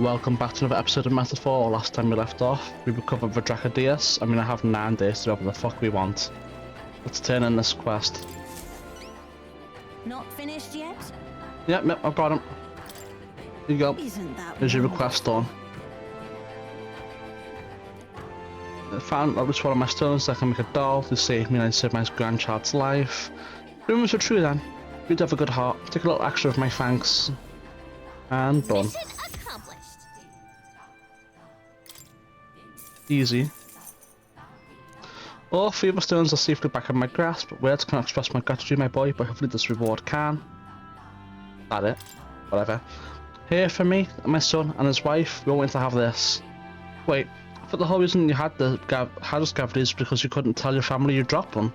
Welcome back to another episode of Metaphor. Last time we left off, we recovered the Dracodius. I mean, I have 9 days to do whatever the fuck we want. Let's turn in this quest. Not finished yet? Yep, I've got him. Here you go. Isn't that There's your wonderful? request done. I found at least one of my stones that I can make a doll to save me and save my grandchild's life. Rumors are true then. You'd have a good heart. Take a little extra of my thanks. And done. Mission accomplished. Easy. All 3 of the stones are safely back in my grasp. Words can't express my gratitude, my boy, but hopefully this reward can. That it. Whatever. Here for me, and my son, and his wife, we all want to have this. Wait, I thought the whole reason you had us gathered is because you couldn't tell your family you dropped one.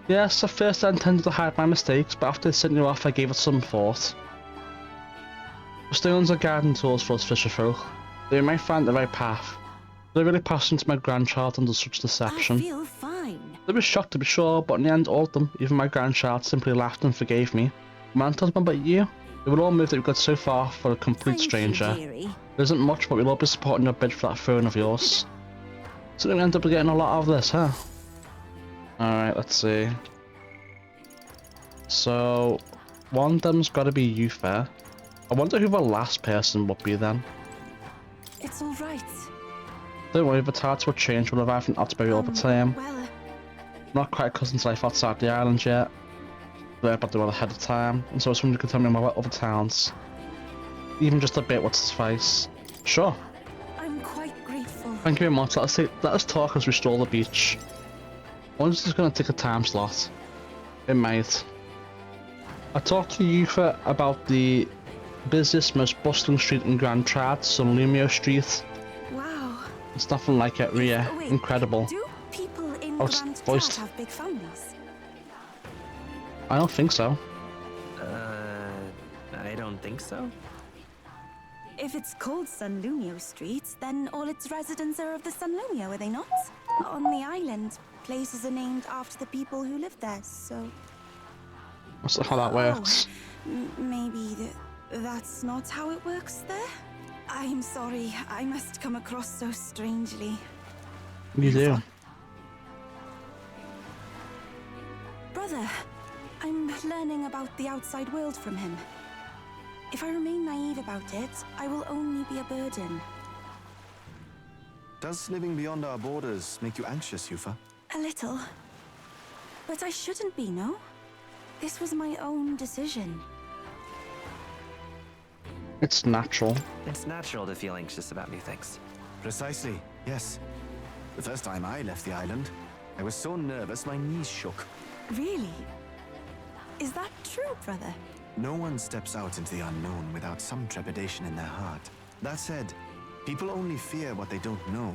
Yes, at first I intended to hide my mistakes, but after sending you off I gave it some thought. The stones are guiding tools for us fisher folk. They might find the right path. They're really passing to my grandchild under such deception. I feel fine. They were shocked to be sure, but in the end all of them, even my grandchild, simply laughed and forgave me. Man tells me about you. We were all moved that we got so far for a complete stranger. You, There isn't much, but we'll all be supporting your bid for that throne of yours. So we end up getting a lot out of this, huh? Alright, let's see. So, one of them's gotta be you, Fair. I wonder who the last person would be then. It's alright. Don't worry, the tarts will change, we'll arrive in Otterbury over time. Well, Not quite cousin's life outside the island yet. They're about to do it ahead of time, and so someone can tell me about other towns. Even just a bit would suffice. Sure. I'm quite grateful. Thank you very much. Let us talk as we stroll the beach. I wonder if it's going to take a time slot. It might. I talked to Yufa about the busiest, most bustling street in Grand Trad, Sunlumio Street. Wow. It's nothing like it, Ria. Wait, Incredible. Do people in Oh, it's Grand voiced. Trad have big families? I don't think so. I don't think so. If it's called Sunlumio Street, then all its residents are of the Sunlumio, are they not? On the island, places are named after the people who live there, so... That's not how that works. Maybe that's not how it works there? I'm sorry, I must come across so strangely. You do. Brother, I'm learning about the outside world from him. If I remain naive about it, I will only be a burden. Does living beyond our borders make you anxious, Yufa? A little. But I shouldn't be, no? This was my own decision. It's natural. It's natural to feel anxious about new things. Precisely, yes. The first time I left the island, I was so nervous my knees shook. Really? Is that true, brother? No one steps out into the unknown without some trepidation in their heart. That said, people only fear what they don't know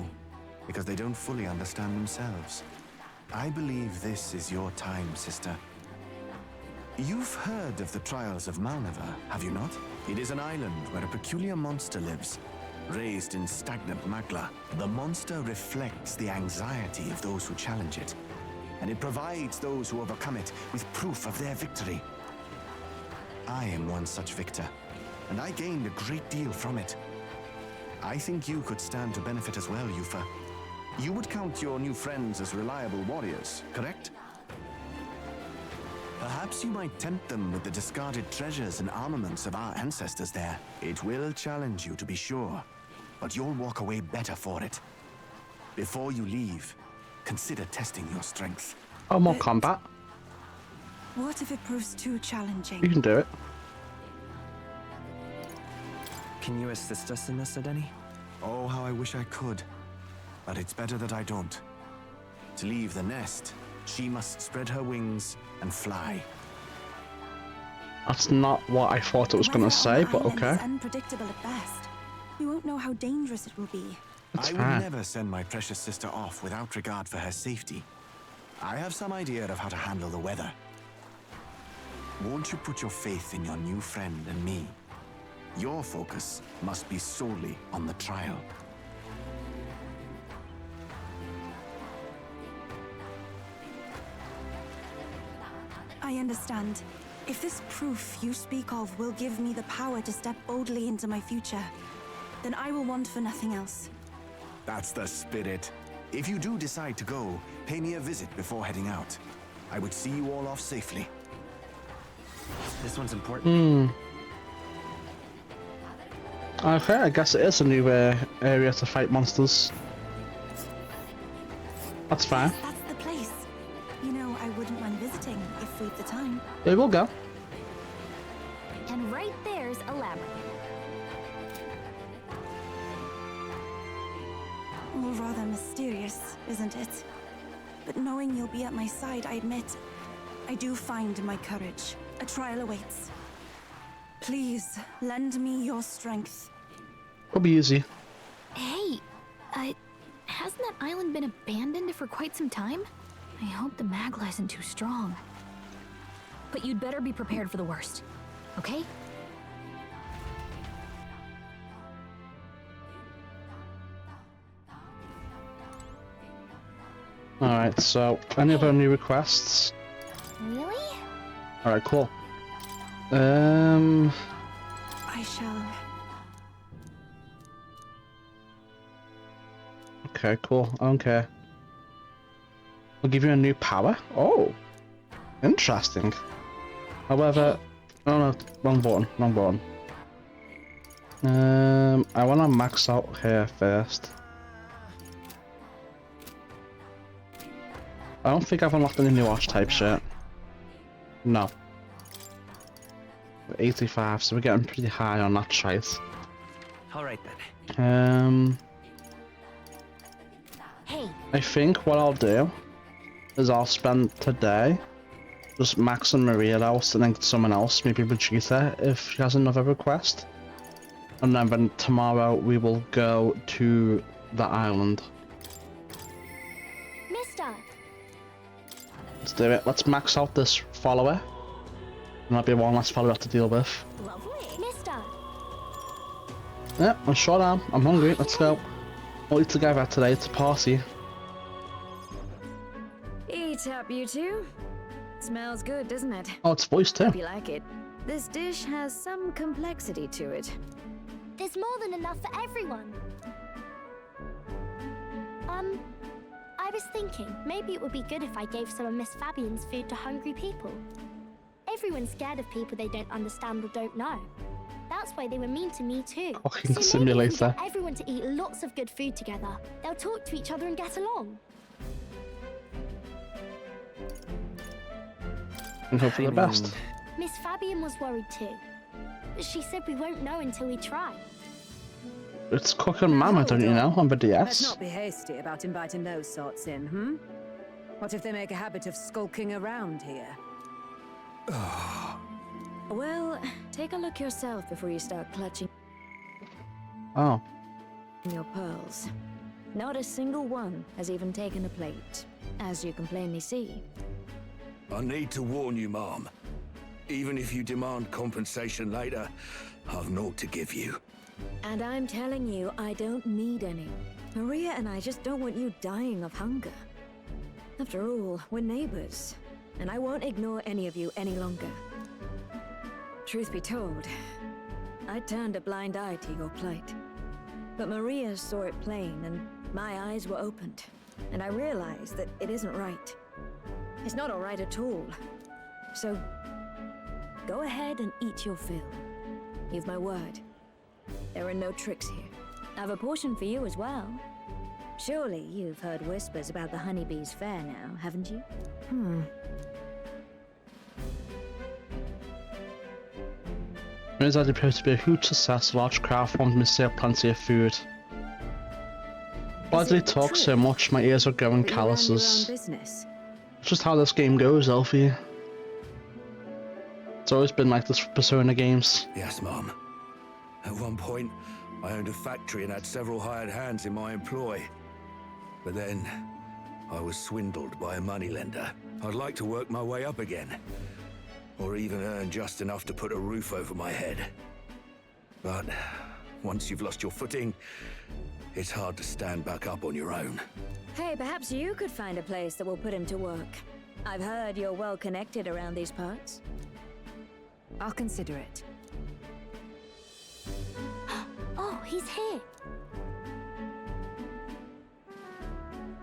because they don't fully understand themselves. I believe this is your time, sister. You've heard of the trials of Malnever, have you not? It is an island where a peculiar monster lives, raised in stagnant magma. The monster reflects the anxiety of those who challenge it, and it provides those who overcome it with proof of their victory. I am one such victor, and I gained a great deal from it. I think you could stand to benefit as well, Yufa. You would count your new friends as reliable warriors, correct? Perhaps you might tempt them with the discarded treasures and armaments of our ancestors there. It will challenge you, to be sure, but you'll walk away better for it. Before you leave, consider testing your strength. Oh, more combat. What if it proves too challenging? You can do it. Can you assist us in this, Adeni? Oh, how I wish I could. But it's better that I don't. To leave the nest, she must spread her wings and fly. That's not what I thought it was going to say, but okay. It's unpredictable at best. We won't know how dangerous it will be. It's I fine. would never send my precious sister off without regard for her safety. I have some idea of how to handle the weather. Won't you put your faith in your new friend and me? Your focus must be solely on the trial. I understand. If this proof you speak of will give me the power to step boldly into my future, then I will want for nothing else. That's the spirit. If you do decide to go, pay me a visit before heading out. I would see you all off safely. This one's important. Okay, I guess it is a new area to fight monsters. That's fine. Yes, that's the place. You know, I wouldn't mind visiting if we've the time. Yeah, we'll go. And right there's a labyrinth. Well, rather mysterious, isn't it? But knowing you'll be at my side, I admit, I do find my courage. A trial awaits. Please, lend me your strength. It'll be easy. Hey, hasn't that island been abandoned for quite some time? I hope the Magla isn't too strong. But you'd better be prepared for the worst, okay? Alright, so any other new requests? Really? Alright, cool. I shall. Okay, cool. I don't care. I'll give you a new power. Oh, interesting. However, oh no, wrong button, wrong button. I want to max out here first. I don't think I've unlocked any new archetypes yet. No. 85, so we're getting pretty high on that shite. All right then. Hey, I think what I'll do is I'll spend today just maxing Maria out and then someone else, maybe Vegeta, if she has another request. And then tomorrow we will go to the island. Mister. Let's do it. Let's max out this follower. And that'll be one less follower to deal with. Lovely. Mister. Yeah, I'm sure I am. I'm hungry. Let's go. All eat together today. It's a party. Eat up, you two. Smells good, doesn't it? Oh, it's voice too. Hope you like it. This dish has some complexity to it. There's more than enough for everyone. I was thinking maybe it would be good if I gave some of Miss Fabian's food to hungry people. Everyone's scared of people they don't understand or don't know. That's why they were mean to me too. Fucking So maybe if we simulator. get everyone to eat lots of good food together, they'll talk to each other and get along. And hope for the best. Miss Fabian was worried too. But she said we won't know until we try. It's cooking mama, don't you know, on the Let's DS. not be hasty about inviting those sorts in, hmm? What if they make a habit of skulking around here? Well, take a look yourself before you start clutching Oh. your pearls. Not a single one has even taken a plate, as you can plainly see. I need to warn you, Mom. Even if you demand compensation later, I've naught to give you. And I'm telling you, I don't need any. Maria and I just don't want you dying of hunger. After all, we're neighbors, and I won't ignore any of you any longer. Truth be told, I turned a blind eye to your plight. But Maria saw it plain, and my eyes were opened. And I realized that it isn't right. It's not all right at all. So, go ahead and eat your fill. You've my word. There are no tricks here. I have a portion for you as well. Surely you've heard whispers about the honeybees fair now, haven't you? Means that appears to be a huge success. Large crowd formed me sell plenty of food. Why Is do they it talk true so much? My ears are going that you ran your own calluses. business? It's just how this game goes, Elfie. It's always been like this for Persona games. Yes, Mom. At one point, I owned a factory and had several hired hands in my employ. But then, I was swindled by a moneylender. I'd like to work my way up again. Or even earn just enough to put a roof over my head. But once you've lost your footing, it's hard to stand back up on your own. Hey, perhaps you could find a place that will put him to work. I've heard you're well connected around these parts. I'll consider it. Oh, he's here.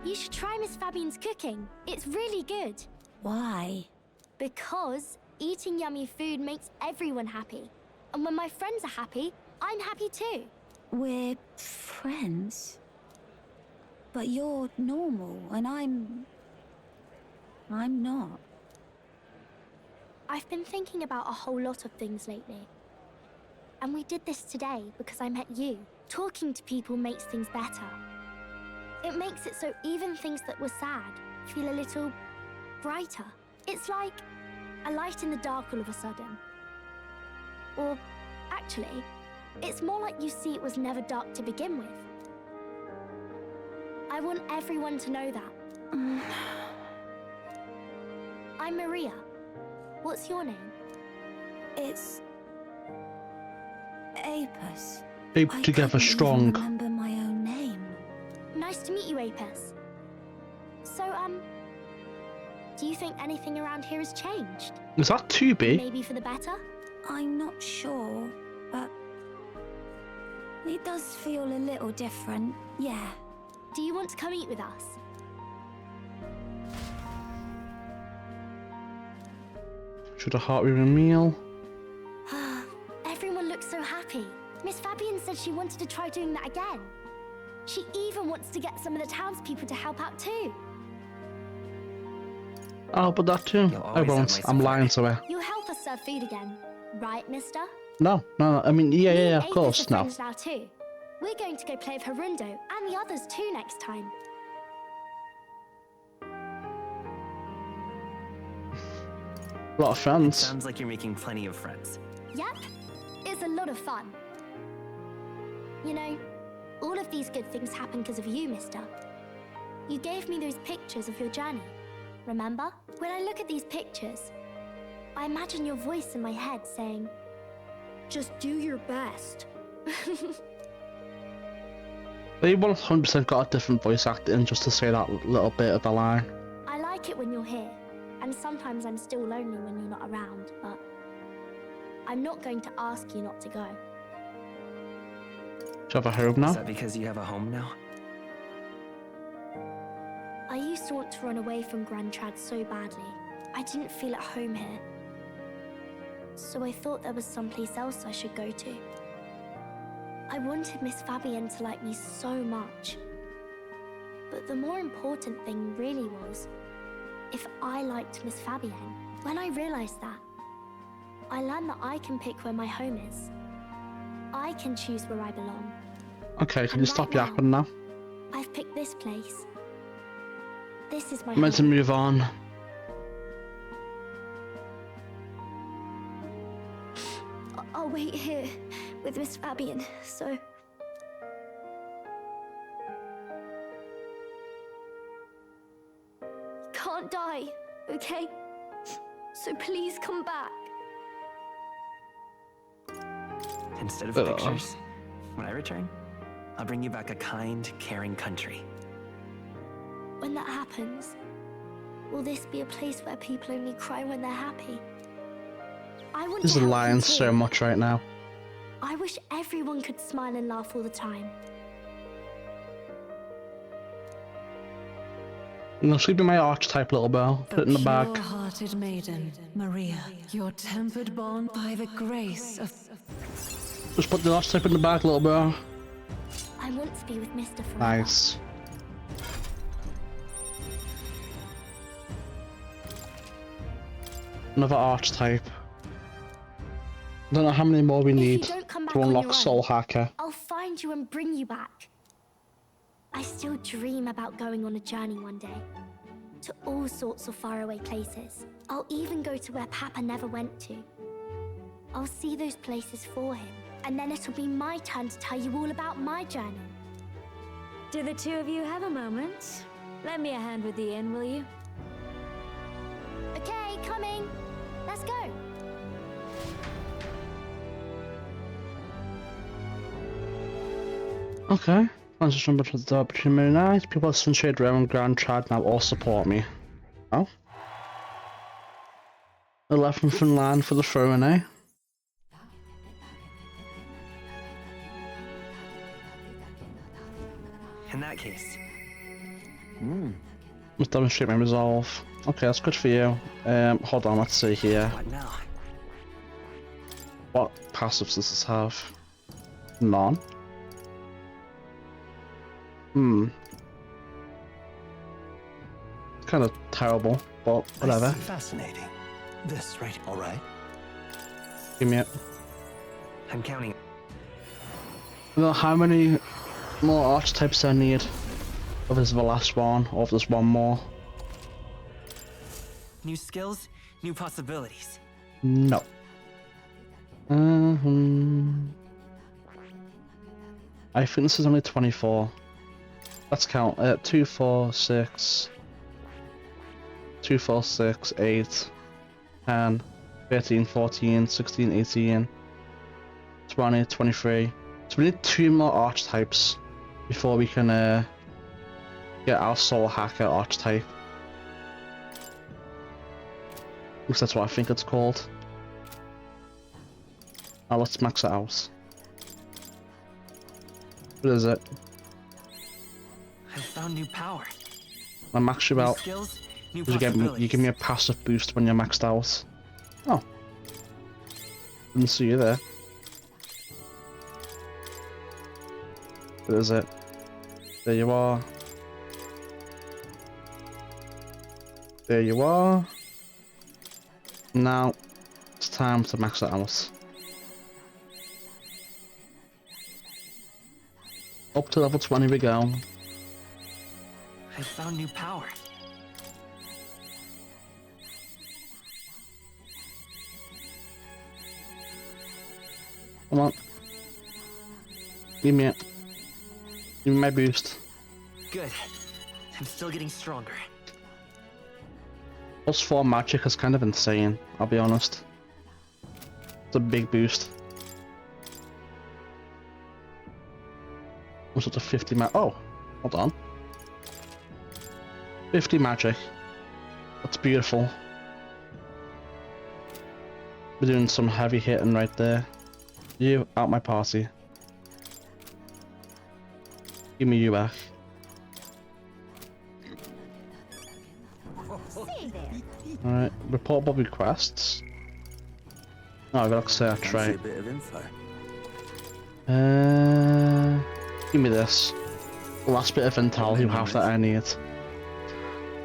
You should try Miss Fabian's cooking. It's really good. Why? Because eating yummy food makes everyone happy. And when my friends are happy, I'm happy too. We're friends. But you're normal, and I'm not. I've been thinking about a whole lot of things lately. And we did this today because I met you. Talking to people makes things better. It makes it so even things that were sad feel a little brighter. It's like a light in the dark all of a sudden. Or, actually, it's more like you see it was never dark to begin with. I want everyone to know that. I'm Maria. What's your name? It's... Apis. Keep together strong. I can't even remember my own name. Nice to meet you, Apis. So, do you think anything around here has changed? Is that 2B? Maybe for the better? I'm not sure, but... it does feel a little different, yeah. Do you want to come eat with us? Should a heart-warming meal? Everyone looks so happy. Miss Fabian said she wanted to try doing that again. She even wants to get some of the townspeople to help out too. I'll put that too. You'll I always have won't. my I'm support. lying to her. You'll help us serve food again, right, mister? No, I mean, yeah, Me and of Apis course, are no. friends now too. We're going to go play with Harundo and the others too next time. A lot of friends. Sounds like you're making plenty of friends. Yep, it's a lot of fun. You know, all of these good things happen because of you, mister. You gave me those pictures of your journey, remember? When I look at these pictures, I imagine your voice in my head saying, just do your best. They 100% got a different voice acting just to say that little bit of the line. I like it when you're here, and sometimes I'm still lonely when you're not around, but I'm not going to ask you not to go. Do you have a home Is now? that because you have a home now? I used to want to run away from Grand Trad so badly. I didn't feel at home here. So I thought there was someplace else I should go to. I wanted Miss Fabienne to like me so much. But the more important thing really was if I liked Miss Fabienne. When I realized that, I learned that I can pick where my home is. I can choose where I belong. Okay, can And you stop right yapping now? I've picked this place. This is my I'm meant to home. move on. I'll wait here with Miss Fabienne, so... Can't die, okay? So please come back. Instead of pictures, when I return, I'll bring you back a kind, caring country. When that happens, will this be a place where people only cry when they're happy? I want This to is help you lying too. so much right now. I wish everyone could smile and laugh all the time. No, sleep in my archetype, little girl. Put it in the bag. Pure-hearted maiden, Maria, you're tempered bond by the grace of... Just put the archetype in the bag, little girl. I want to be with Mr. forever. Nice. Another archetype. I don't know how many more we If you need don't come back to on unlock your Soul own, Hacker. I'll find you and bring you back. I still dream about going on a journey one day. To all sorts of faraway places. I'll even go to where Papa never went to. I'll see those places for him. And then it'll be my turn to tell you all about my journey. Do the two of you have a moment? Lend me a hand with the inn, will you? Okay, coming. Let's go. Okay. Transition between the between Moon Knight. People at Sunshade Realm and Grand Trad now all support me. Oh. 11th in line for the throne, eh? In that case, Let's demonstrate my resolve. Okay, that's good for you. Hold on, let's see here. what now? What passives does this have? None. It's kind of terrible, but whatever. Fascinating. This, right? All right. Give me it. I'm counting. I don't know how many more archetypes I need. Or this is the last one, or if there's one more. New skills, new possibilities. No. I think this is only 24. Let's count. 2, 4, 6. 2, 4, 6, 8, 10, 13, 14, 16, 18, 20, 23. So we need 2 more archetypes before we can get our Soul Hacker archetype. At least that's what I think it's called. Now let's max it out. What is it? I found new power. I max you New out. skills, new You possibilities. give me a passive boost when you're maxed out. Oh. Didn't see you there. What is it? There you are. There you are. Now, it's time to max it out. Up to level 20 we go. I found new power. Come on. Give me it. Give me my boost. Good. I'm still getting stronger. +4 magic is kind of insane, I'll be honest. It's a big boost. What's up to 50 oh, hold on. 50 magic. That's beautiful. We're doing some heavy hitting right there. You, out my party. Give me you back. Alright, reportable requests. Oh, I've got to search, right. A bit of info. Give me this. Last bit of intel you have that I need.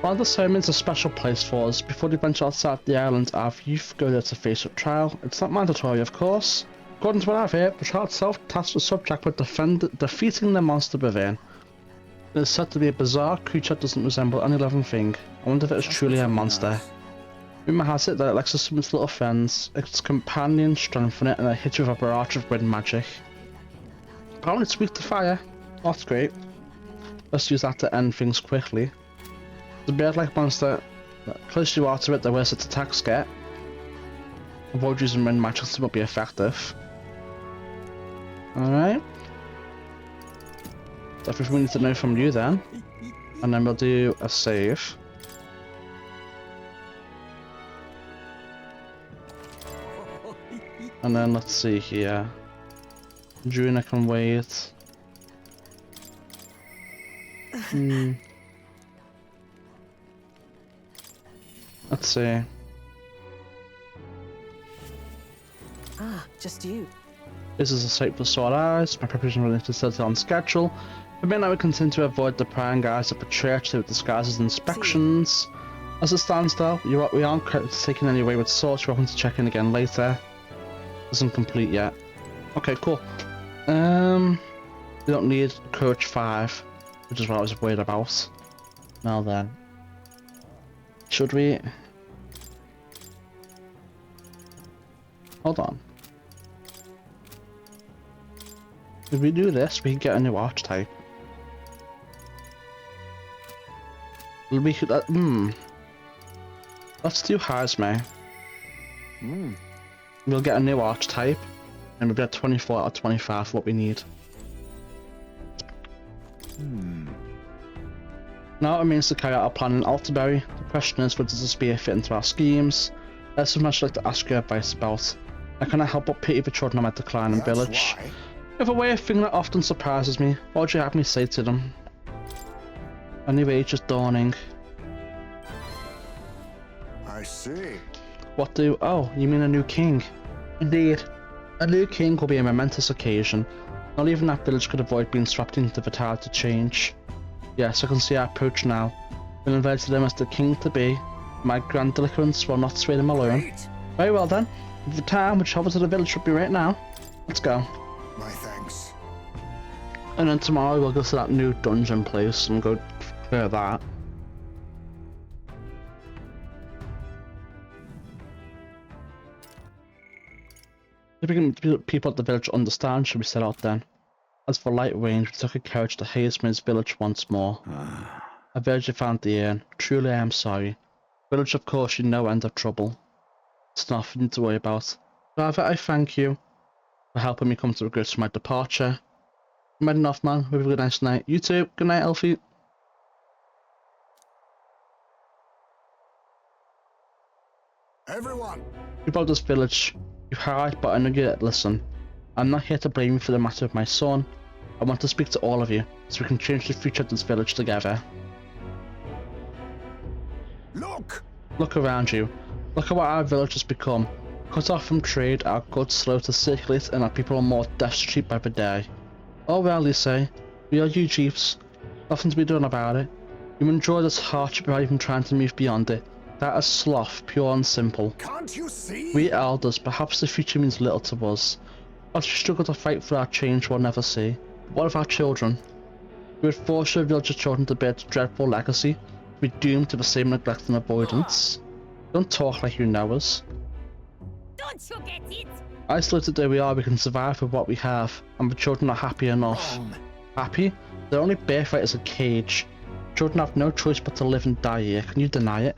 While this home is a special place for us, before we venture outside the island, our youth go there to face a trial. It's not mandatory, of course. According to what I've heard, the trial itself tasks the subject with defeating the monster within. It is said to be a bizarre creature that doesn't resemble any living thing. I wonder if it is truly a monster. Rumor has it that it likes to swim its little friends, its companions strengthen it, and it hits you with a barrage of wind magic. Apparently it's weak to fire. Oh, that's great. Let's use that to end things quickly. The bird-like monster, the closer you are to it, the worse its attacks get. Avoid using wind magic to not be effective. Alright. That's everything we need to know from you then. And then we'll do a save. And then let's see here. June, I can wait. Let's see. Ah, just you. This is a site for sore eyes. My preparation related to set on schedule. For midnight we continue to avoid the prying eyes of the church that disguises inspections. As it stands though, we aren't taking any wayward sorts. We're welcome to check in again later. Isn't complete yet. Okay, cool. We don't need coach 5, which is what I was worried about. Now then, should we? Hold on. If we do this, we can get a new archetype. We could. Let's do Hazme. We'll get a new archetype, and we'll get 24 out of 25 for what we need. Now it means to carry out our plan in Alterberry. The question is, whether does this spear fit into our schemes? There's so much I'd like to ask your advice about. I cannot help but pity the children of my declining village. We have a way of thing that often surprises me. What would you have me say to them? A new age is dawning. I see. What do... Oh, you mean a new king? Indeed. A new king will be a momentous occasion. Not even that village could avoid being swept into the tide to change. Yes, I can see our approach now. We'll invite him as the king-to-be. My grandiloquence will not sway them alone. Great. Very well then. The time which travel to the village should be right now. Let's go. My thanks. And then tomorrow we'll go to that new dungeon place and go clear that. If people at the village understand, should we set out then? As for light range, we took a carriage to Hayesman's village once more. A village I found the inn. Truly I am sorry. Village of course you no end of trouble. It's nothing to worry about. However, I thank you for helping me come to grips with my departure. I'm heading off, man. Have a good nice night. You too. Good night, Elfie. Everyone! About this village, you've heard, but I know you didn't listen. I'm not here to blame you for the matter of my son. I want to speak to all of you, so we can change the future of this village together. Look! Look around you. Look at what our village has become. Cut off from trade, our goods slow to circulate, and our people are more destitute by the day. Oh well, you say. We are you chiefs. Nothing to be done about it. You enjoy this hardship without even trying to move beyond it. That is sloth, pure and simple. Can't you see? We elders, perhaps the future means little to us. As we struggle to fight for our change we'll never see. But what of our children? We would force your village's children to bear its dreadful legacy, to be doomed to the same neglect and avoidance. Don't talk like you know us. Don't you get it? Isolated though we are, we can survive with what we have, and the children are happy enough. Happy? Their only birthright is a cage. Children have no choice but to live and die here. Can you deny it?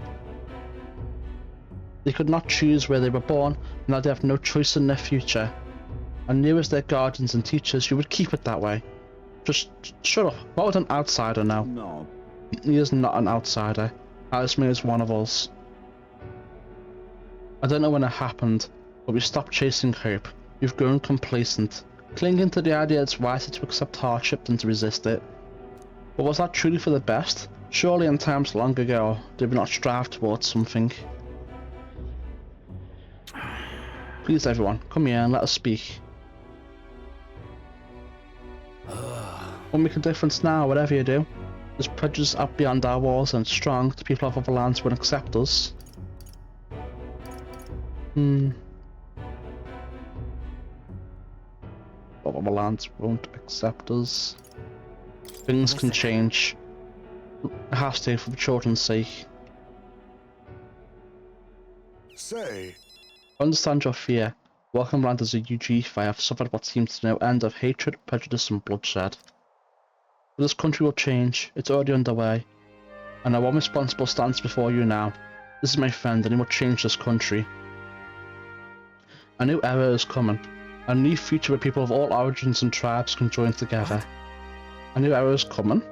They could not choose where they were born, and now they have no choice in their future. And you as their guardians and teachers, you would keep it that way. Just shut up. What would an outsider know? No. He is not an outsider. Alisme is one of us. I don't know when it happened, but we stopped chasing hope. We've grown complacent, clinging to the idea it's wiser to accept hardship than to resist it. But was that truly for the best? Surely in times long ago, did we not strive towards something? Please everyone, come here and let us speak. We'll make a difference now, whatever you do. There's prejudice up beyond our walls and strong, the people of other lands won't accept us. Other lands won't accept us. Things can change. It has to for the children's sake. Say, I understand your fear. Welcome land as a UG, I have suffered what seems to no end of hatred, prejudice and bloodshed. But this country will change, it's already underway. And our one responsible stands before you now. This is my friend and he will change this country. A new era is coming. A new future where people of all origins and tribes can join together. A new era is coming.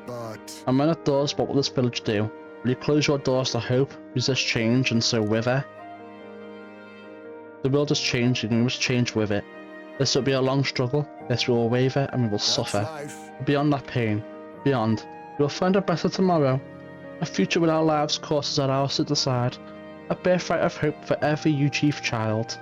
but And when it does, what will this village do? Will you close your doors to hope, resist change, and so wither? The world is changing and we must change with it. This will be a long struggle, yes we will waver and we will that's suffer. life. But beyond that pain, beyond, we will find a better tomorrow. A future with our lives courses are ours to decide. A birthright of hope for every UG child.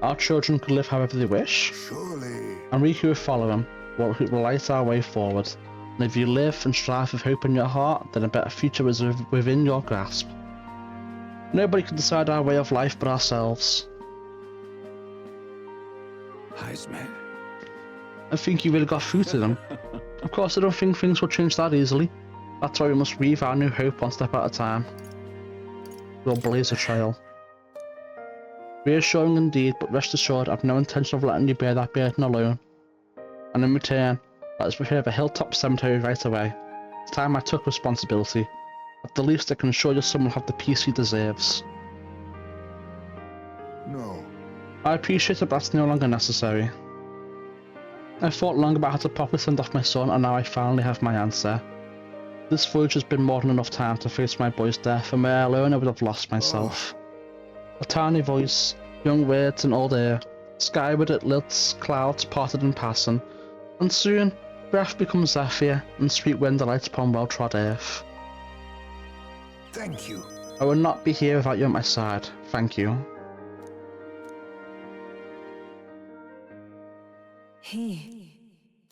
Our children can live however they wish, Surely. and we who follow them will light our way forward. And if you live and strive with hope in your heart, then a better future is within your grasp. Nobody can decide our way of life but ourselves. Heisman. I think you really got through to them. Of course, I don't think things will change that easily. That's why we must weave our new hope one step at a time. We'll blaze a trail. Reassuring indeed, but rest assured I have no intention of letting you bear that burden alone. And in return, let us prepare the hilltop cemetery right away. It's time I took responsibility. At the least I can assure you someone will have the peace he deserves. No. I appreciate that that's no longer necessary. I thought long about how to properly send off my son and now I finally have my answer. This voyage has been more than enough time to face my boy's death, and where alone I would have lost myself. A tiny voice, young words and old air, skyward it lifts, clouds parted and passing, and soon Breath becomes Zephyr, and sweet wind alights upon well-trod earth. Thank you. I would not be here without you at my side. Thank you. Here.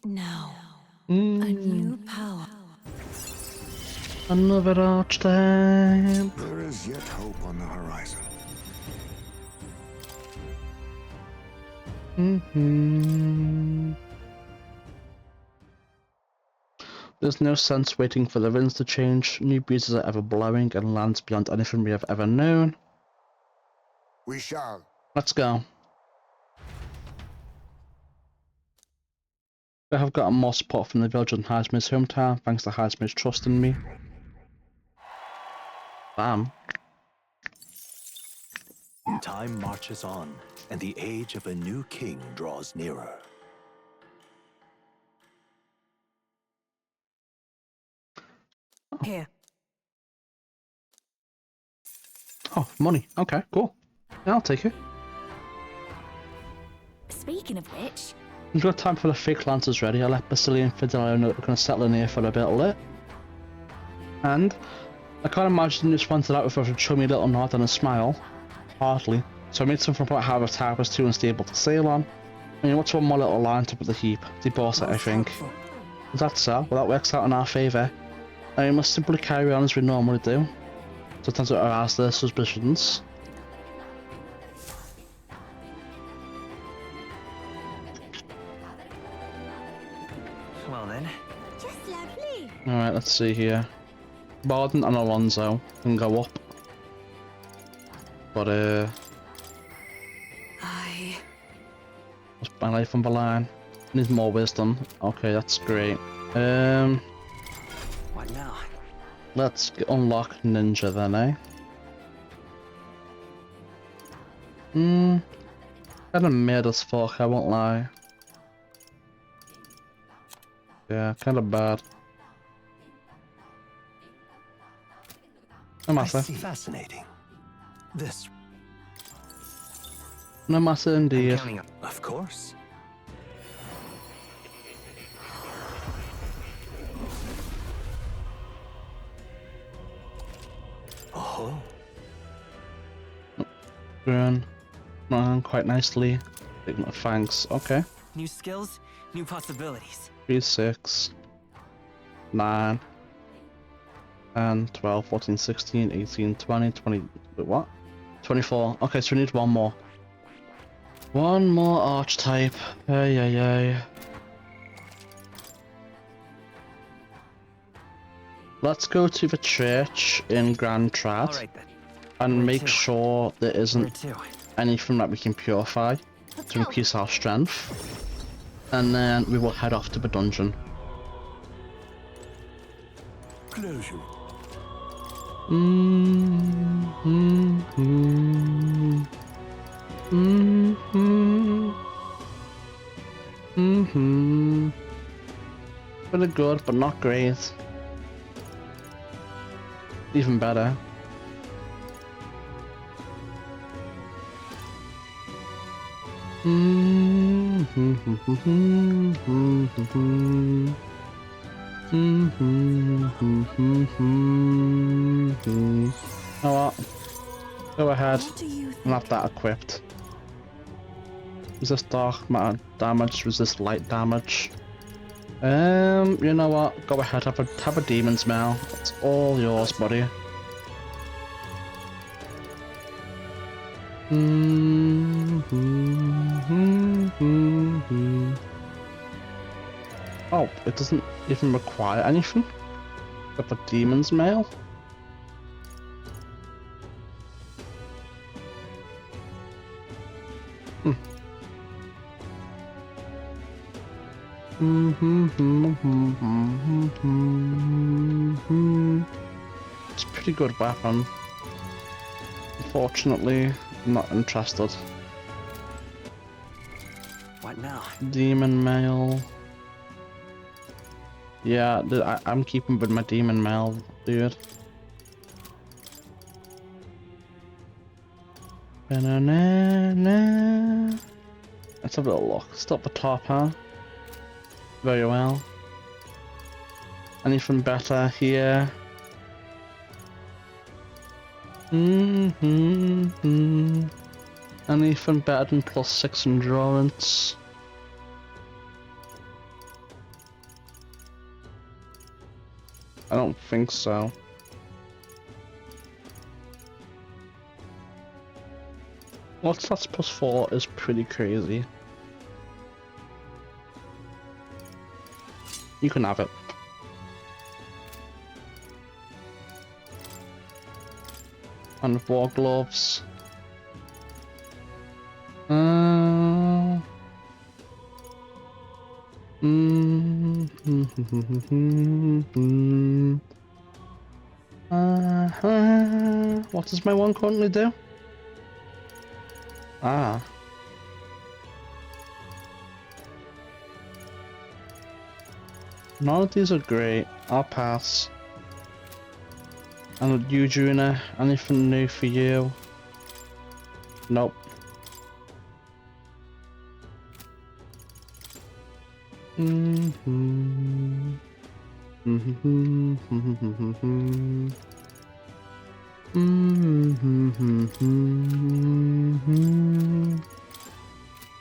Now. A new power. Another archetype. There is yet hope on the horizon. There's no sense waiting for the winds to change. New breezes are ever blowing and lands beyond anything we have ever known. We shall. Let's go. I have gotten more support from the village in Highsmith's hometown, thanks to Highsmith's trust in me. Bam. Time marches on, and the age of a new king draws nearer. Here. Oh, money. Okay, cool. Yeah, I'll take it. Speaking of which, We've got time for the fake lanterns ready. I let Basili and Fidelio know that we're going to settle in here for a bit lit. And I can't imagine you just wanted out with a chummy little nod and a smile. Hardly. So I made something about how the tower was too unstable to sail on. I mean, what's one more little line to put the heap? They bought it, I think. Is that so? Well, that works out in our favour. And we must simply carry on as we normally do. Sometimes we arouse their suspicions. Well then. just lovely. Alright, let's see here. Borden and Alonso can go up. But, what's my life on the line? Need more wisdom. Okay, that's great. What now? Let's unlock Ninja then, eh? Kinda mid as fuck, I won't lie. Yeah, kinda bad. No matter. Fascinating. This. No matter indeed. Of course. Oh. Run quite nicely. Big enough, thanks. Okay. New skills, new possibilities. 3, 6, 9, 10, 12, 14, 16, 18, 20, 20. Wait, what? 24. Okay, so we need one more. One more archetype. Ay, ay, ay. Let's go to the church in Grand Trad and make sure there isn't anything that we can purify to increase our strength. And then we will head off to the dungeon. Closure. Pretty good, but not great. Even better. Oh what? Go ahead. I'm not that equipped. Resist dark matter damage, resist light damage. You know what? Go ahead, have a demon's mail. It's all yours, buddy. Oh, it doesn't even require anything? Except for demon's mail? It's a pretty good weapon. Unfortunately, I'm not interested. What now? Demon mail. Yeah, I'm keeping with my demon mail, dude. Let's have a little look. Stop the top, huh? Very well. Anything better here? Anything better than +6 endurance? I don't think so. What's that +4 is pretty crazy. You can have it. And war gloves. What does my one currently do? Ah. None of these are great. I'll pass. And you, Juna, anything new for you? Nope.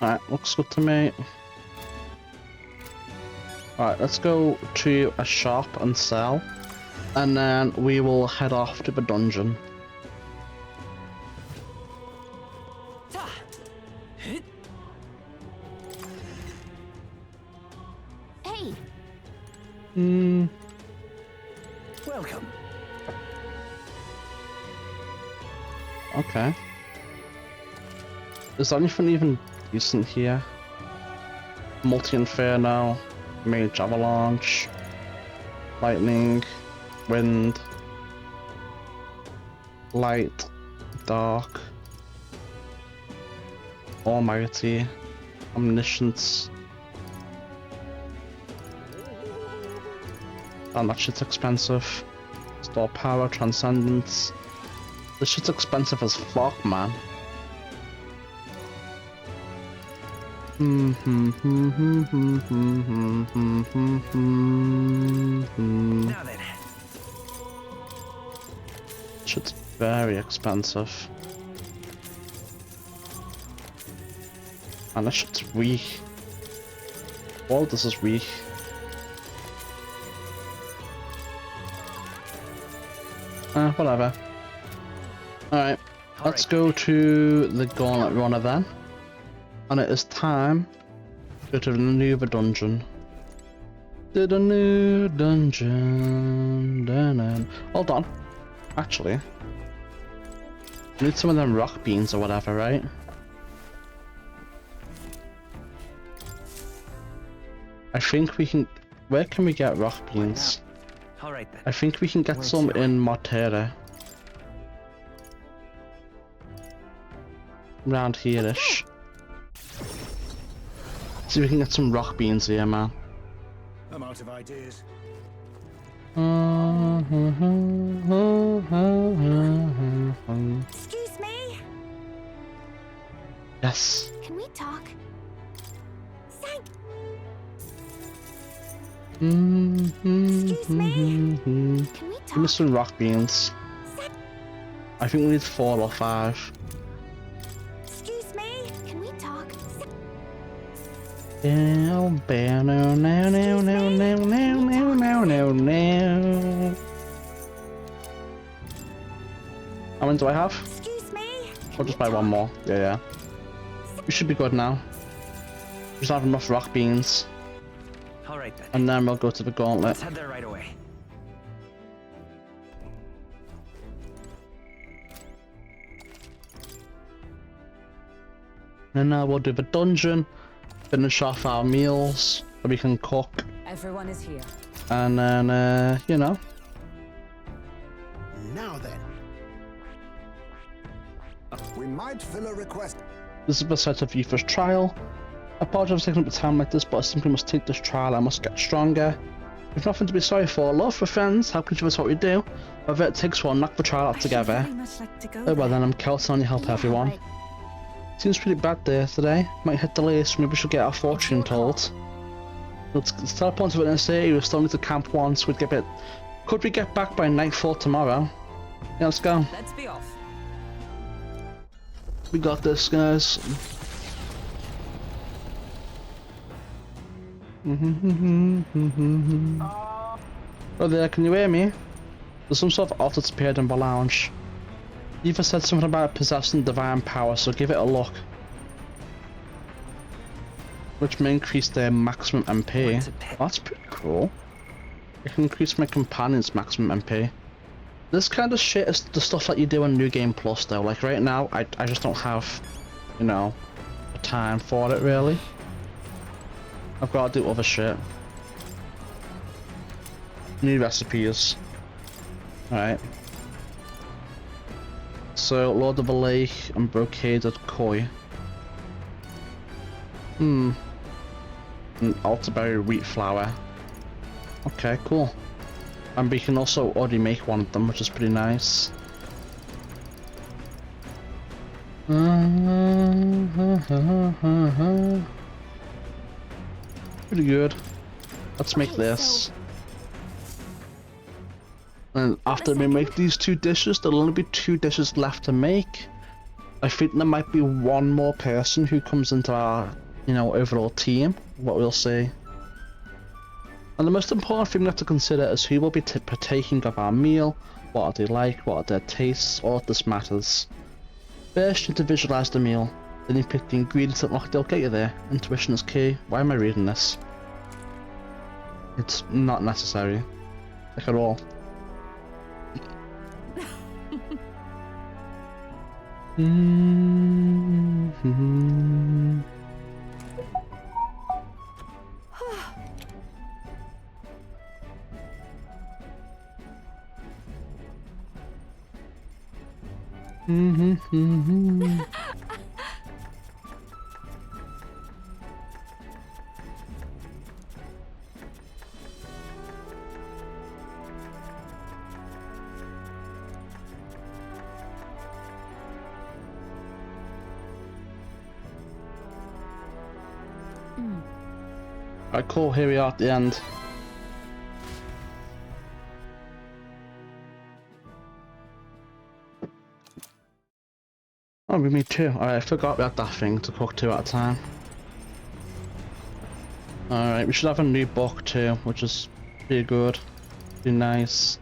Alright, looks good to me. Alright, let's go to a shop and sell. And then we will head off to the dungeon. Hey! Welcome. Okay. Is there anything even decent here? Multi-Inferno, Mage Avalanche, Lightning, Wind, Light, Dark, Almighty, Omniscience. And that shit's expensive. Store Power, Transcendence. This shit's expensive as fuck, man. Now then. Shit's very expensive. And this shit's weak. All this is weak. Whatever. Alright, let's go to the Gauntlet Runner then. And it is time to go to the new dungeon. To the new dungeon. Dun-dun. Hold on. Actually, I need some of them rock beans or whatever, right? I think we can... Where can we get rock beans? Alright then. I think we can get some in Mortera. Around here-ish. See if we can get some rock beans here, man. I'm out of ideas. Excuse me? Yes. Can we talk? Thank... Excuse me? Can we Give me talk? some rock beans. I think we need 4 or 5. Excuse me? Can we talk? No. How many do I have? Excuse me? I'll just buy one more. Yeah. We should be good now. Just have enough rock beans. Alright then. And then we'll go to the gauntlet. Let's head there right away. And now we'll do the dungeon. Finish off our meals that we can cook. Everyone is here. And then, you know. Now then. We might fill a request. This is the set of Yufa's trial. I apologize for taking up the time like this, but I simply must take this trial. I must get stronger. We've nothing to be sorry for. Love for friends, help each other is what we do. Whether it takes one, knock the trial out together. Very much like to go Oh well there. then, I'm counting on your help, Yeah, everyone. right. Seems pretty bad there today. Might hit delays, so maybe we should get our fortune told. Let's teleport to the city. We still need to camp once. Could we get back by nightfall tomorrow? Yeah, let's go. Let's be off. We got this, guys. Oh there, can you hear me? There's some sort of altar appeared in the lounge. Eva said something about possessing divine power, so give it a look. Which may increase their maximum MP. Oh, that's pretty cool. It can increase my companion's maximum MP. This kind of shit is the stuff that you do on New Game Plus though. Like right now, I just don't have, you know, time for it really. I've got to do other shit. New recipes. Alright. So, Lord of the Lake and Brocaded Koi. And Altaberry wheat flour. Okay, cool. And we can also already make one of them, which is pretty nice. Pretty good. Let's make this. And after we make these 2 dishes, there'll only be 2 dishes left to make. I think there might be one more person who comes into our, you know, overall team. What we'll see. And the most important thing we have to consider is who will be partaking of our meal. What are they like? What are their tastes? All of this matters. First, you need to visualize the meal. Then you pick the ingredients they'll get you there. Intuition is key. Why am I reading this? It's not necessary. Like at all. Alright, cool, here we are at the end. Oh, me too. Alright, I forgot we had that thing to cook 2 at a time. Alright, we should have a new book too, which is pretty good. Pretty nice.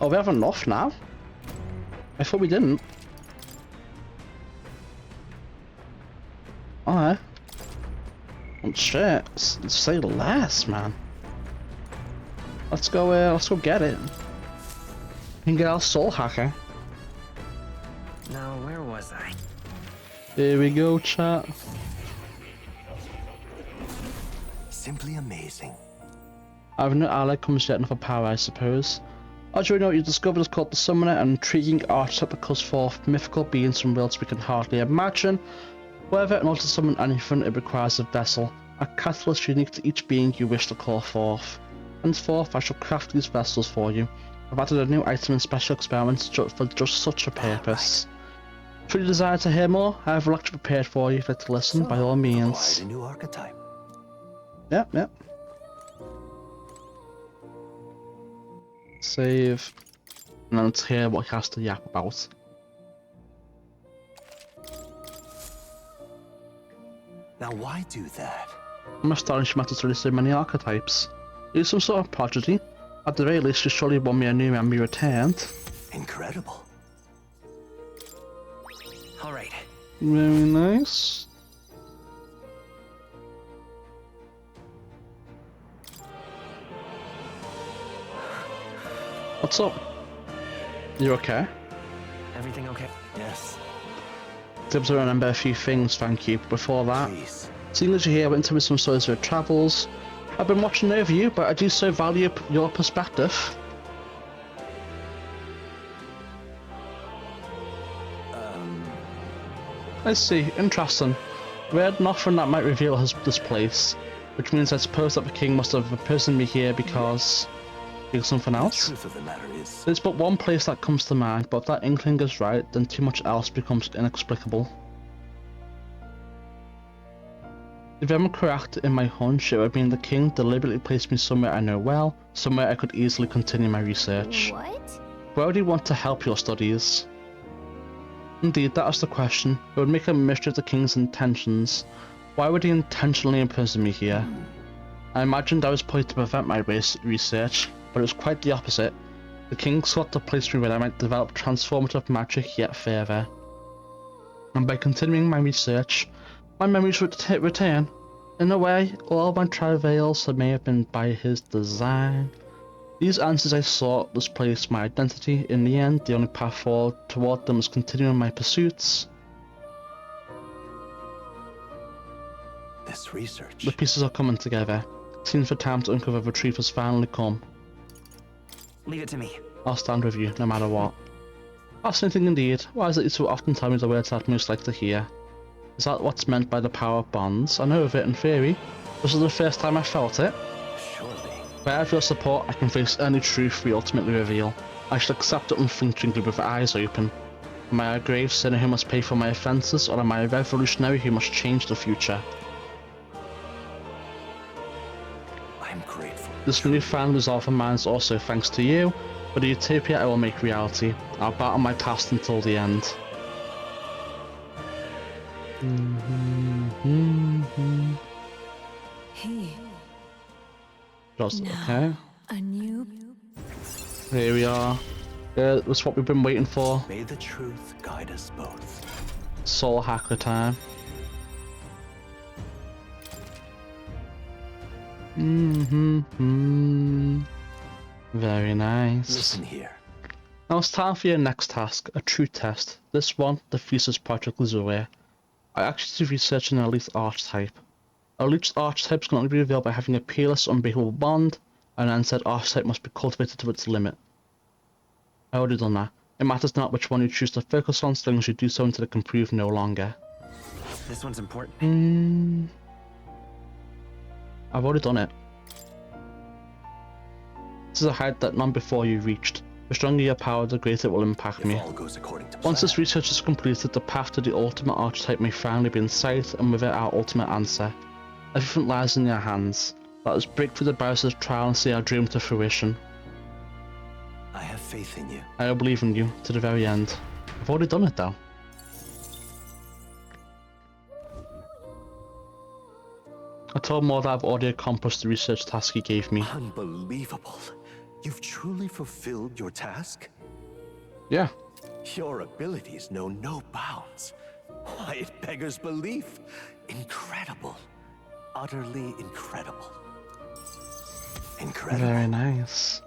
Oh, we have enough now? I thought we didn't. Alright. Oh, shit, say less, man. Let's go get it. We can get our soul hacker. Now, where was I? Here we go, chat. Simply amazing. I've no ally comes yet enough power, I suppose. As you know, you discovered is called the Summoner, an intriguing archetype that calls forth mythical beings from worlds we can hardly imagine. However, in order to summon anything, it requires a vessel, a catalyst unique to each being you wish to call forth. Henceforth, I shall craft these vessels for you. I've added a new item and special experiments for just such a purpose. Should you desire to hear more, I have a lecture prepared for you if you'd like to listen, by all means. A new archetype. Yep. Save. And then let's hear what he has to yap about. Now why do that? I'm astonished you managed to release so many archetypes. Are you some sort of prodigy? At the very least, you surely won me a new member returned. Incredible. Alright. Very nice. What's up? You okay? Everything okay? Yes. Able to remember a few things, thank you. But before that, Please. seeing as you're here, I went into some stories of your travels. I've been watching over you, but I do so value your perspective. I see, interesting. We had nothing that might reveal this place, which means I suppose that the king must have imprisoned me here because something else. The truth of the matter is, There's but one place that comes to mind, but if that inkling is right, then too much else becomes inexplicable. If I'm correct in my hunch, it would mean the king deliberately placed me somewhere I know well, somewhere I could easily continue my research. What? Why would he want to help your studies? Indeed, that is the question. It would make a mystery of the king's intentions. Why would he intentionally imprison me here? I imagined I was placed to prevent my research, but it was quite the opposite. The king sought to place me where I might develop transformative magic yet further. And by continuing my research, my memories would return. In a way, all my travails may have been by his design. These answers I sought displaced my identity. In the end, the only path forward toward them was continuing my pursuits. This research. The pieces are coming together. It seems the time to uncover the truth has finally come. Leave it to me. I'll stand with you, no matter what. Fascinating indeed. Why is it you so often tell me the words I'd most like to hear? Is that what's meant by the power of bonds? I know of it in theory. This is the first time I felt it. Surely. Without your support, I can face any truth we ultimately reveal. I shall accept it unflinchingly with eyes open. Am I a grave sinner who must pay for my offences, or am I a revolutionary who must change the future? I'm grateful. This newfound resolve of mine is also thanks to you, but the utopia I will make reality. I'll battle my past until the end. Here. Just, Now, okay. a new... Here we are. That's what we've been waiting for. May the truth guide us both. Soul hacker time. Very nice. Listen here. Now it's time for your next task, a true test. This one, the Thesis Project Lazurier. I actually researched an elite archetype. Elite archetypes can only be revealed by having a peerless, unbreakable bond, and then said archetype must be cultivated to its limit. I already done that. It matters not which one you choose to focus on, so long as you do so until it can prove no longer. This one's important. I've already done it. This is a height that none before you reached. The stronger your power, the greater it will impact me. If all goes according to Once plan. this research is completed, the path to the ultimate archetype may finally be in sight, and with it our ultimate answer. Everything lies in your hands. Let us break through the barriers of trial and see our dream to fruition. I have faith in you. I will believe in you to the very end. I've already done it though. I told Maud I've already accomplished the research task he gave me. Unbelievable. You've truly fulfilled your task? Yeah. Your abilities know no bounds. Why, it beggars belief. Incredible. Utterly incredible. Incredible. Very nice.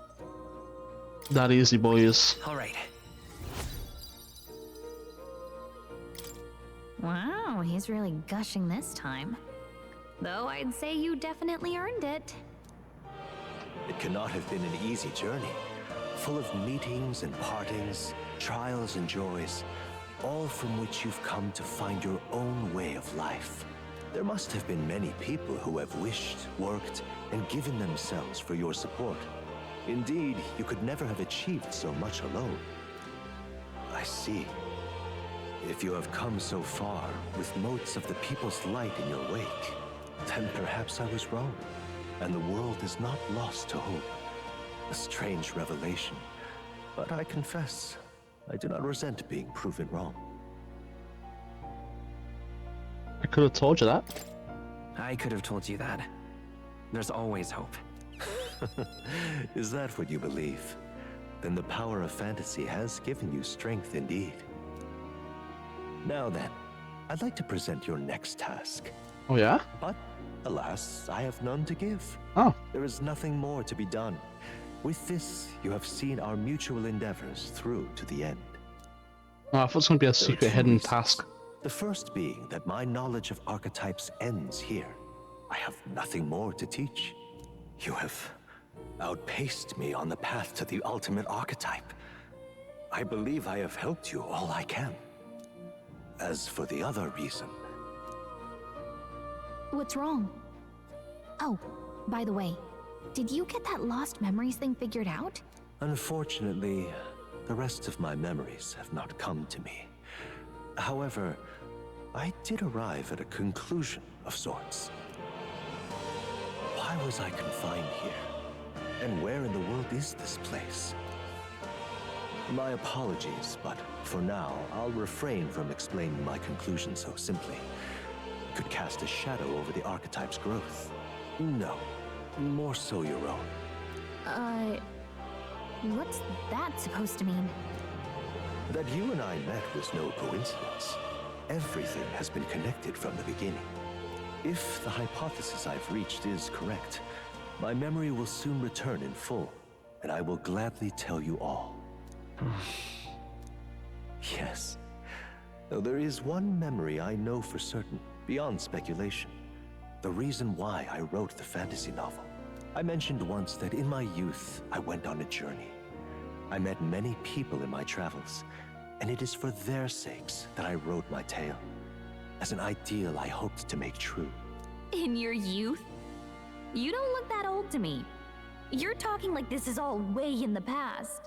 That easy, boys. All right. Wow, he's really gushing this time. Though I'd say you definitely earned it. It cannot have been an easy journey, full of meetings and partings, trials and joys, all from which you've come to find your own way of life. There must have been many people who have wished, worked, and given themselves for your support. Indeed, you could never have achieved so much alone. I see. If you have come so far with motes of the people's light in your wake, then perhaps I was wrong, and the world is not lost to hope. A strange revelation, but I confess, I do not resent being proven wrong. I could have told you that. I could have told you that. There's always hope. Is that what you believe? Then the power of fantasy has given you strength indeed. Now then, I'd like to present your next task. Oh yeah? But, alas, I have none to give. Oh. There is nothing more to be done. With this, you have seen our mutual endeavors through to the end. Oh, I thought it was going to be a There are secret two hidden reasons. task. The first being that my knowledge of archetypes ends here. I have nothing more to teach. You have outpaced me on the path to the ultimate archetype. I believe I have helped you all I can. As for the other reason... What's wrong? Oh, by the way, did you get that lost memories thing figured out? Unfortunately, the rest of my memories have not come to me. However, I did arrive at a conclusion of sorts. Why was I confined here? And where in the world is this place? My apologies, but for now, I'll refrain from explaining my conclusion so simply. It could cast a shadow over the archetype's growth. No, more so your own. What's that supposed to mean? That you and I met was no coincidence. Everything has been connected from the beginning. If the hypothesis I've reached is correct, my memory will soon return in full, and I will gladly tell you all. Yes. Though there is one memory I know for certain, beyond speculation. The reason why I wrote the fantasy novel. I mentioned once that in my youth, I went on a journey. I met many people in my travels, and it is for their sakes that I wrote my tale, as an ideal I hoped to make true. In your youth? You don't look that old to me. You're talking like this is all way in the past.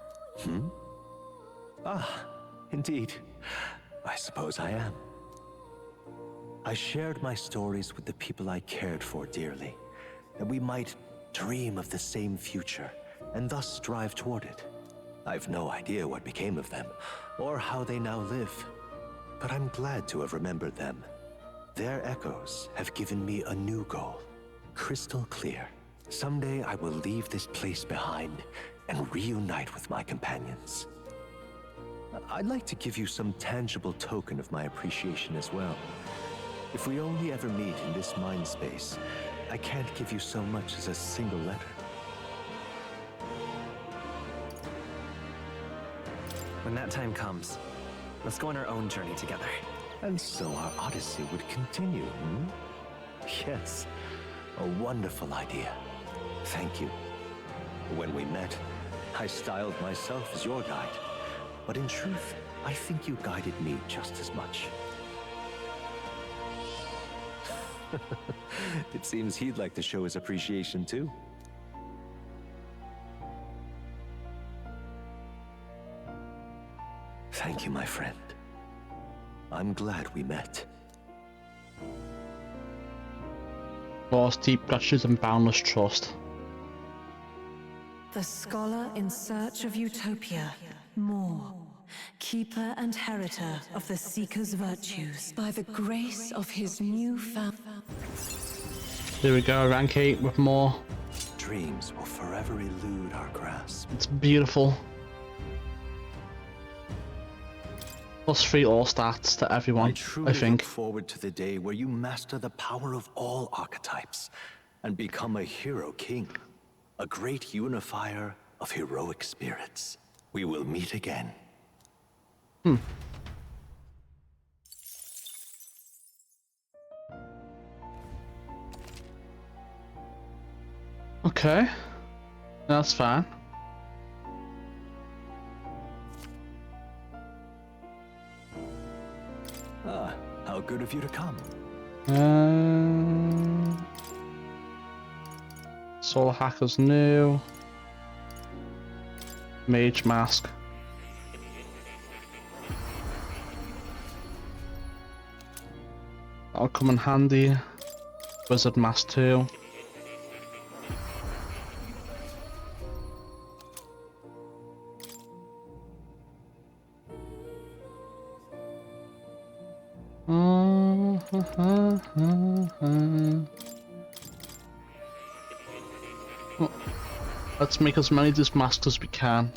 Ah, indeed. I suppose I am. I shared my stories with the people I cared for dearly, that we might dream of the same future, and thus strive toward it. I've no idea what became of them, or how they now live, but I'm glad to have remembered them. Their echoes have given me a new goal, crystal clear. Someday I will leave this place behind and reunite with my companions. I'd like to give you some tangible token of my appreciation as well. If we only ever meet in this mind space, I can't give you so much as a single letter. When that time comes, let's go on our own journey together. And so our odyssey would continue, Yes, a wonderful idea. Thank you. When we met, I styled myself as your guide. But in truth, I think you guided me just as much. It seems he'd like to show his appreciation too. Thank you, my friend. I'm glad we met. Lost deep gratitude and boundless trust. The scholar in search of utopia. More. Keeper and heriter of the Seeker's virtues. By the grace of his new found. Here we go, rank 8 with more. Dreams will forever elude our grasp. It's beautiful. +3 all stats to everyone, I think. Look forward to the day where you master the power of all archetypes and become a hero king, a great unifier of heroic spirits. We will meet again. Okay, that's fine. Ah, how good of you to come. Soul Hacker's new. Mage Mask. That'll come in handy. Wizard Mask too. Let's make as many of these masks as we can.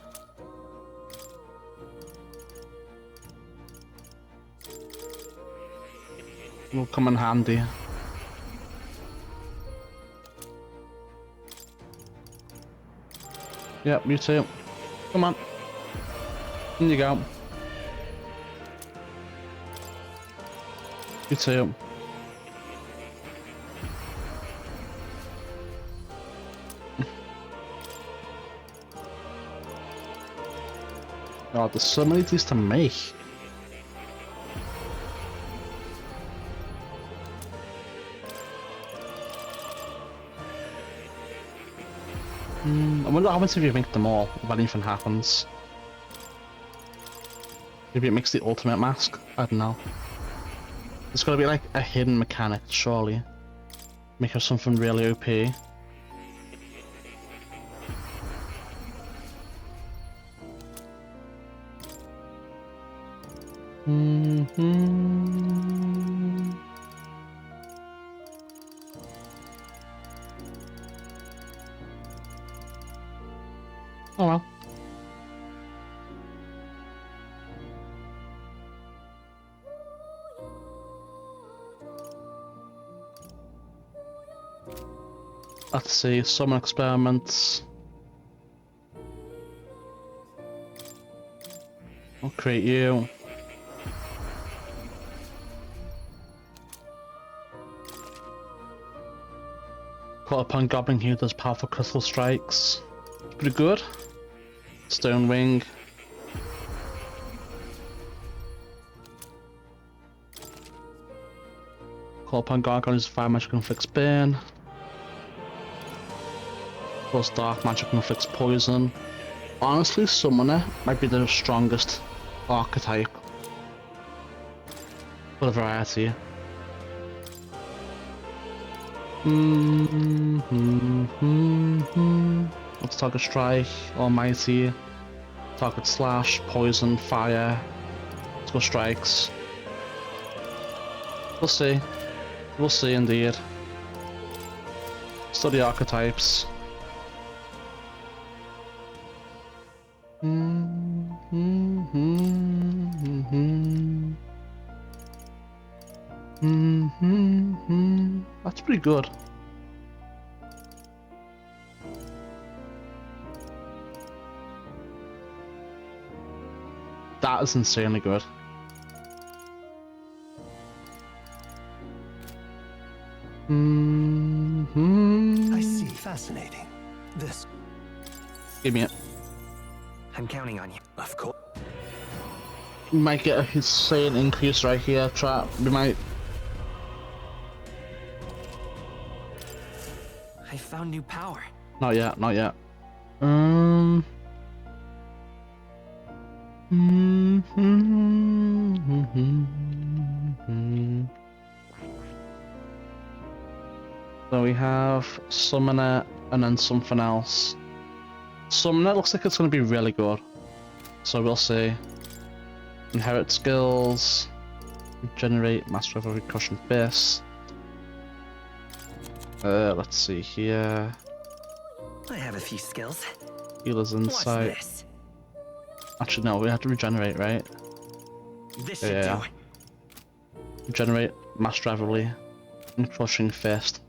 Will come in handy. Yep, you too. Come on. In you go. You too. Oh, there's so many of these to make. I wonder what happens if you make them all, if anything happens. Maybe it makes the ultimate mask? I don't know. There's gotta be like a hidden mechanic, surely. Make her something really OP. Oh well. Let's see, summon experiments. I'll create you. Call upon Goblin here does powerful crystal strikes. It's pretty good. Stone Wing. Call upon Gargon is fire magic inflicts burn. Plus dark magic inflicts poison. Honestly, Summoner might be the strongest archetype. For the variety. Let's target strike, almighty. Target slash, poison, fire. Let's go strikes. We'll see. We'll see indeed. Study archetypes. That's pretty good. That is insanely good. I see. Fascinating. This. Give me it. I'm counting on you. Of course. We might get a insane increase right here, chat. We might. I found new power. Not yet, not yet. So we have Summoner and then something else. Summoner looks like it's going to be really good. So we'll see. Inherit skills. Generate Master of a Recursion Fist. Let's see here. I have a few skills. Healer's Insight. What's this? Actually, no, we have to regenerate, right? This should do. Regenerate Master Reverie and Crushing Fist.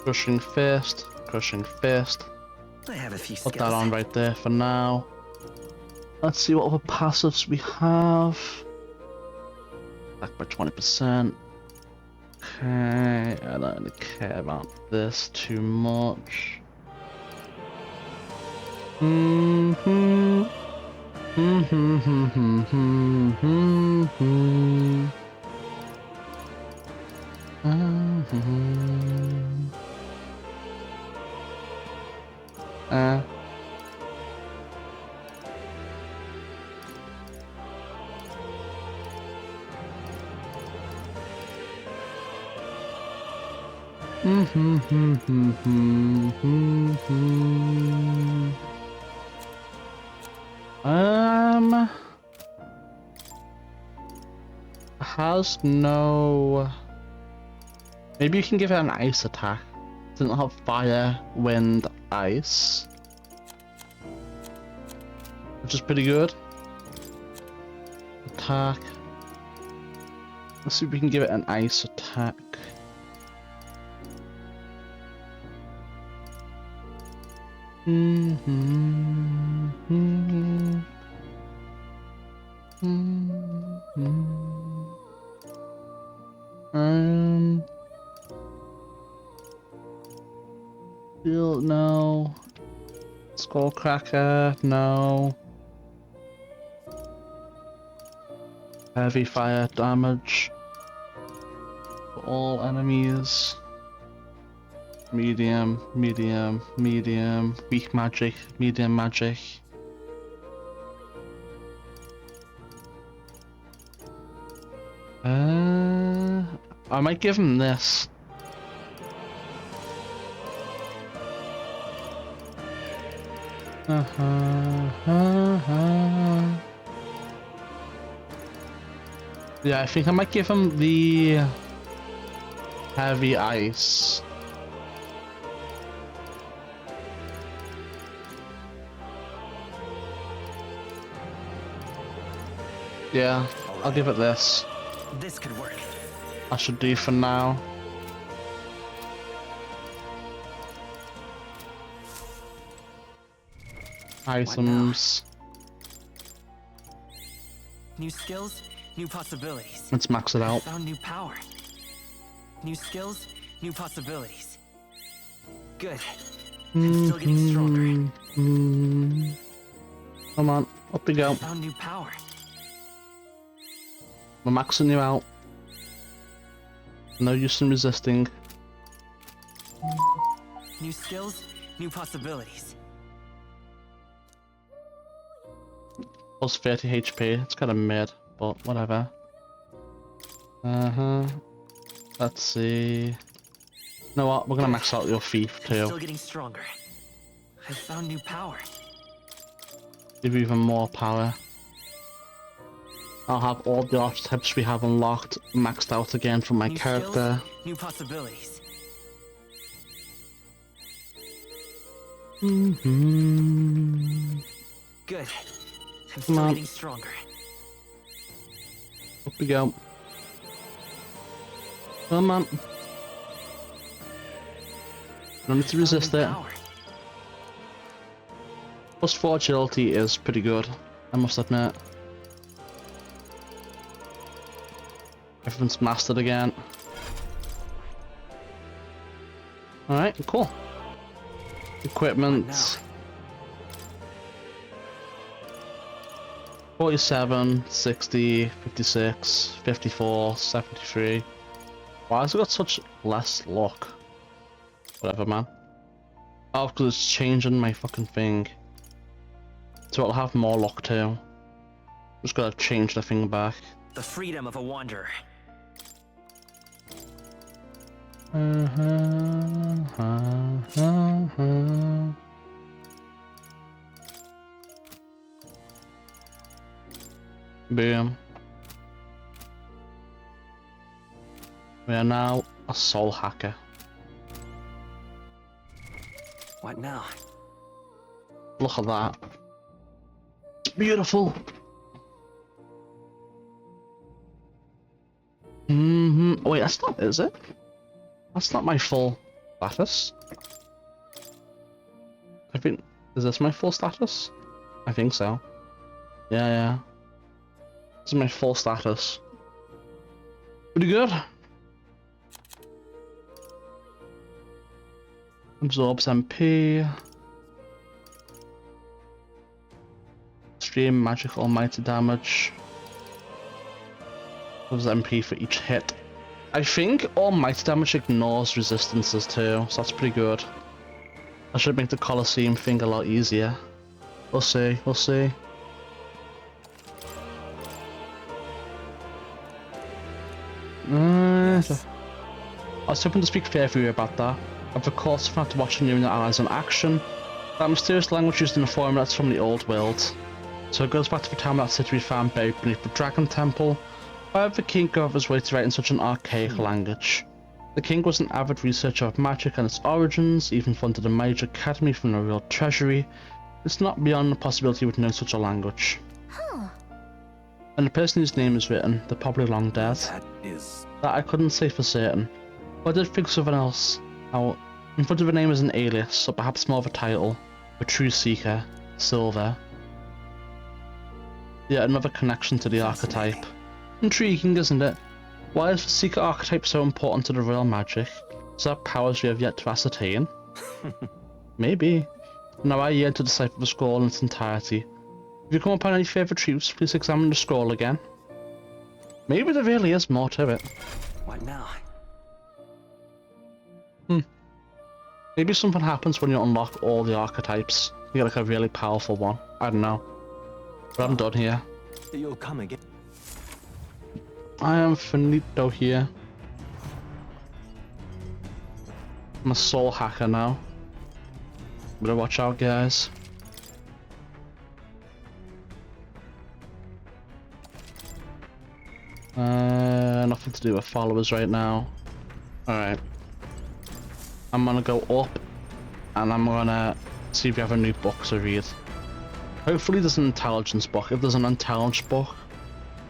Crushing Fist, Crushing Fist. I have a few Put skills. that on right there for now. Let's see what other passives we have. Back by 20%. Okay, I don't really care about this too much. Has no. Maybe you can give it an ice attack. Doesn't have fire, wind, ice, which is pretty good. Attack. Let's see if we can give it an ice attack. Still no. Skullcracker, no. Heavy fire damage for all enemies. Medium, medium, medium, weak magic, medium magic. I might give him this. Yeah, I think I might give him the heavy ice. Yeah, I'll give it this. This could work. I should do for now. Items. New skills, new possibilities. Let's max it out. Found new power. New skills, new possibilities. Good. I'm still getting stronger. Come on, up we go. Found new power. We're maxing you out. No use in resisting. New skills, new possibilities. Plus 30 HP. It's kind of mid, but whatever. Let's see. You know what? We're gonna max out your thief too. Still getting stronger. I found new power. Give you even more power. I'll have all the archetypes we have unlocked maxed out again for my character. Skills, new possibilities. Good. I'm still getting stronger. Up we go. Come on. No need to resist it. Plus 4 agility is pretty good, I must admit. Everyone's mastered again. Alright, cool. Equipment. 47, 60, 56, 54, 73. Why has it got such less luck? Whatever, man. Oh, because it's changing my fucking thing. So it'll have more luck too. Just gotta change the thing back. The freedom of a wanderer. Boom. We are now a soul hacker. What now? Look at that. It's beautiful. Wait, that's not, is it? That's not my full status. I think, is this my full status? I think so. Yeah. This is my full status. Pretty good. Absorbs MP. Extreme magic almighty damage. Gives MP for each hit. I think almighty damage ignores resistances too, so that's pretty good. That should make the Colosseum thing a lot easier. We'll see, we'll see. Yes. I was hoping to speak fairly about that. I've of course found to watching you and your allies in action. That mysterious language used in the forum, that's from the old world. So it goes back to the time that city we found buried beneath the Dragon Temple. Why would the king go out of his way to write in such an archaic language? The king was an avid researcher of magic and its origins, even funded a major academy from the royal treasury. It's not beyond the possibility he would know such a language. Huh. And the person whose name is written, they're probably long dead. That I couldn't say for certain. But I did think something else. Now, in front of the name is an alias, or perhaps more of a title. A true seeker. Silver. Yet another connection to the archetype. Intriguing, isn't it? Why is the seeker archetype so important to the royal magic? Is that powers we have yet to ascertain? Maybe. Now I yearn to decipher the scroll in its entirety. If you come upon any further truths, please examine the scroll again. Maybe there really is more to it. What now? Maybe something happens when you unlock all the archetypes. You get like a really powerful one. I don't know. But I'm done here. You'll come again. I am finito here. I'm a soul hacker now. Better watch out, guys. Nothing to do with followers right now. Alright. I'm gonna go up and I'm gonna see if we have a new book to read. Hopefully there's an intelligence book. If there's an intelligence book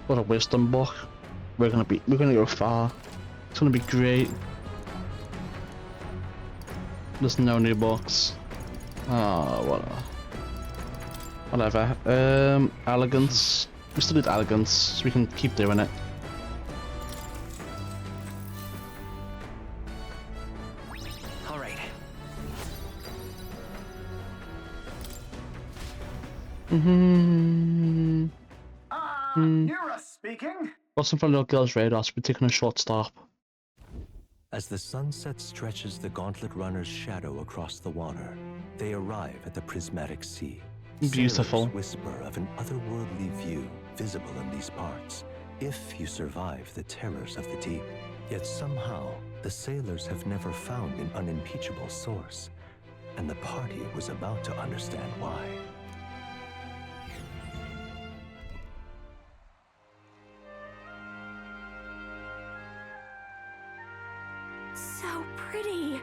or a wisdom book, we're gonna go far. It's gonna be great. There's no new books. Oh, whatever. Elegance. We still need elegance, so we can keep doing it. All right. Nura speaking. Crossing from the girl's radar, so we're taking a short stop. As the sunset stretches the Gauntlet Runner's shadow across the water, they arrive at the prismatic sea. Beautiful. Sailors whisper of an otherworldly view visible in these parts, if you survive the terrors of the deep. Yet somehow, the sailors have never found an unimpeachable source, and the party was about to understand why. So pretty.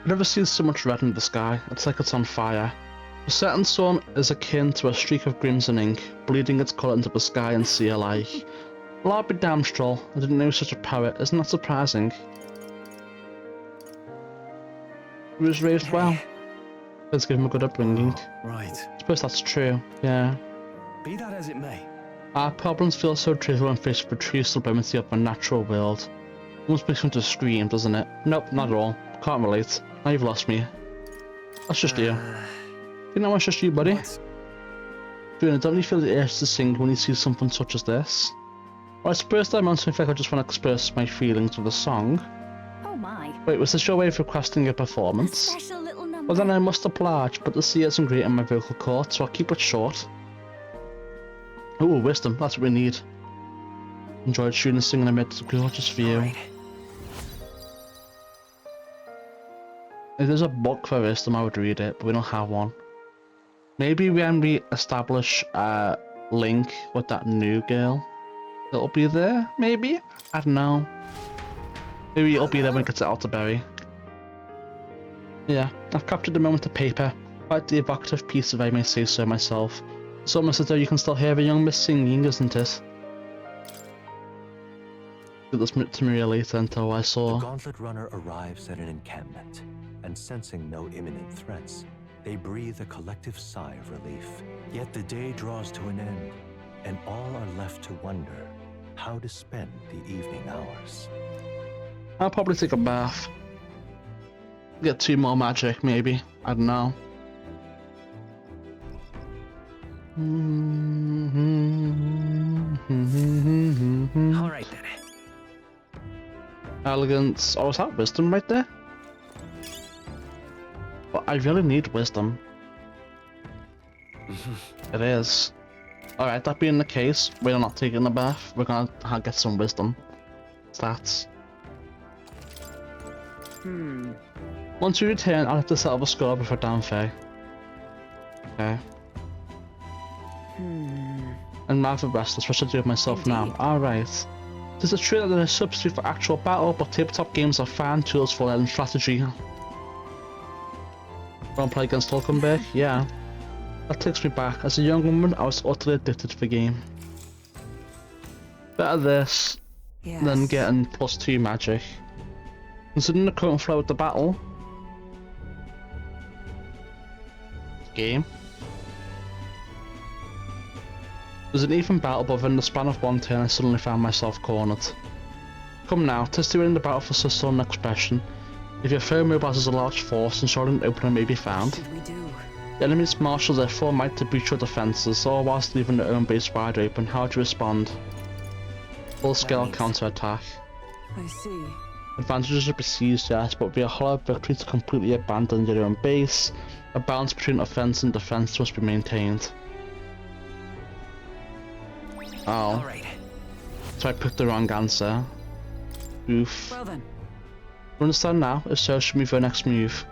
I've never seen so much red in the sky. It's like it's on fire. The setting sun is akin to a streak of crimson ink, bleeding its colour into the sky and sea alike. Well, I'll be damn stroll. I didn't know he was such a poet. Isn't that surprising? He was raised well. Let's give him a good upbringing. Right. I suppose that's true, yeah. Be that as it may. Our problems feel so trivial when faced with the true sublimity of the natural world. Almost makes me want to scream, doesn't it? Nope, not at all. Can't relate. Now you've lost me. That's just you. You know, it's just you, buddy. Juna, don't you feel the urge to sing when you see something such as this? Well, I suppose that amounts to me like I just want to express my feelings with a song. Oh my. Wait, was this your way of requesting a performance? Special little number. Well then I must oblige, but the sea isn't great in my vocal cords, so I'll keep it short. Ooh, wisdom, that's what we need. Enjoyed shooting and singing amidst a gorgeous view. All right. If there's a book for wisdom, I would read it, but we don't have one. Maybe when we establish a link with that new girl, it'll be there, maybe? I don't know. Maybe it'll be there when it gets out to Berry. Yeah, I've captured the moment of paper. Quite the evocative piece if I may say so myself. It's almost as though you can still hear a young miss singing, isn't it? Give this to Maria later until I saw. The Gauntlet Runner arrives at an encampment, and sensing no imminent threats, they breathe a collective sigh of relief. Yet the day draws to an end, and all are left to wonder how to spend the evening hours. I'll probably take a bath. Get 2 more magic, maybe. I don't know. All right then. Elegance. Oh, is that wisdom right there? But I really need wisdom. It is. Alright, that being the case, we're not taking the bath. We're gonna get some wisdom stats. Once we return, I'll have to set up a score before Danfei. Okay. And rather restless, what should I do with myself now? Alright. Is it true that they're a substitute for actual battle, but tabletop games are fine tools for learning strategy? Want to play against Hulkenberg? Yeah. That takes me back. As a young woman, I was utterly addicted to the game. Better this than getting +2 magic. Considering the current flow of the battle. Game. There's an even battle, but within the span of one turn I suddenly found myself cornered. Come now, 'tis to win the battle for so sudden expression. If your foe mobilizes a large force, ensuring an opening may be found. The enemies marshal their full might to breach your defences, all whilst leaving their own base wide open. How do you respond? Full-scale counter-attack. I see. Advantages are besieged, yes, but via hollow victory to completely abandon your own base, a balance between offence and defence must be maintained. Oh. Alright. So I picked the wrong answer. Oof. Well then. You understand now? If so, should move for the next move.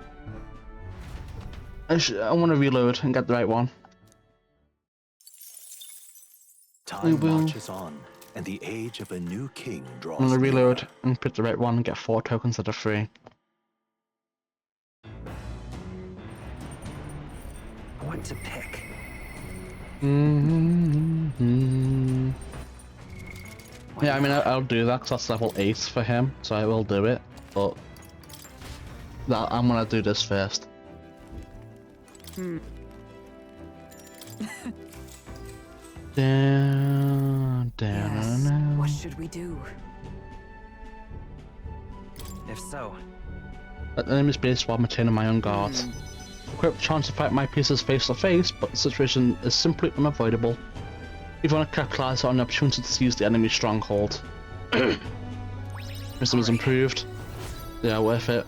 I want to reload and get the right one. Time marches on, and the age of a new king draws I'm gonna near. reload and pick the right one and get 4 tokens instead of 3. What to pick? Yeah, I mean, I'll do that because that's level 8 for him, so I will do it, but I'm gonna do this first. Down, down, What should we do? If so, Let the enemy's base while maintaining my own guard. Equip the chance to fight my pieces face to face, but the situation is simply unavoidable. If you want to capitalize on the opportunity to seize the enemy's stronghold. Wisdom is improved. Yeah, worth it.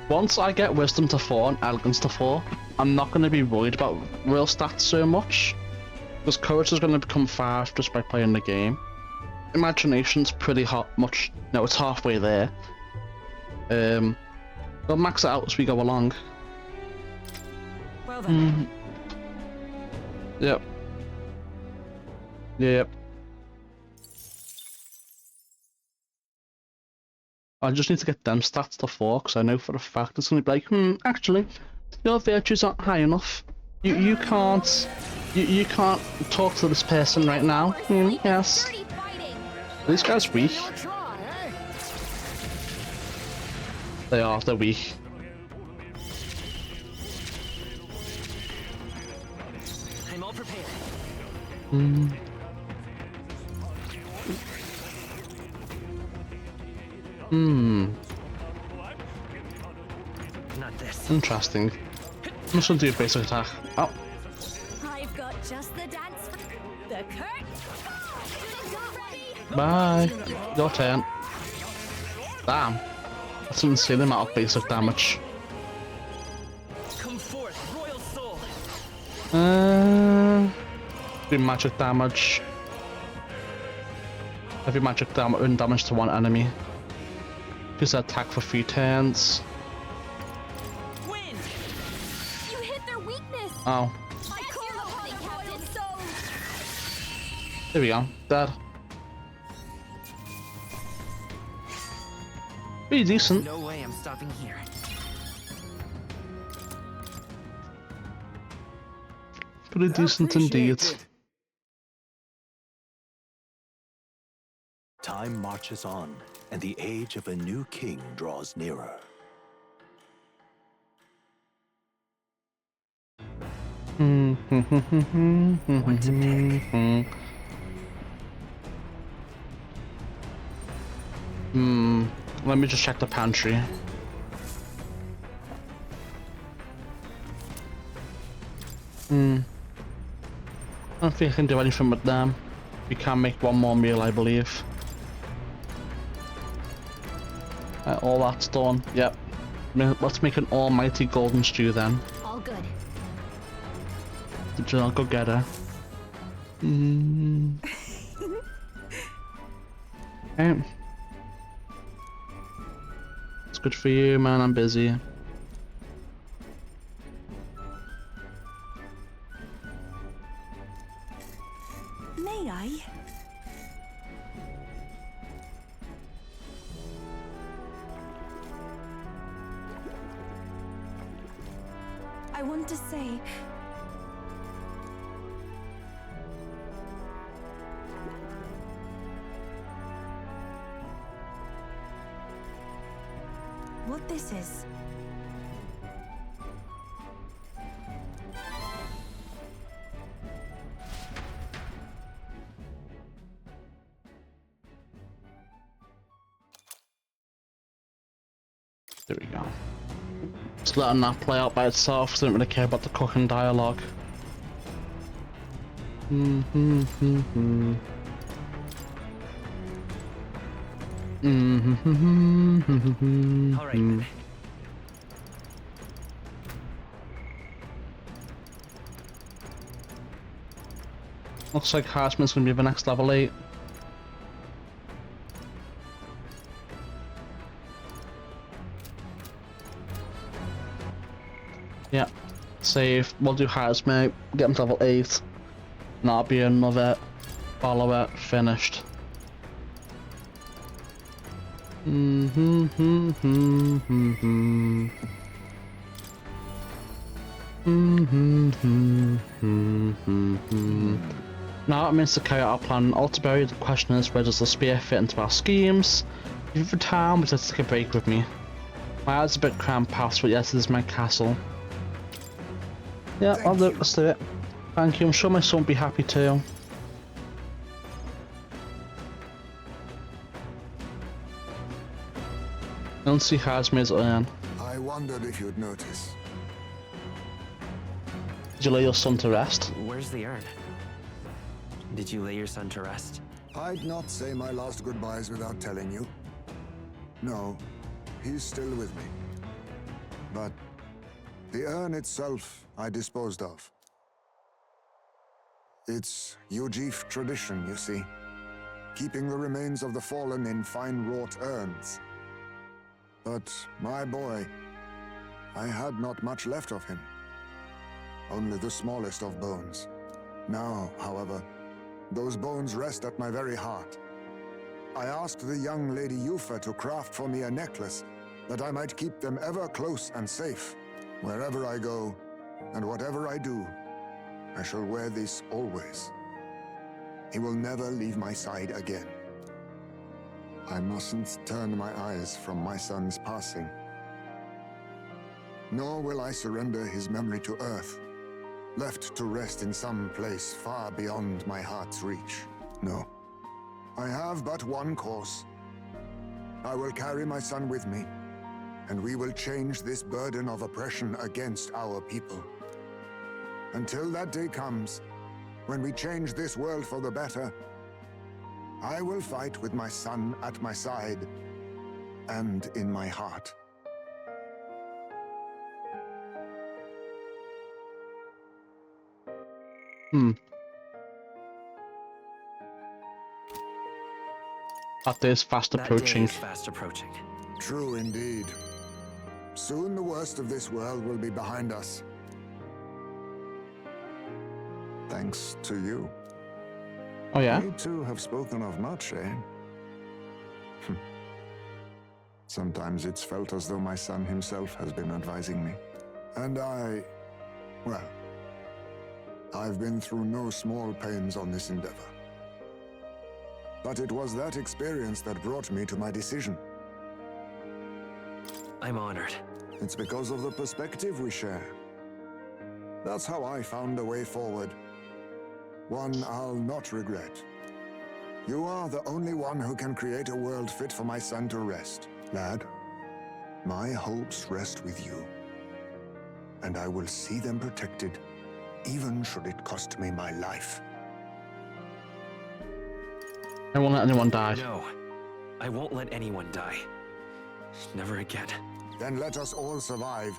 Once I get Wisdom to 4 and Elegance to 4, I'm not going to be worried about real stats so much. Because Courage is going to become 5 just by playing the game. Imagination's pretty much, no, it's halfway there. We'll max it out as we go along. Well then. Yep. Yep. I just need to get them stats to 4, because I know for a fact it's going to be like, actually, your virtues aren't high enough. You can't talk to this person right now. Yes. These guys weak. They're weak. I'm all prepared. Not this. Interesting. I'm just gonna do a basic attack. Oh. I've got just the dance for the curtain. Bye. Your turn. Damn. That's an insane amount of basic damage. Come forth, royal soul. Do magic damage. Heavy magic damage to one enemy. Use attack for 3 turns. Win. You hit their weakness. Oh. I call upon the royal soul. There we go. Dead. Pretty decent. No way I'm stopping here. Pretty decent indeed. Time marches on, and the age of a new king draws nearer. What to pick? Let me just check the pantry. I don't think I can do anything with them. We can make one more meal, I believe. All that's done. Yep. Let's make an almighty golden stew then. All good. I'll go get her. Okay. It's good for you, man. I'm busy. May I? I want to say... what this is. There we go. Just letting that play out by itself, because I don't really care about the cooking dialogue. All right. Then. Looks like Harshman's gonna be the next level 8. Yeah. Save. We'll do Hazmate, get him to level 8. That'll be another follower finished. Now it means to carry out our plan Altaberry. The question is, where does the spear fit into our schemes? If you have time, would you like to take a break with me? My heart's a bit cramped past, but yes, this is my castle. Yeah, let's do it. Thank you, I'm sure my son will be happy too. Don't see Hasmir's Iron. I wondered if you'd notice. Did you lay your son to rest? Where's the urn? Did you lay your son to rest? I'd not say my last goodbyes without telling you. No, he's still with me. But the urn itself I disposed of. It's Ujif tradition, you see. Keeping the remains of the fallen in fine wrought urns. But my boy, I had not much left of him. Only the smallest of bones. Now, however, those bones rest at my very heart. I asked the young Lady Yufa to craft for me a necklace that I might keep them ever close and safe. Wherever I go, and whatever I do, I shall wear this always. He will never leave my side again. I mustn't turn my eyes from my son's passing. Nor will I surrender his memory to Earth, left to rest in some place far beyond my heart's reach. No. I have but one course. I will carry my son with me, and we will change this burden of oppression against our people. Until that day comes, when we change this world for the better, I will fight with my son at my side and in my heart. That day is fast approaching. That day is fast approaching. True indeed. Soon the worst of this world will be behind us. Thanks to you. Oh yeah? We two have spoken of much, eh? Sometimes it's felt as though my son himself has been advising me. And well, I've been through no small pains on this endeavor. But it was that experience that brought me to my decision. I'm honored. It's because of the perspective we share. That's how I found a way forward. One I'll not regret. You are the only one who can create a world fit for my son to rest. Lad, my hopes rest with you. And I will see them protected, even should it cost me my life. I won't let anyone die. No, I won't let anyone die. Never again. Then let us all survive,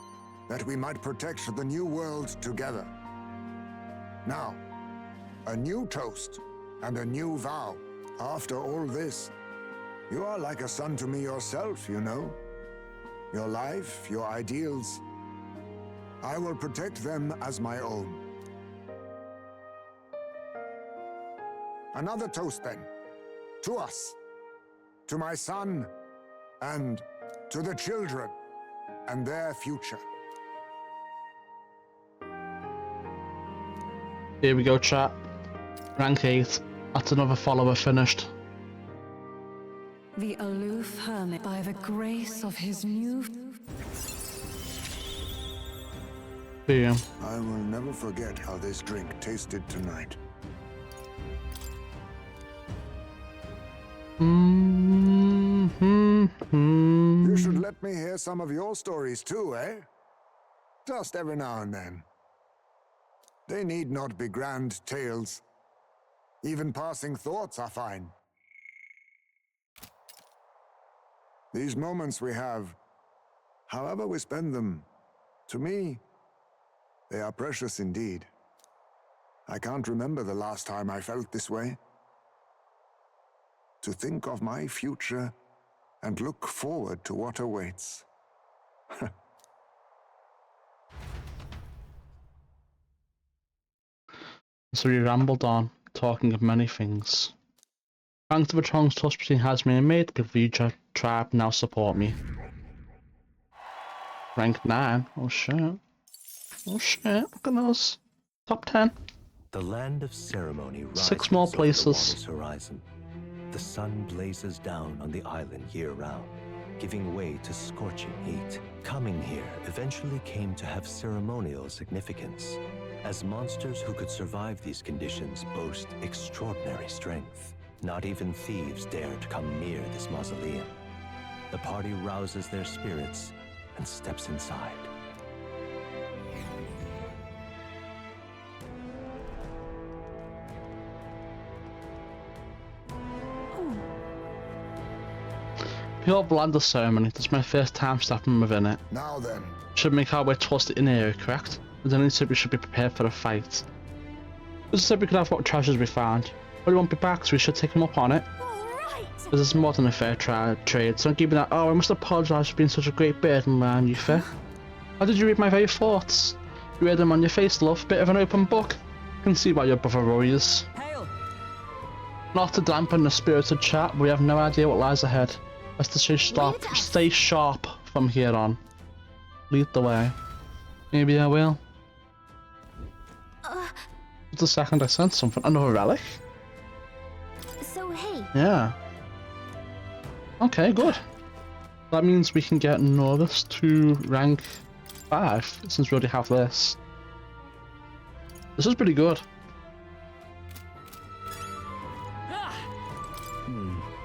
that we might protect the new world together. Now, a new toast and a new vow. After all this, you are like a son to me yourself, you know. Your life, your ideals, I will protect them as my own. Another toast then. To us, to my son, and to the children, and their future. Here we go, chat. Rank 8. That's another follower finished. The aloof hermit, by the grace of his new... Boom. I will never forget how this drink tasted tonight. You should let me hear some of your stories too, eh? Just every now and then. They need not be grand tales. Even passing thoughts are fine. These moments we have, however we spend them, to me, they are precious indeed. I can't remember the last time I felt this way. To think of my future and look forward to what awaits. So we rambled on, talking of many things. Thanks to the strong trust between Hasmi and me, the Vija tribe now support me. Rank 9. Oh shit. Oh shit, look at those. Top 10. The land of ceremony rises 6 more over the places. water's horizon. The sun blazes down on the island year-round, giving way to scorching heat. Coming here eventually came to have ceremonial significance, as monsters who could survive these conditions boast extraordinary strength. Not even thieves dare to come near this mausoleum. The party rouses their spirits and steps inside. Pure Blanda ceremony. This is my first time stepping within it. Now then. Should make our way towards the inner area, correct? And then he said we should be prepared for a fight. This said we could have what treasures we found, but he won't be back, so we should take him up on it. This is more than a fair trade, so don't give me that, oh, I must apologise for being such a great burden, man, you fair. How did you read my very thoughts? You read them on your face, love, bit of an open book. I can see why your brother worries. Hail! Not to dampen the spirited chat, but we have no idea what lies ahead. Best to stay sharp from here on. Lead the way. Maybe I will. Just a second, I sent something. Another relic? So, hey. Yeah. Okay, good. That means we can get Norris to rank 5, since we already have this. This is pretty good.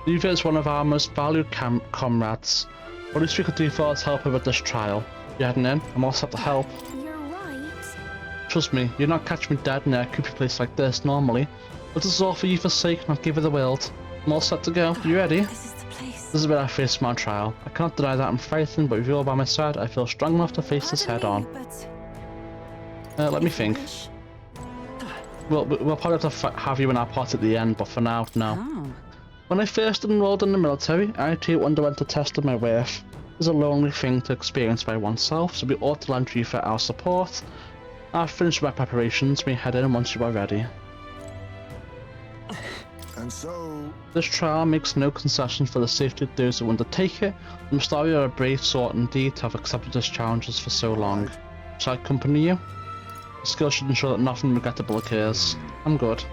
Eva is one of our most valued comrades. What least we could do for us help her with this trial. You heading in? I'm all set to help. You're right. Trust me, you'd not catch me dead in a creepy place like this normally. But this is all for Eva's sake, not give her the world. I'm all set to go. You ready? This is the place. This is where I face my trial. I cannot deny that I'm frightened, but with you all by my side, I feel strong enough to face this head on. Let me think. We'll probably have to have you in our part at the end, but for now, no. Oh. When I first enrolled in the military, I too underwent a test of my worth. It's a lonely thing to experience by oneself, so we ought to lend you for our support. I've finished my preparations, we head in once you are ready. And so... This trial makes no concessions for the safety of those who undertake it. I'm sorry you're a brave sort indeed to have accepted these challenges for so long. Shall I accompany you? The skill should ensure that nothing regrettable occurs. I'm good.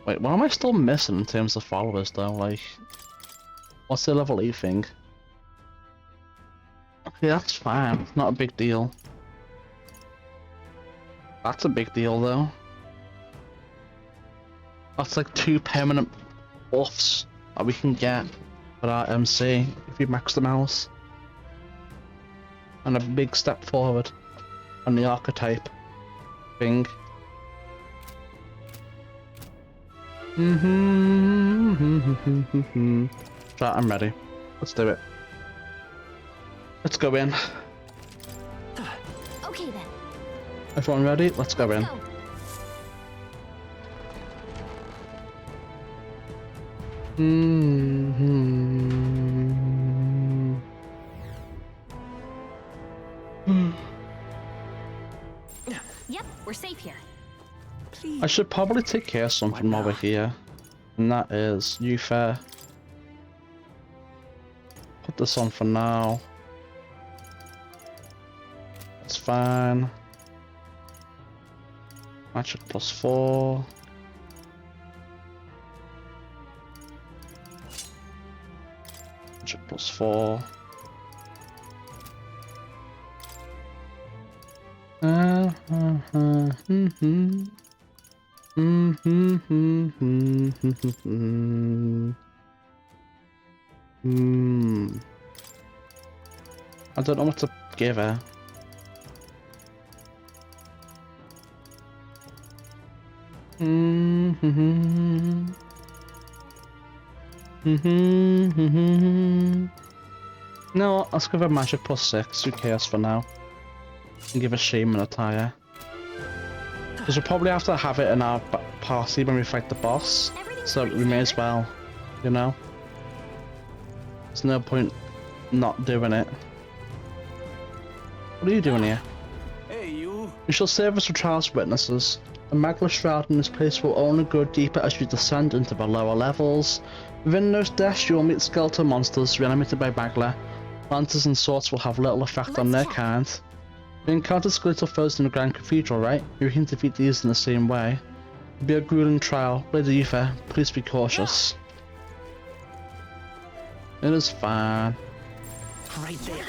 Wait, what am I still missing in terms of followers though? Like, what's the level 8 thing? Okay, that's fine. It's not a big deal. That's a big deal though. That's like 2 permanent buffs that we can get for our MC if we max them out. And a big step forward on the archetype thing. Right, I'm ready. Let's do it. Let's go in. Okay then. Everyone ready? Let's go in. Go. Yep, we're safe here. Please. I should probably take care of something while we're here. And that is, you fair. Put this on for now. That's fine. Magic +4. Magic +4. I don't know what to give her. No, let's give her magic +6. Who cares for now? And give her shame and attire. Because we'll probably have to have it in our party when we fight the boss. So we may as well, you know? There's no point not doing it. What are you doing here? Hey, you. You shall serve as a trial's witnesses. A magma shroud in this place will only go deeper as you descend into the lower levels. Within those depths you will meet skeletal monsters reanimated by magma. Lanterns and swords will have little effect on their kind. You encountered skeletal foes in the Grand Cathedral, right? You can defeat these in the same way. It'll be a grueling trial. Lady Aoife, please be cautious. It is fine. Right there.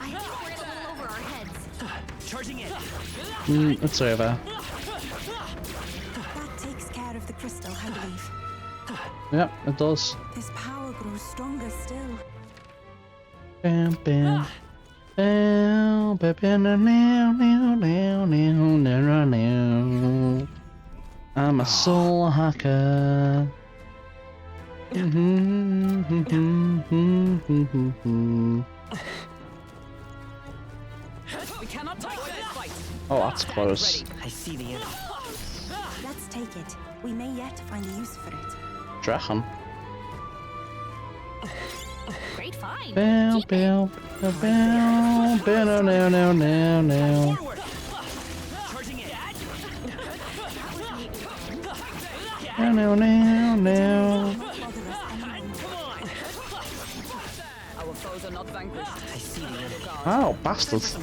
I think we're in a little over our heads. Charging in. It's over. That takes care of the crystal, I believe. Yep, it does. This power grows stronger still. Bam, bam. Bam, bam, bam, bam, bam, bam, bam. I'm a soul hacker. We cannot take this fight. Oh, that's close. I see the enemy. Let's take it. We may yet find a use for it. Drachen. Great find. Bam, Keep it. bam, bam, bam, bam, no, no, no, no. Forward. Charging in. No, no, no, no. Our foes are not vanquished. I see the enemy. Oh, bastards.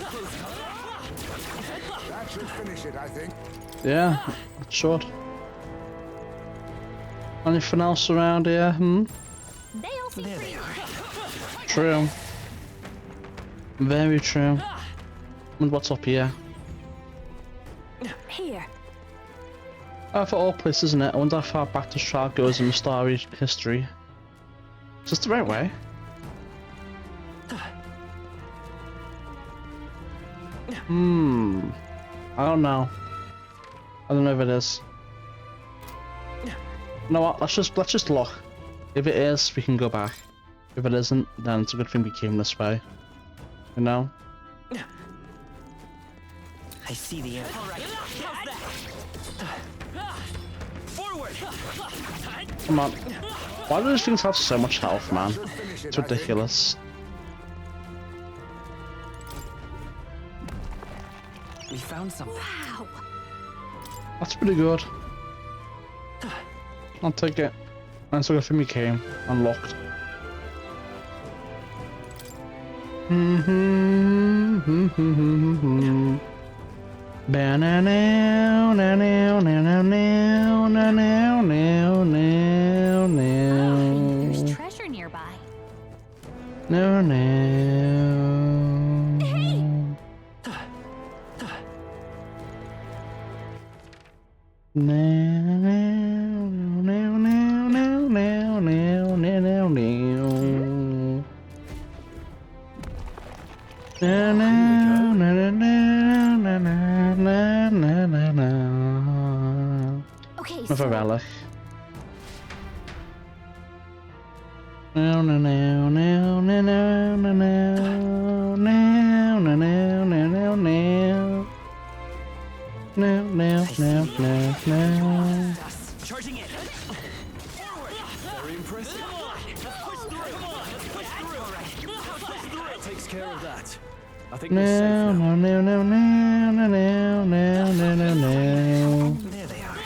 That should finish it, I think. Yeah, it should. Anything else around here? They all seem There pretty. they are. True. Very true. And what's up here? Here. For all places, isn't it? I wonder how far back the shroud goes in the starry history. Is this the right way? I don't know. I don't know if it is. You know what? Let's just look. If it is, we can go back. If it isn't, then it's a good thing we came this way. You know? I see the enemy. All right. Forward. Come on. Why do these things have so much health, man? It's ridiculous. We found something. Wow. That's pretty good. I'll take it. That's a good thing we came. Unlocked. There's treasure nearby. No, no. Hey! No, no, no, no, no, no, no, no, no, no. Na na na na na na na na na na. Okay, With a so relic. No no no no no no no no no no no no no no no no no no. Charging in. Forward. Very impressive. Let's push through. Let's push through. All right. That takes care of that. I think we're safe No now. no no no no no no no no no. There they are.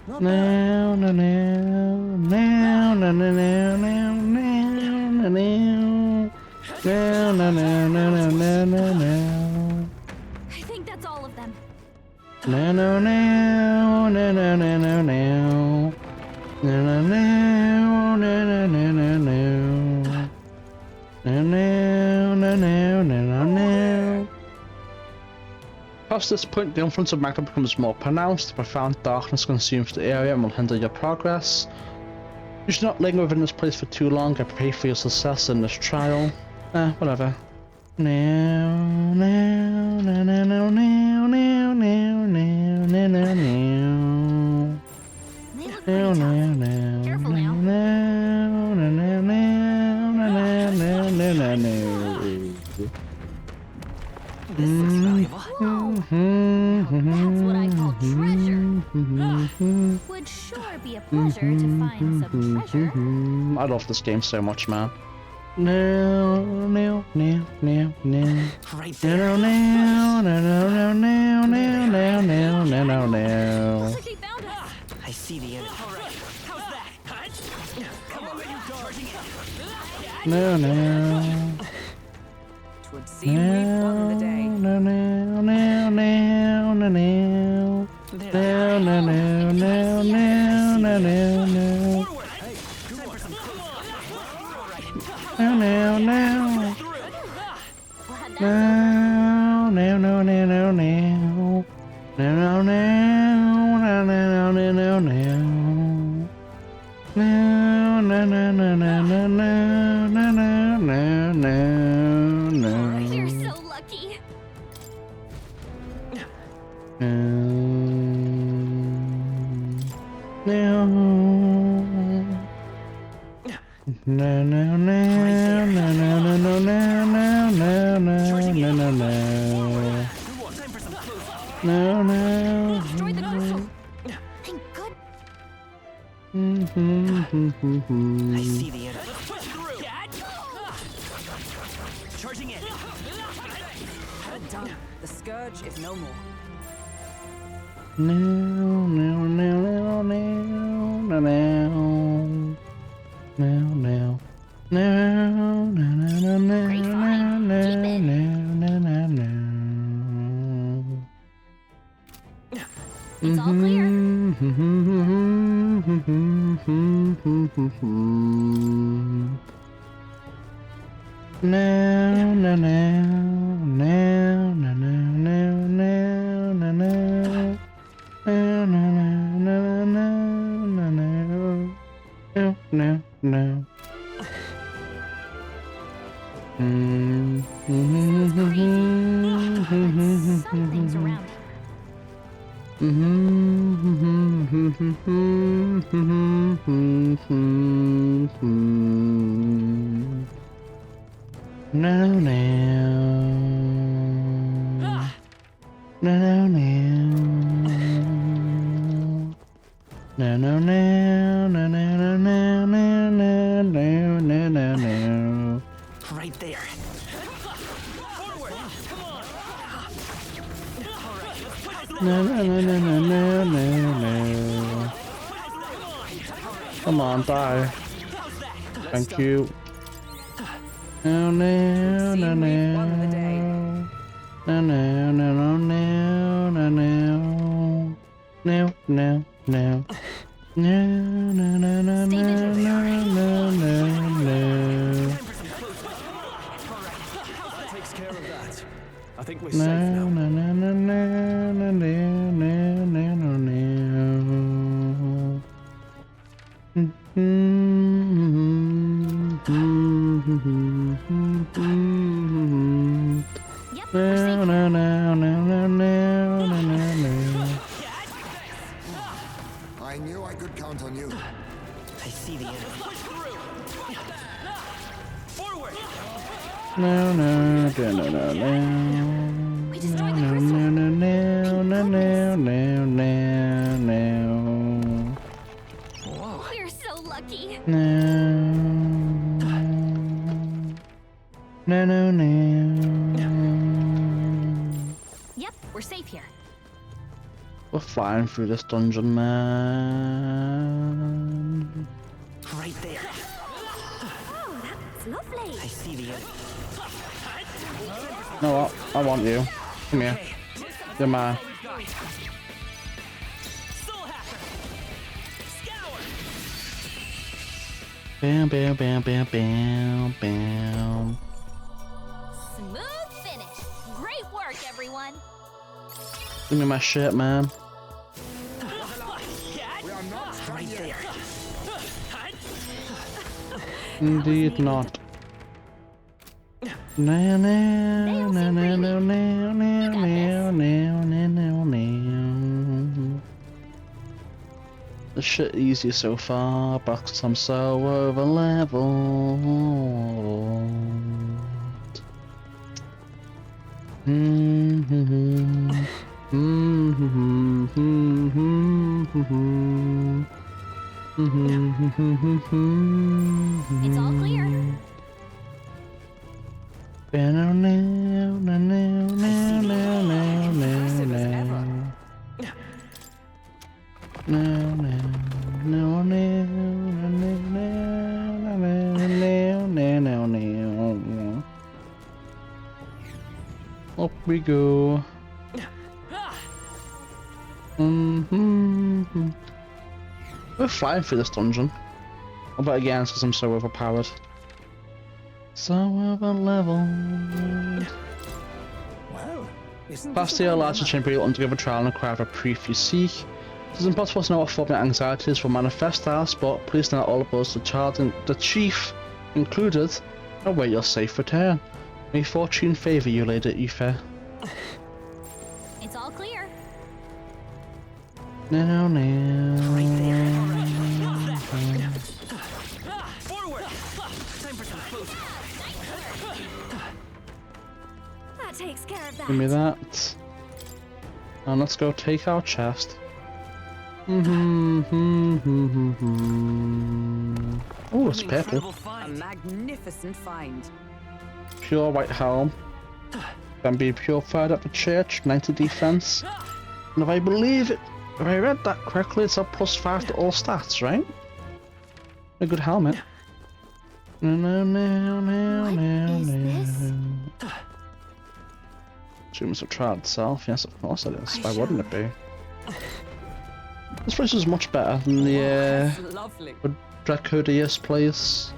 No no no no no no no no no no no no no no no. I think that's all of them. No no no no no no no no. No no no no no no no no. No no no no no no no. Past this point, the influence of magma becomes more pronounced. Profound darkness consumes the area and will hinder your progress. You should not linger within this place for too long. I pray for your success in this trial. Whatever. No, no, no, no, no, no, no, no, no, no, no, no. They look No, pretty no, tough. no. Careful now. No, no, no, no, no, no, no, no, no, no. This looks valuable. That's what I call treasure. Would sure be a pleasure to find some treasure. I love this game so much, man. No, no, no, no, no. Right No, there. no, no, no, no, no, no, no, no, no, no, no. They found us. I see the enemy. All right. How's that? Come on, you charging it. No, no. Twould seem we've won the day. No, no, no, no, no, no. No, no, no, no, no, no, no, no. No, no, no. No, no, no, no, no, no. No, no, no, no, no, no, no, no. No, no, no, no, no, no, no, no, no, no, no. You're so lucky. No, no, no, no, no, no, no, no, no, no, no, no, no, no. No, no. Destroy the crystal. Thank God. I see the enemy. Charging it. Done. The scourge is no more. No, no, no, no, no, no, no. No, no. No, no, no, no, Great no, find. no, Keep it. no, no, no. It's all clear. No, no, no, no, no, no, no, no, no, no. No, no, no, no, no, no. No, no, no. Something's around here. No, no. No, no. No, no, no, no, no, no, no, no, no, no, no, no. Right there. Forward. Come on. No, no, no, no, no, no, no. Come on, die. Thank you. No, no, no, Seem we've won the day. no. No, no, no, no, no, no. No, no, no. No, no, no, no, Stay no, vigilant. no, no, no. That takes care of that. I think we're No, safe now. no, no, no, no, no, no, no, no, no. Yep, we're safe. No, no, no, no, no, no, no, no. I knew I could count on you. I see the enemy. Forward. No, no, no, no, no, no. We destroyed the No, crystal. no, no, no, no, no, no, no, no. We're so lucky. No. No, no, no. Yep, we're safe here. We're flying through this dungeon, man. Right there. Oh, that's lovely. I see the enemy. You know what? I want you. Come here. You're mine. Soul Hacker. Scour. Bam, bam, bam, bam, bam, bam. Smooth finish. Great work, everyone. Give me my shit, man. Right there. Indeed not. No, no, no, no, no, no, no, no, no, no, no. The shit easy so far, but I'm so over leveled. It's all clear. Up we go. We're flying through this dungeon. But again, it's because I'm so overpowered. So overleveled. Well, isn't Past the larger chamber, you'll undergo a trial and acquire a proof you seek. It is impossible to know what form your anxieties will manifest as, but please know that all of us, the child and the chief included, await your safe return. May fortune favour you, Lady Aoife. It's all clear. No. forward? Time for some food. That takes care of that. Give me that. And let's go take our chest. Oh, it's purple. A magnificent find. Pure white helm. Can be purified at the church, 90 defense. And if I believe it, if I read that correctly, it's a +5 to all stats, right? A good helmet. What is this? Achievements of trial itself, yes, of course it is. Why wouldn't it be? This place is much better than the Lovely. Dracodius place.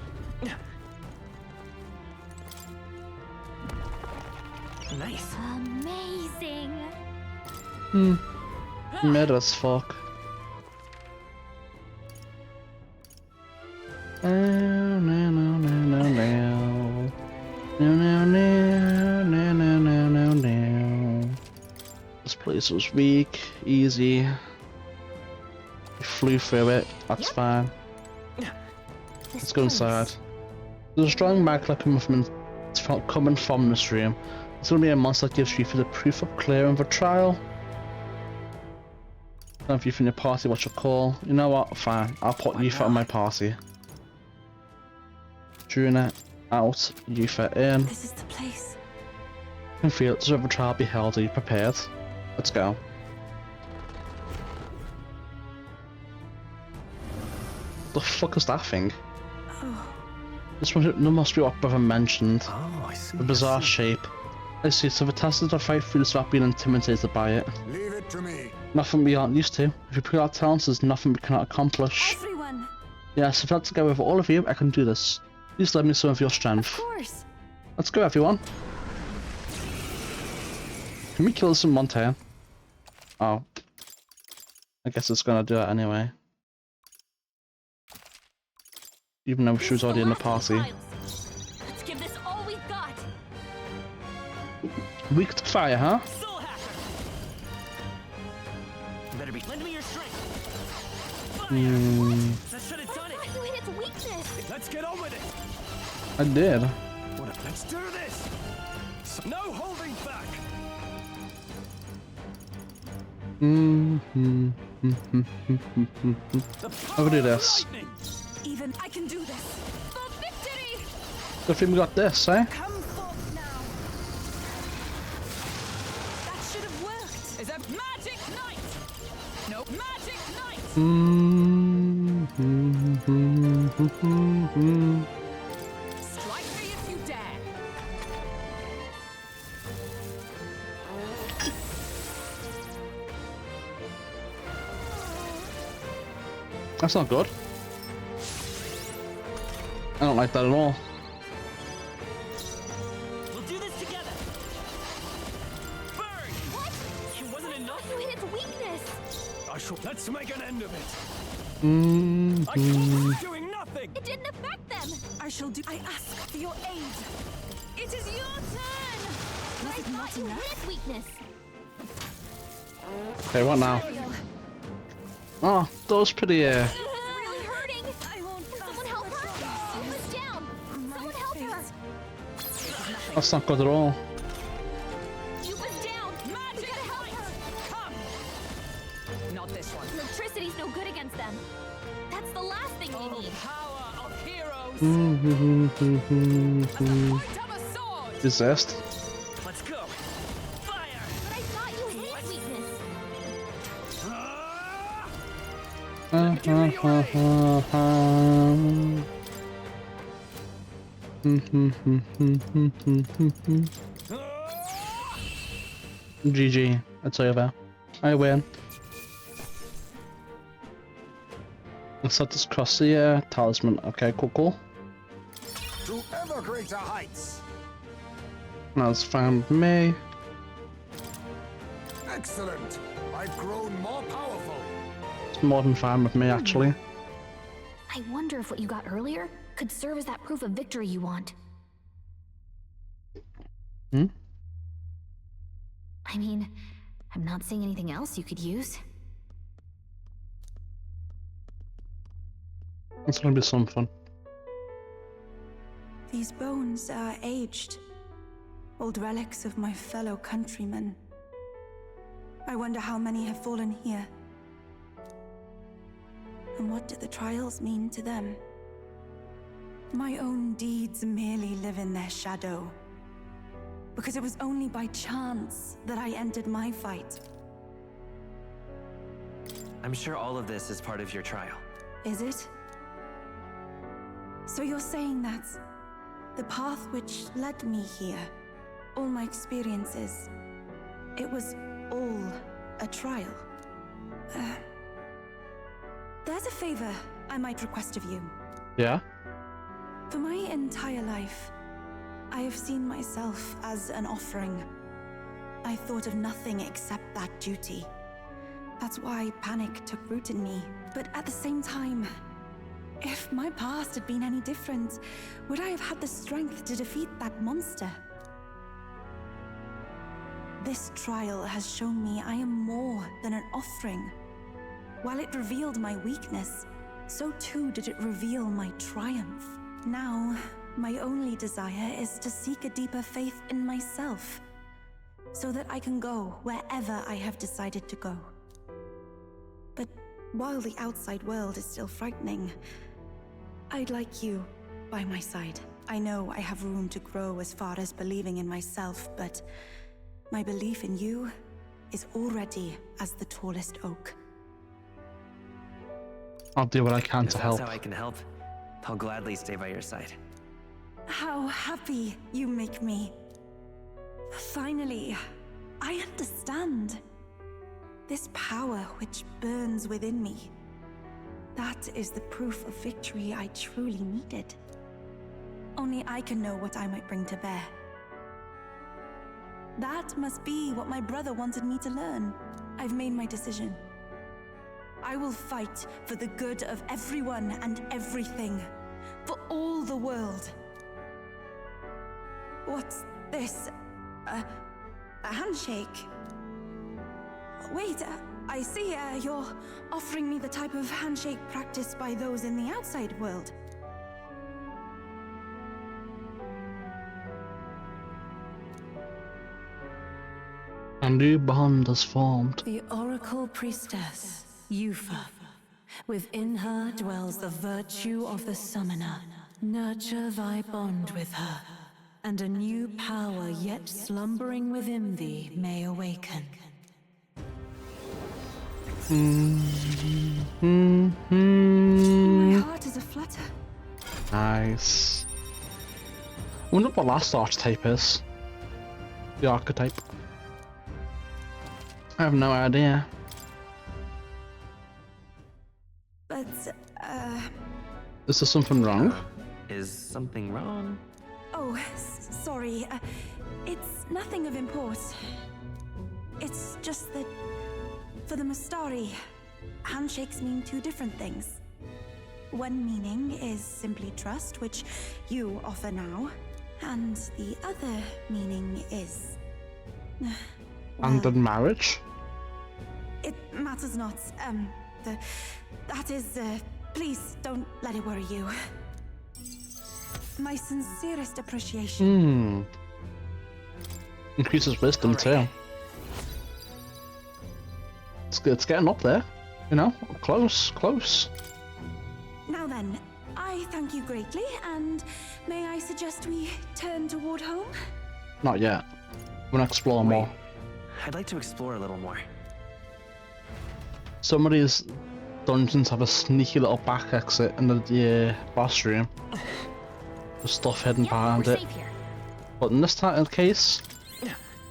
Nice. Amazing. Mad as fuck. This place was weak, easy. We flew through it, that's fine. Let's go inside. There's a strong magma coming from this room. It's gonna be a monster that gives you for the proof of clearing the trial. I don't know if you from your party what you call. You know what? Fine. I'll put Yufa on my party. Druna out, Yufa in. This is the place. I can feel it. Does the trial be held? Are you prepared? Let's go. The fuck is that thing? This must be what Brother mentioned. Oh, I see. The bizarre shape. I see, so the test is to fight through this without being intimidated by it. Leave it to me. Nothing we aren't used to. If we put our talents, there's nothing we cannot accomplish. Everyone. Yes, if that's to go with all of you, I can do this. Please lend me some of your strength. Of course. Let's go, everyone. Can we kill this in one turn? Oh. I guess it's gonna do it anyway. Even though she was already in the party. Let's give this all we've got. Weak to fire, huh? Soul Hacker. Better be. Lend me your strength. Fire. That should have done it. You hit its weakness. Let's get on with it. I did. Let's do this. No holding back. I'll do this. Even I can do this. For victory! Good thing we got this, eh? Come forth now. That should have worked. Is that magic knight? No, magic knight. Strike me if you dare. That's not good. I don't like that at all. We'll do this together. Burn! What? It wasn't enough. You hit its weakness. Let's make an end of it. I keep doing nothing. It didn't affect them. I shall do. I ask for your aid. It is your turn. Was it not You enough? hit its weakness. Okay, what now? Oh, that was pretty, It's really hurting. I won't. Someone help her. Yufa's down. Someone help her. that's not good at all. Yufa's down. We gotta help her. Come. Not this one. Electricity's no good against them. That's the last thing we need. Power of heroes. At the point of a sword. Resist. Let's go. Fire! But I thought you hate weakness. GG. It's over. I win. Let's let this cross the talisman. Okay, cool. To ever greater heights. That's fine with me. Excellent. I've grown more powerful. It's more than fine with me, actually. I wonder if what you got earlier could serve as that proof of victory you want. Hmm? I mean, I'm not seeing anything else you could use. It's gonna be some fun. These bones are aged. Old relics of my fellow countrymen. I wonder how many have fallen here. And what do the trials mean to them? My own deeds merely live in their shadow. Because it was only by chance that I entered my fight. I'm sure all of this is part of your trial. Is it? So you're saying that the path which led me here, all my experiences, it was all a trial? There's a favor I might request of you. Yeah? For my entire life, I have seen myself as an offering. I thought of nothing except that duty. That's why panic took root in me. But at the same time, if my past had been any different, would I have had the strength to defeat that monster? This trial has shown me I am more than an offering. While it revealed my weakness, so too did it reveal my triumph. Now, my only desire is to seek a deeper faith in myself, so that I can go wherever I have decided to go. But while the outside world is still frightening, I'd like you by my side. I know I have room to grow as far as believing in myself, but my belief in you is already as the tallest oak. I'll do what I can If to that's help. how I can help, I'll gladly stay by your side. How happy you make me. Finally, I understand. This power which burns within me. That is the proof of victory I truly needed. Only I can know what I might bring to bear. That must be what my brother wanted me to learn. I've made my decision. I will fight for the good of everyone and everything. For all the world. What's this? A handshake? Wait, I see you're offering me the type of handshake practiced by those in the outside world. A new bond has formed. The Oracle Priestess, Yufa. Within her dwells the virtue of the Summoner. Nurture thy bond with her, and a new power yet slumbering within thee may awaken. My heart is aflutter. Nice. I wonder what the last archetype is. The archetype. I have no idea. But, Is there something wrong? Is something wrong? oh, sorry. It's nothing of import. It's just that, for the Mustari, handshakes mean two different things. One meaning is simply trust, which you offer now, and the other meaning is... And in marriage? It matters not. That is, please don't let it worry you. My sincerest appreciation. Increases wisdom too. It's getting up there. You know, close. Now then, I thank you greatly, and may I suggest we turn toward home? Not yet. I'm gonna explore more. I'd like to explore a little more. Some of these dungeons have a sneaky little back exit in the boss room. There's stuff hidden behind it. Safe here. But in this case,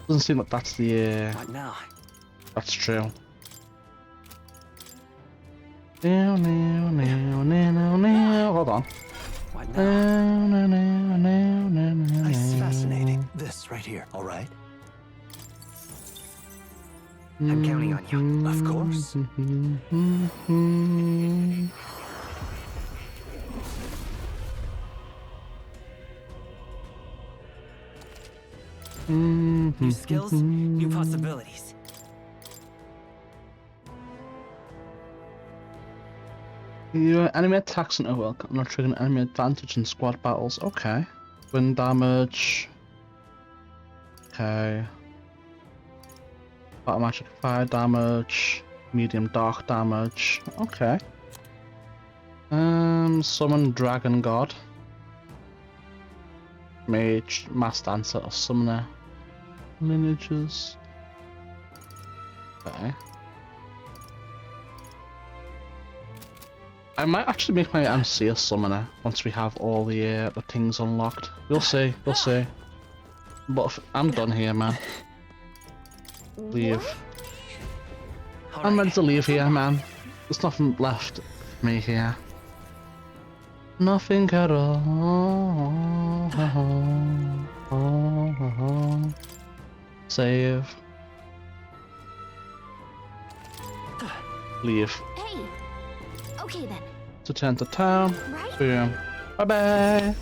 doesn't seem like that's the What now? that's true. Hold on. What now? That's fascinating. This right here, all right? I'm counting on you. Of course. New skills, new possibilities. Your enemy attacks and welcome. Not triggering enemy advantage in squad battles. Okay. Wind damage. Okay. Battle magic fire damage. Medium dark damage. Okay. Summon dragon god. Mage, mass dancer, or summoner. Lineages. Okay. I might actually make my MC a summoner once we have all the things unlocked. You'll see, you'll see. But I'm done here, man. Leave. I'm ready to leave here, man. There's nothing left for me here. Nothing at all. Save. Leave. Hey. Okay then. To turn to town. Right? Boom. Bye bye.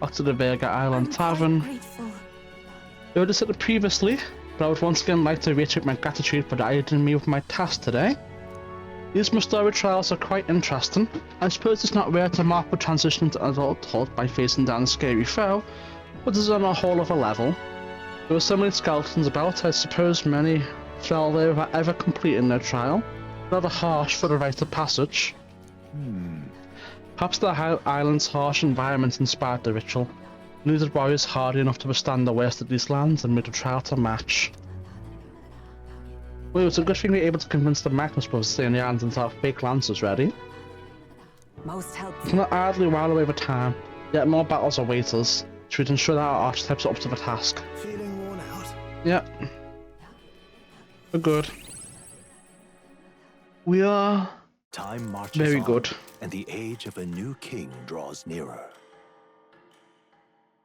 Back to the Vega Island Tavern. I already said it previously, but I would once again like to reiterate my gratitude for aiding me with my task today. These story trials are quite interesting. I suppose it's not rare to mark the transition into adulthood by facing down a scary foe, but it's on a whole other level. There were so many skeletons about, I suppose many fell there without ever completing their trial. Rather harsh for the rite of passage. Perhaps the island's harsh environment inspired the ritual. Neither warriors hardy enough to withstand the worst of these lands and made a trial to match. Well, it's a good thing we were able to convince the Magnus brothers to stay on the island until our fake lancers ready. Most helpful. We cannot idly while away the time, yet more battles await us, so we'd ensure that our archetypes are up to the task. Feeling worn out? Yep. We're good. We are Time marches very on, good. and the age of a new king draws nearer.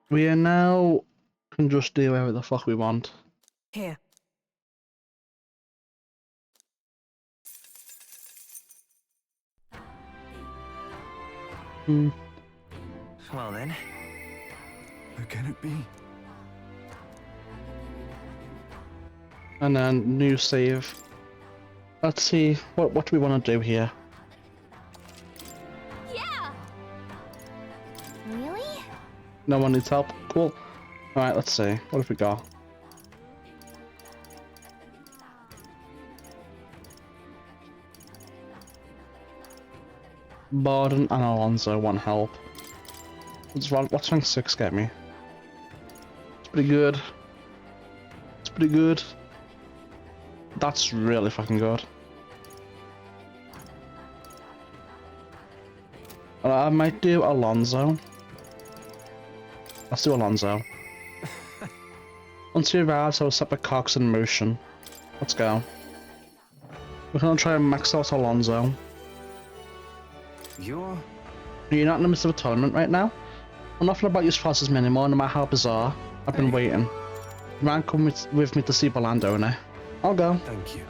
We are now can just do whatever the fuck we want. Here. Well then, Who can it be? And then new save. Let's see what do we want to do here. Yeah. Really? No one needs help. Cool. All right, let's see. What have we got? Borden and Alonso want help. What's rank 6 get me? It's pretty good. It's pretty good. That's really fucking good. I might do Alonso. Let's do Alonso. Once he arrives, I will set the cogs in motion. Let's go. We're gonna try and max out Alonso. you're... You're not in the midst of a tournament right now? Well, nothing about your forces anymore, no matter how bizarre. I've been waiting. You might come with me to see the landowner. I'll go. Thank you.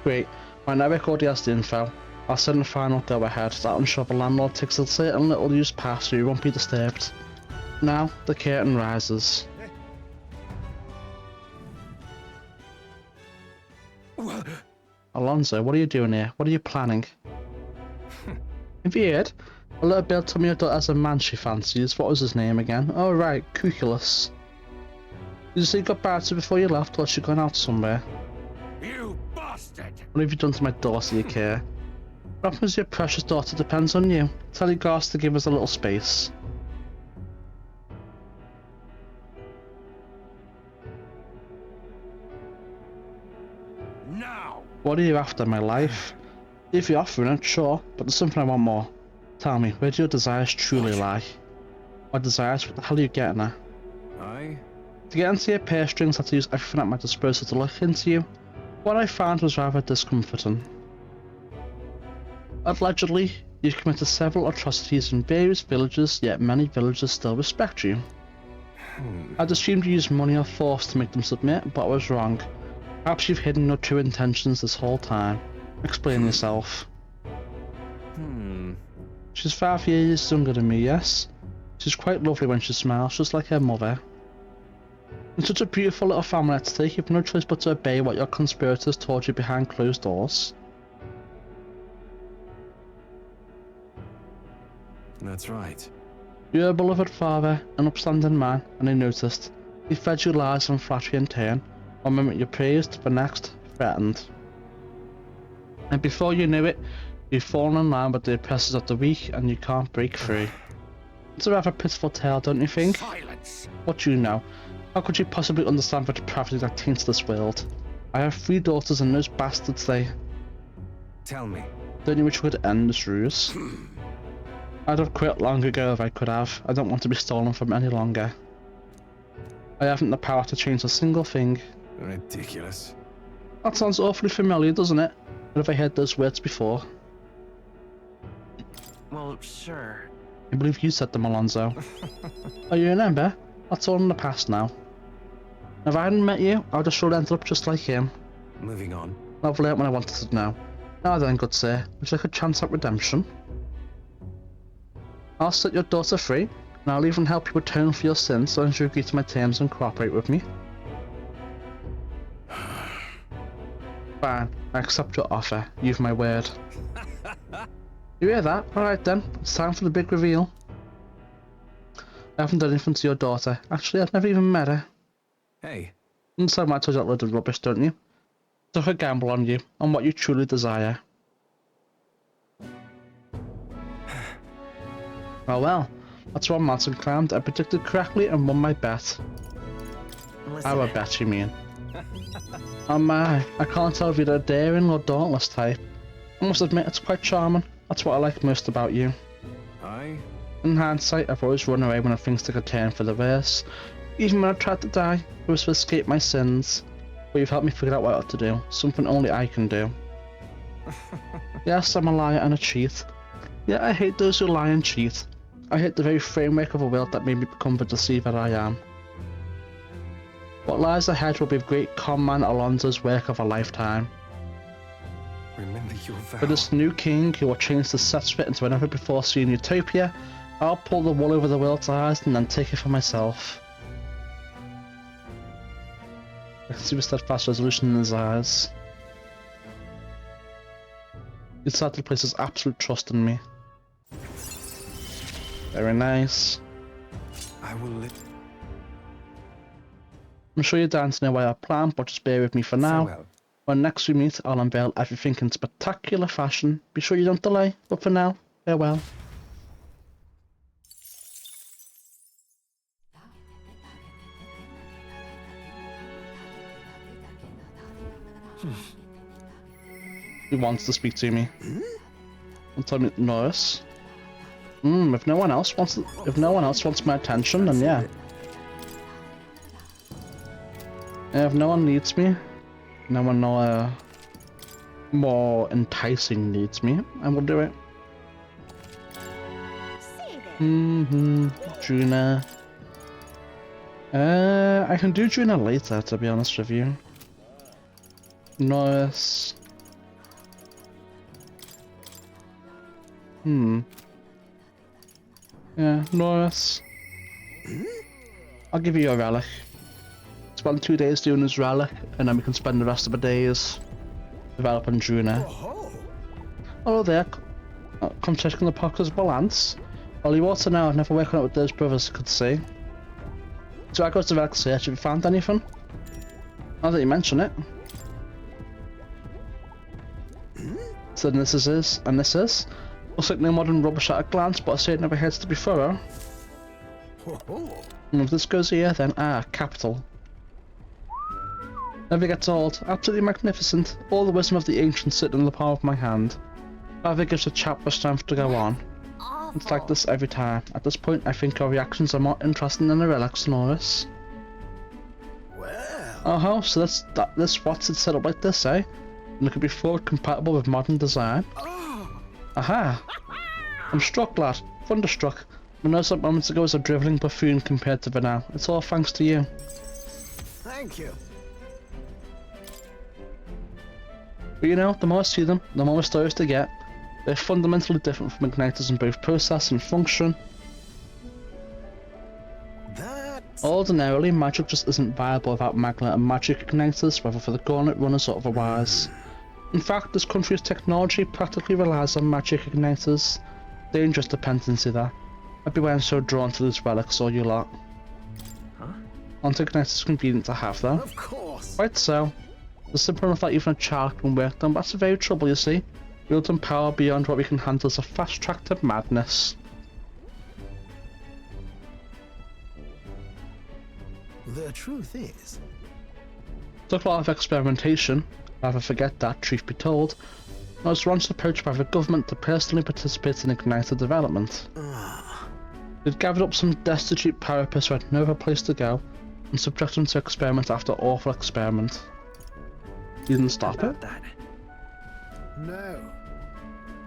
Great. Right, now record has the info. I'll send the final go ahead. That'll ensure the landlord takes a certain little used pass so you won't be disturbed. Now, the curtain rises. Alonso, what are you doing here? What are you planning? Have you heard? A little girl told me her daughter has a man she fancies. What was his name again? Oh right, Cuculus. Did you say goodbye to her before you left, or has she gone out somewhere? You bastard! bastard! What have you done to my daughter, you care? What happens to your precious daughter depends on you. Tell your guards to give us a little space. Now! What are you after, my life? If you're offering it, sure, but there's something I want more. Tell me, where do your desires truly lie? My desires? What the hell are you getting at? To get into your purse strings, I had to use everything at my disposal to look into you. What I found was rather discomforting. Allegedly, you've committed several atrocities in various villages, yet many villagers still respect you. I'd assumed you used money or force to make them submit, but I was wrong. Perhaps you've hidden your true intentions this whole time. Explain yourself. She's 5 years younger than me, yes? She's quite lovely when she smiles, just like her mother. In such a beautiful little family at stake, you've no choice but to obey what your conspirators told you behind closed doors. That's right. You're a beloved father, an upstanding man, and I noticed. He fed you lies and flattery in turn. One moment you're praised, the next, threatened. And before you knew it, you've fallen in line with the oppressors of the weak, and you can't break free. It's a rather pitiful tale, don't you think? Silence! What do you know? How could you possibly understand the depravity that taints this world? I have 3 daughters, and those bastards, they... Tell me. Don't you wish you could end this ruse? I'd have quit long ago if I could have. I don't want to be stolen from any longer. I haven't the power to change a single thing. Ridiculous. That sounds awfully familiar, doesn't it? Where have I heard those words before? Well, sure. I believe you said them, Alonso. Oh, you remember? That's all in the past now. If I hadn't met you, I would have sure ended up just like him. Moving on. I've learnt when I wanted to know. Now then, good sir, would you like a chance at redemption? I'll set your daughter free, and I'll even help you atone for your sins so long as you agree to my terms and cooperate with me. Fine, I accept your offer. You've my word. You hear that? Alright then, it's time for the big reveal. I haven't done anything to your daughter. Actually, I've never even met her. Hey. You understand why I told you that load of rubbish, don't you? Took a gamble on you, on what you truly desire. Oh well, that's one mountain climbed. I predicted correctly and won my bet. Our bet, you mean? Oh my, I can't tell if you're a daring or dauntless type. I must admit, it's quite charming. That's what I like most about you. In hindsight, I've always run away when things took a turn for the worse. Even when I tried to die, it was to escape my sins. But you've helped me figure out what I ought to do. Something only I can do. Yes, I'm a liar and a cheat. Yeah, I hate those who lie and cheat. I hate the very framework of a world that made me become the deceiver I am. What lies ahead will be great conman Alonso's work of a lifetime. Remember your vow. For this new king who will change the set into a never before seen utopia, I'll pull the wool over the world's eyes and then take it for myself. I can see the steadfast resolution in his eyes. He decided to place his absolute trust in me. Very nice. I will live. I'm sure you're dying to know why I plan, but just bear with me for now. Farewell. When next we meet, I'll unveil everything in spectacular fashion. Be sure you don't delay, but for now, farewell. He wants to speak to me. Don't tell me, Norris. If no one else wants my attention, then yeah. If no one needs me, no one more enticing needs me, I will do it. Juna. I can do Juna later, to be honest with you. Norris. Yeah, Norris. I'll give you a relic. Spend 2 days doing his relic, and then we can spend the rest of the days developing Juna. Hello there. Come checking the pocket's balance. Well, you ought to know I've never worked on it with those brothers you could see. So I go to the relic search. Have you found anything? Now that you mention it. than this is, and this is. Looks like no modern rubbish at a glance, but I say it never hurts to be thorough. And if this goes here, then capital. Never gets old. Absolutely magnificent. All the wisdom of the ancients sitting in the palm of my hand. Rather gives a chap the strength to go on. It's like this every time. At this point, I think our reactions are more interesting than the relics, Norris. Well. So this what's it set up like this, eh? And it could be forward compatible with modern design. Aha! I'm struck, lad. Thunderstruck. I noticed that moments ago was a drivelling buffoon compared to the now. It's all thanks to you. Thank you. But you know, the more I see them, the more stories they get. They're fundamentally different from igniters in both process and function. Ordinarily, magic just isn't viable without magnet and magic igniters, whether for the gauntlet runners or otherwise. In fact, this country's technology practically relies on magic igniters. Dangerous dependency there. I'd be why I'm so drawn to these relics or you lot. Aren't igniters convenient to have though? Of course. Right so. The simple enough that even a child can work them, that's the very trouble you see. Wielding power beyond what we can handle is a fast track to madness. The truth is, Took a lot of experimentation, rather forget that, truth be told. I was once approached by the government to personally participate in igniter development. They'd gathered up some destitute parapists who had no other place to go, and subjected them to experiment after awful experiment. You didn't stop it? no.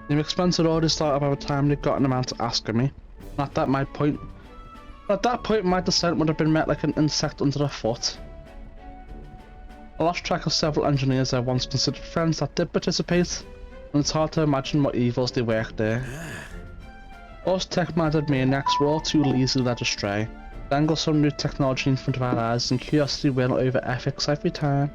The expense had already started by the time they'd gotten around to asking me. At that point, my descent would have been met like an insect under the foot. I lost track of several engineers I once considered friends that did participate, and it's hard to imagine what evils they worked there. Us tech-minded maniacs were all too easily led astray. Dangle some new technology in front of our eyes, and curiosity win over ethics every time.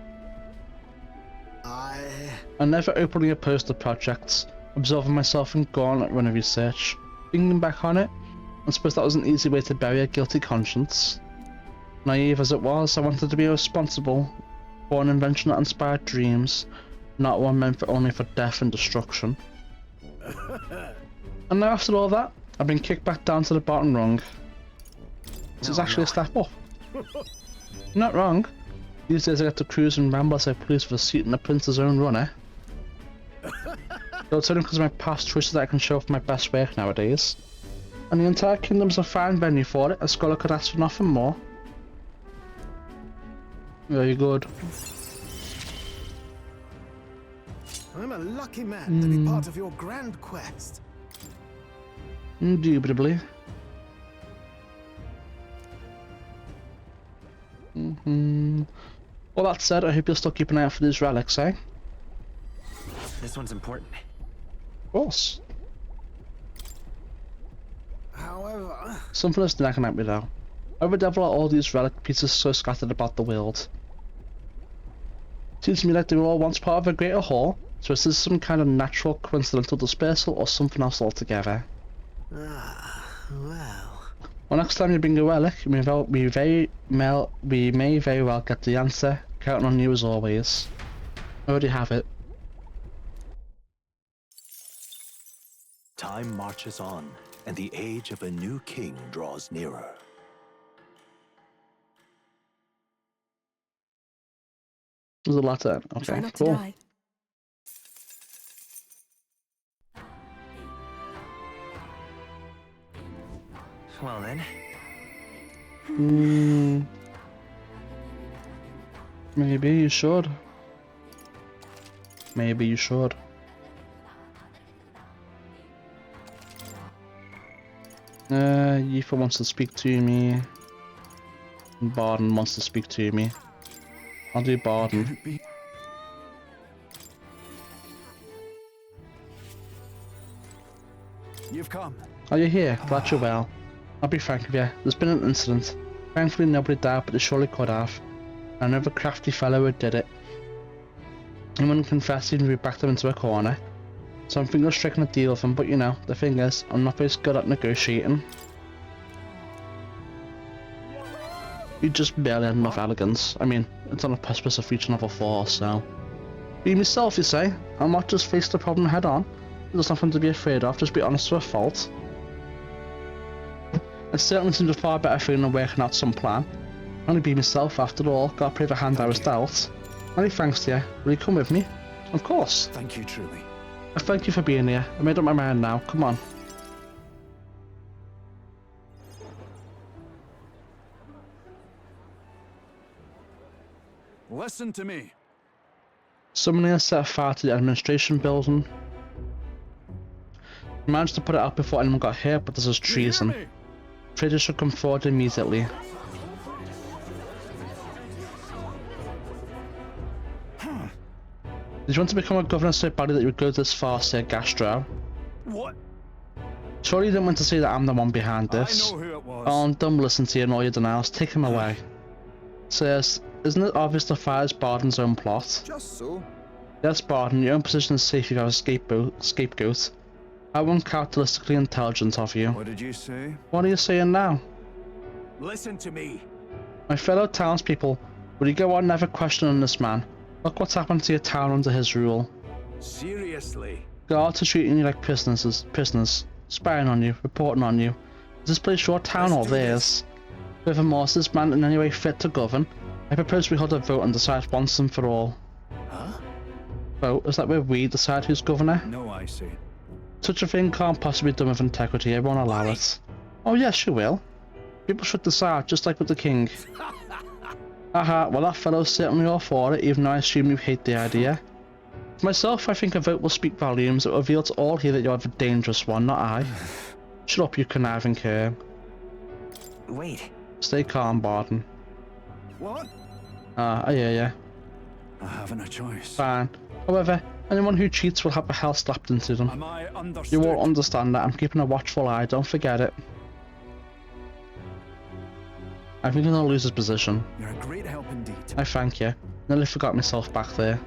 I never openly opposed the projects, absorbing myself in gauntlet runner research. Thinking back on it, I suppose that was an easy way to bury a guilty conscience. Naive as it was, I wanted to be responsible for an invention that inspired dreams, not one meant for only for death and destruction. And now after all that, I've been kicked back down to the bottom rung. This is actually a step up. You're not wrong. These days I get to cruise and ramble as I please for a seat in the prince's own runner. Though it's only because of my past choices that I can show off my best work nowadays. And the entire kingdom's a fine venue for it, a scholar could ask for nothing more. Very good. I'm a lucky man to be part of your grand quest. Indubitably. Well, that said, I hope you'll still keep an eye out for these relics, eh? This one's important. Of course. However... Something is nagging at me though. Why the devil are all these relic pieces so scattered about the world? Seems to me like they were all once part of a greater whole, so is this some kind of natural coincidental dispersal or something else altogether? Well... Well, next time you bring a relic, we may very well get the answer. Counting on you as always. I already have it. Time marches on, and the age of a new king draws nearer. There's a lot there. Okay, Try not cool. to die. Well then. Maybe you should. Maybe you should. Yifa wants to speak to me. Barden wants to speak to me. I'll do Barden. You've come. Are you here? Glad you're well. I'll be frank with you, there's been an incident. Thankfully nobody died, but they surely could have. Another crafty fellow who did it. He wouldn't confess even if we backed him into a corner. So I'm thinking of striking a deal with him, but you know, the thing is, I'm not very good at negotiating. You just barely had enough elegance. I mean, it's on a precipice of reaching level 4, so... Be myself, you say? I'll not just face the problem head on. There's nothing to be afraid of, just be honest to a fault. It certainly seems a far better feeling than working out some plan. Only be myself after all, gotta play the hand I was dealt. Many thanks to you. Will you come with me? Of course. Thank you truly. I thank you for being here. I made up my mind now, come on. Listen to me. Someone here set fire to the administration building. He managed to put it out before anyone got hurt, but this is treason. Traitors should come forward immediately. Did you want to become a governor so badly that you would go this far, Sir Gastro? What? Surely you didn't want to say that I'm the one behind this. I know who it was. Oh, don't listen to you and all your denials. Take him away. Says, isn't it obvious the fire is Barden's own plot? Just so. Yes, Barden, your own position is safe if you have a scapegoat. How uncharacteristically intelligent of you. What did you say? What are you saying now? Listen to me. My fellow townspeople, will you go on never questioning this man? Look what's happened to your town under his rule. Seriously? Guards are treating you like prisoners, spying on you, reporting on you. Is this place your town or theirs? Furthermore, is this man in any way fit to govern? I propose we hold a vote and decide once and for all. Huh? Vote? Is that where we decide who's governor? No, I see. Such a thing can't possibly be done with integrity, I won't allow it. Oh yes, you will. People should decide, just like with the king. Aha, well that fellow's certainly all for it, even though I assume you hate the idea. For myself, I think a vote will speak volumes. It will reveal to all here that you're the dangerous one, not I. Shut up, you conniving cur. Wait. Stay calm, Barden. What? Ah, I hear ya. I haven't a choice. Fine. However, anyone who cheats will have the hell slapped into them. Am I understood? You won't understand that. I'm keeping a watchful eye, don't forget it. I think he'll lose his position. You're a great help indeed. I thank you. Nearly forgot myself back there.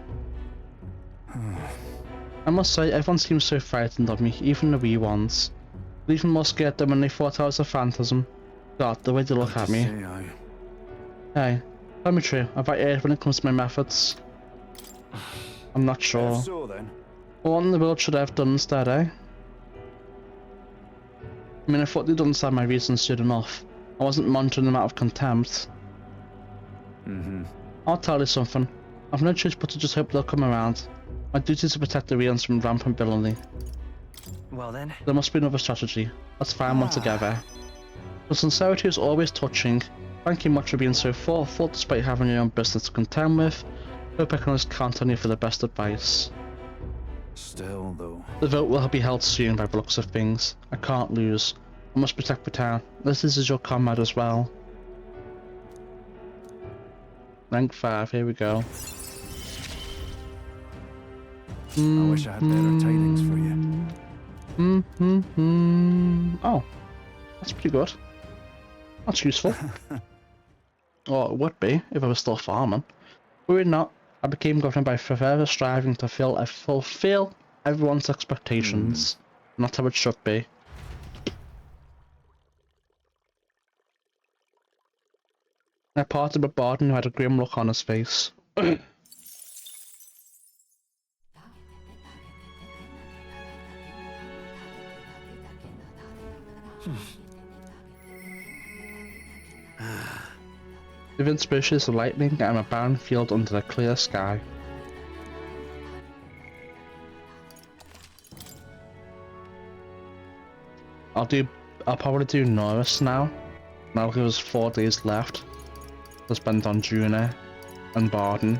I must say, everyone seems so frightened of me, even the wee ones. They're even more scared than when they thought I was a phantasm. God, the way they look at me. Hey, tell me true, have I erred when it comes to my methods? I'm not sure. If so, then. What in the world should I have done instead, eh? I mean, I thought they'd understand my reasons soon enough. I wasn't monitoring them out of contempt. I'll tell you something. I've no choice but to just hope they'll come around. My duty is to protect the realms from rampant villainy. Well then. There must be another strategy. Let's find one together. Your sincerity is always touching. Thank you much for being so thoughtful despite having your own business to contend with. Hope I can always count on you for the best advice. Still, though. The vote will be held soon by the looks of things. I can't lose. I must protect the town. This is your comrade as well. Rank 5, here we go. I wish I had better tidings for you. Oh, that's pretty good. That's useful. Oh, it would be if I was still farming. Were it not, I became governor by forever striving to fulfill everyone's expectations. And that's how it should be. I parted with Barden, who had a grim look on his face. Within bushes of lightning, I'm a barren field under a clear sky. I'll probably do Norris now. Now there's 4 days left to spend on Juna and Barden.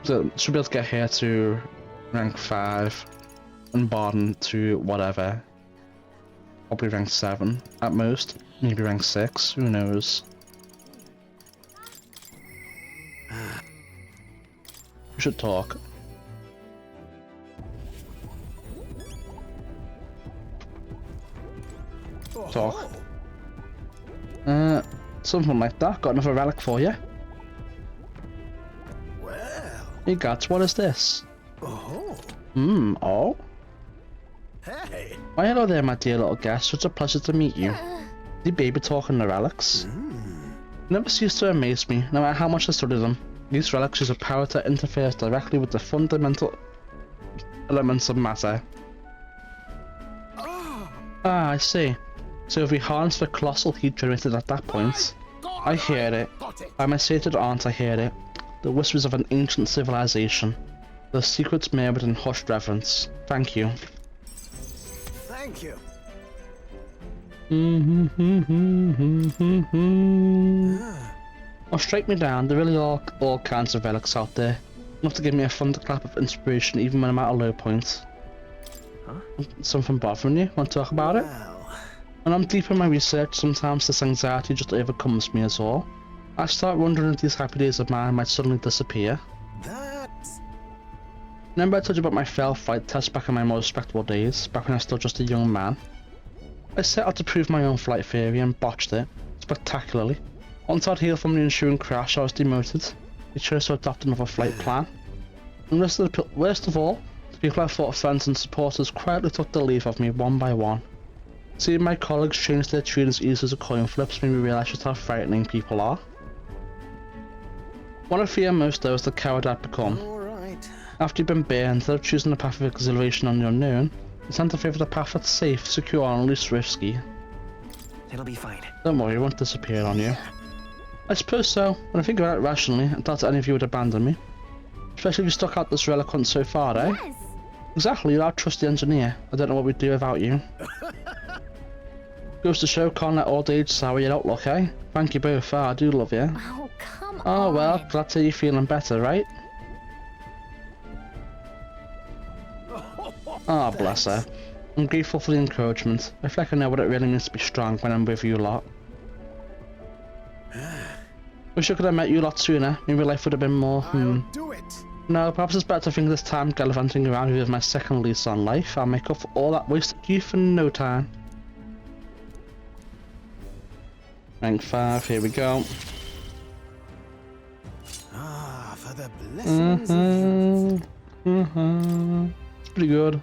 So should be able to get here to rank 5 and Barden to whatever. Probably rank 7 at most. Maybe rank 6, who knows. We should talk. Talk. Something like that. Got another relic for you. Well. Hey Gats, what is this? Oh. Oh? Hey. Why hello there, my dear little guest. Such a pleasure to meet you. The baby talking the relics. Never cease to amaze me, no matter how much I study them. These relics use a power that interferes directly with the fundamental elements of matter. Ah, I see. So if we harness the colossal heat generated at that point... I hear it. By my sated aunt, I hear it. The whispers of an ancient civilization. The secrets murmured in hushed reverence. Thank you. Thank you. Oh, strike me down. There really are all kinds of relics out there. Enough to give me a thunderclap of inspiration even when I'm at a low point. Huh? Something bothering you? Want to talk about it? When I'm deep in my research, sometimes this anxiety just overcomes me as all. I start wondering if these happy days of mine might suddenly disappear. Remember I told you about my failed flight test back in my more respectable days, back when I was still just a young man? I set out to prove my own flight theory and botched it, spectacularly. Once I'd healed from the ensuing crash, I was demoted. They chose to adopt another flight plan. And worst of all, the people I thought friends and supporters quietly took their leave of me one by one. Seeing my colleagues change their tune as easy as a coin flips made me realise just how frightening people are. What I fear most though is the coward I've become. After you've been burned, instead of choosing the path of exhilaration on the unknown, you tend to favour the path that's safe, secure and least risky. It'll be fine. Don't worry, it won't disappear on you. I suppose so. When I think about it rationally, I doubt any of you would abandon me. Especially if you stuck out this relic hunt so far, eh? Yes. Exactly, you're our trusty engineer. I don't know what we'd do without you. Goes to show, can't let old age sour your outlook, eh? Thank you both, I do love you. Oh, come on. Oh well, glad to hear you're feeling better, right? Ah, oh, bless her. I'm grateful for the encouragement. I feel like I know what it really means to be strong when I'm with you lot. Wish I could have met you a lot sooner. Maybe life would have been more, Do it. No, perhaps it's better to think this time gallivanting around with my second lease on life. I'll make up for all that wasted youth in no time. Rank 5, here we go. Ah, for the blessings of youth. It's pretty good.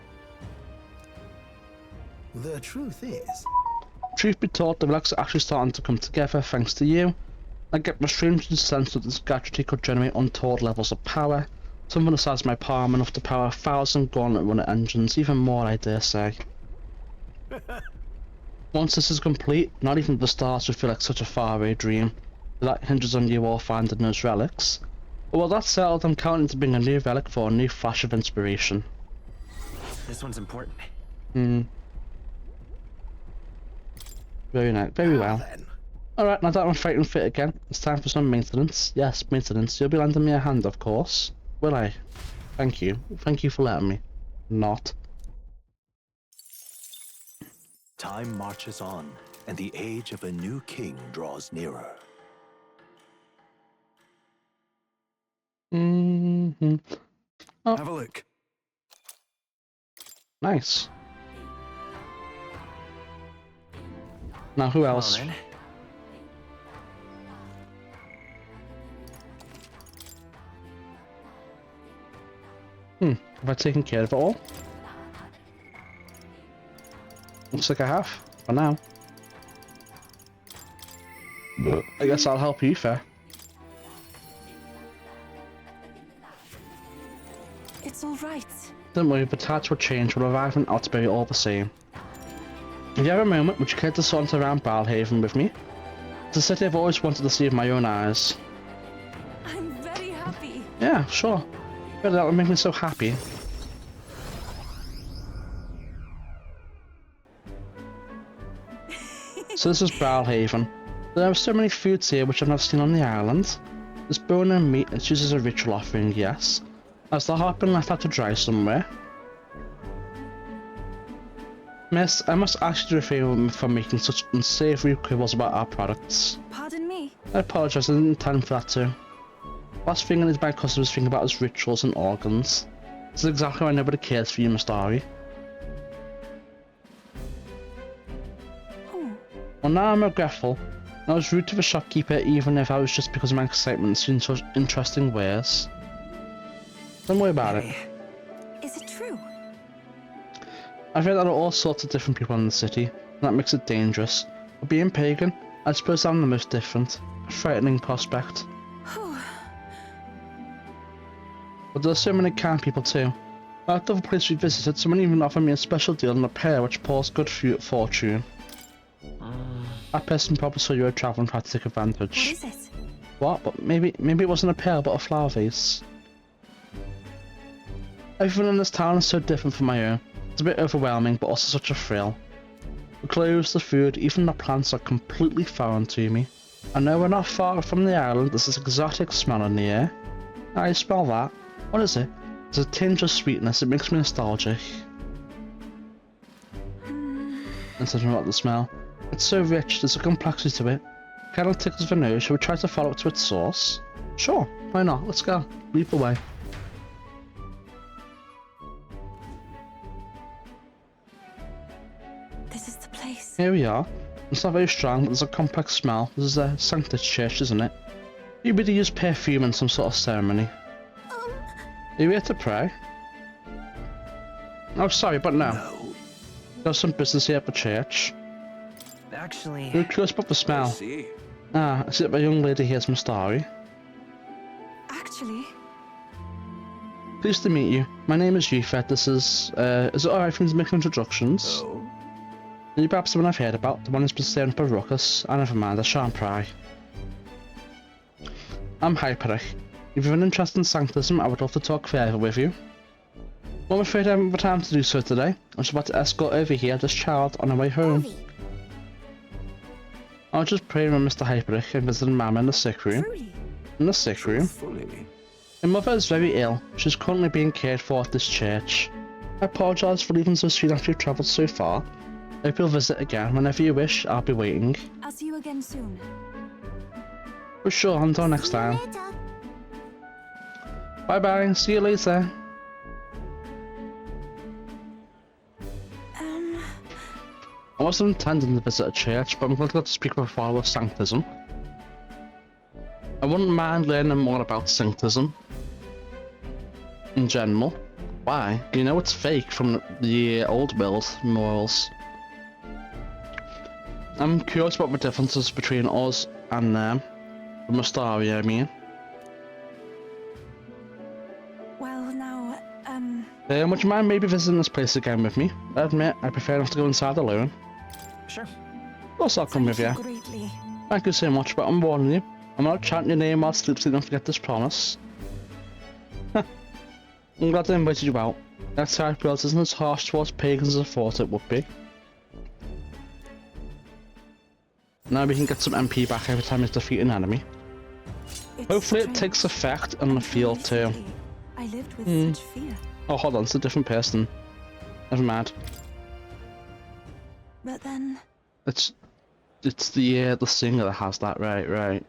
The truth is... Truth be told, the relics are actually starting to come together thanks to you. I get my strange sense that this gadgetry could generate untold levels of power. Something the size of my palm, enough to power 1,000 gauntlet runner engines, even more I dare say. Once this is complete, not even the stars would feel like such a faraway dream. That hinges on you all finding those relics. But while that's settled, I'm counting to bring a new relic for a new flash of inspiration. This one's important. Very nice, very well. Alright, now that I'm fighting fit again, it's time for some maintenance. Yes, maintenance. You'll be lending me a hand, of course. Will I? Thank you. Thank you for letting me. Not. Time marches on, and the age of a new king draws nearer. Oh. Have a look. Nice. Now who else? Have I taken care of it all? Looks like I have, for now. I guess I'll help you, fair. It's all right. Don't worry, the tides will change, we'll arrive in Otterbury all the same. If you have a moment, would you care to saunter around Balhaven with me? It's a city I've always wanted to see with my own eyes. I'm very happy. Yeah, sure. But that would make me so happy. So this is Balhaven. There are so many foods here which I've never seen on the island. There's bone and meat, it's used as a ritual offering, yes. Has the heart been left out to dry somewhere? Miss, I must ask you to refrain from making such unsavoury quibbles about our products. Pardon me? I apologise, I didn't intend for that to. Last thing I need my customers think about is rituals and organs. This is exactly why nobody cares for you, Miss Dari. Well, now I'm regretful. I was rude to the shopkeeper even if I was just because of my excitement seeing such interesting wares. Don't worry about it. Is it true? I've heard that are all sorts of different people in the city, and that makes it dangerous. But being pagan, I suppose I'm the most different. A frightening prospect. but there are so many kind people too. At the other place we visited, someone even offered me a special deal on a pear which pours good fortune. That person probably saw you were traveling and tried to take advantage. What is it? What? But maybe it wasn't a pear but a flower vase. Everyone in this town is so different from my own. It's a bit overwhelming but also such a thrill. The clothes, the food, even the plants are completely foreign to me. I know we're not far from the island, there's this exotic smell in the air. I smell that. What is it? There's a tinge of sweetness, it makes me nostalgic. There's something about the smell. It's so rich, there's a complexity to it. Kind of tickles the nose, shall we try to follow it to its source? Sure, why not? Let's go. Leap away. This is the place. Here we are. It's not very strong, but there's a complex smell. This is a Sanctus church, isn't it? You better use perfume in some sort of ceremony. Are you here to pray? Oh, sorry, but no. There's some business here at the church. Actually, You're curious about the smell. I see that my young lady here's my story. Actually, Pleased to meet you. My name is Yufet. This is it alright for me to make introductions? Are you perhaps someone I've heard about? The one who's been stirring up a ruckus? I never mind, I shan't pry. I'm Hyperich. If you have an interest in Sanctism, I would love to talk further with you. Well, I'm afraid I haven't the time to do so today. I'm just about to escort over here this child on her way home. I was just praying with Mr. Hyperich and visiting Mama in the sick room. In the sick room? My mother is very ill. She's currently being cared for at this church. I apologise for leaving so soon after you've travelled so far. I hope you'll visit again. Whenever you wish, I'll be waiting. I'll see you again soon. For sure, until next time. Bye bye, see you later. I wasn't intending to visit a church, but I'm glad to speak with a follower of Sanctism. I wouldn't mind learning more about Sanctism. In general. Why? You know it's fake from the old world morals. I'm curious about the differences between us and them. From the story, I mean. Well, now, Would you mind maybe visiting this place again with me? I admit, I prefer not to go inside alone. Sure. Of course I'll come with you. greatly. Thank you so much, but I'm warning you. I'm not chanting your name while sleep, so you don't forget this promise. I'm glad I invited you out. That type world isn't as harsh towards pagans as I thought it would be. Now we can get some MP back every time you defeat an enemy. Hopefully it takes effect on the field too. I lived with such fear. Oh, hold on, it's a different person. Never mind. But then, It's the singer that has that, right.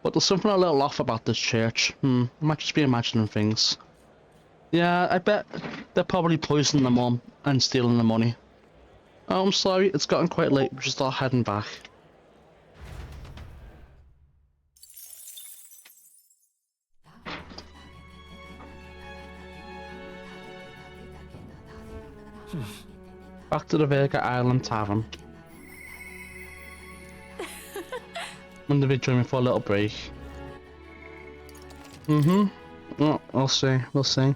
But there's something a little off about this church. I might just be imagining things. Yeah, I bet they're probably poisoning the mum and stealing the money. Oh, I'm sorry, it's gotten quite late. We should start heading back. Back to the Vega Island Tavern. Wonder if they join me for a little break. Oh, we'll see. We'll see.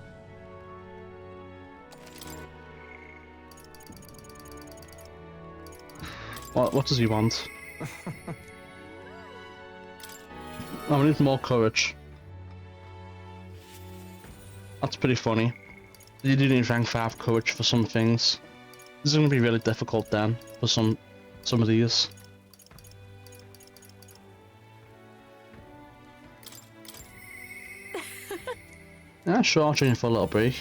What does he want? Oh, we need more courage. That's pretty funny. You do need rank 5 courage for some things. This is going to be really difficult then for some of these. Yeah, sure, I'll join you for a little break.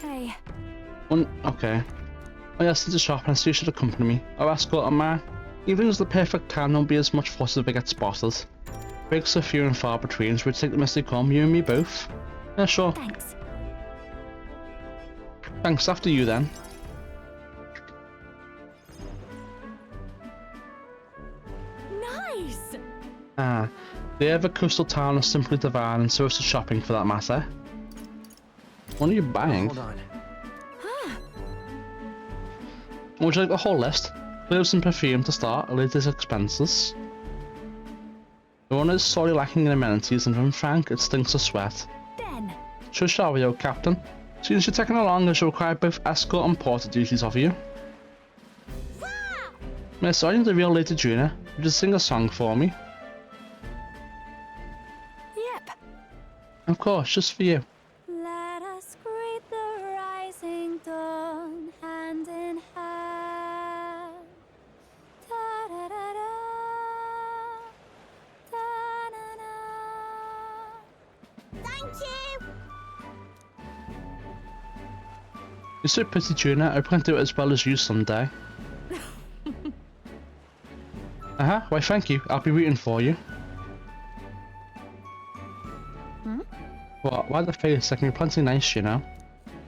hey, Okay. Oh yes, it's a shop and you should accompany me. I'll escort a man. Evening's the perfect time, don't be as much fuss if I get spotted. Breaks are few and far between, so we take the mistake home, you and me both. Yeah, sure. thanks. Thanks, after you then. Nice! Ah, the air of a coastal town is simply divine, and so is the shopping for that matter. What are you buying? Hold on. Would you like the whole list? Clothes and perfume to start, latest expenses. The one is sorely lacking in amenities, and from Frank, it stinks of sweat. Ben! So shall we, old Captain? Since you're taking along, I shall require both escort and porter duties of you. Wow! Miss, are you the real Lady Juna? Would you sing a song for me? Yep. Of course, just for you. Let us greet the rising dawn, hand in hand. Da-da-da-da, da-na-na. Thank you! You're so pretty, Juna. I plan to do it as well as you someday. Why thank you. I'll be rooting for you. Hmm? What? Why the face? Like you're plenty nice, you know.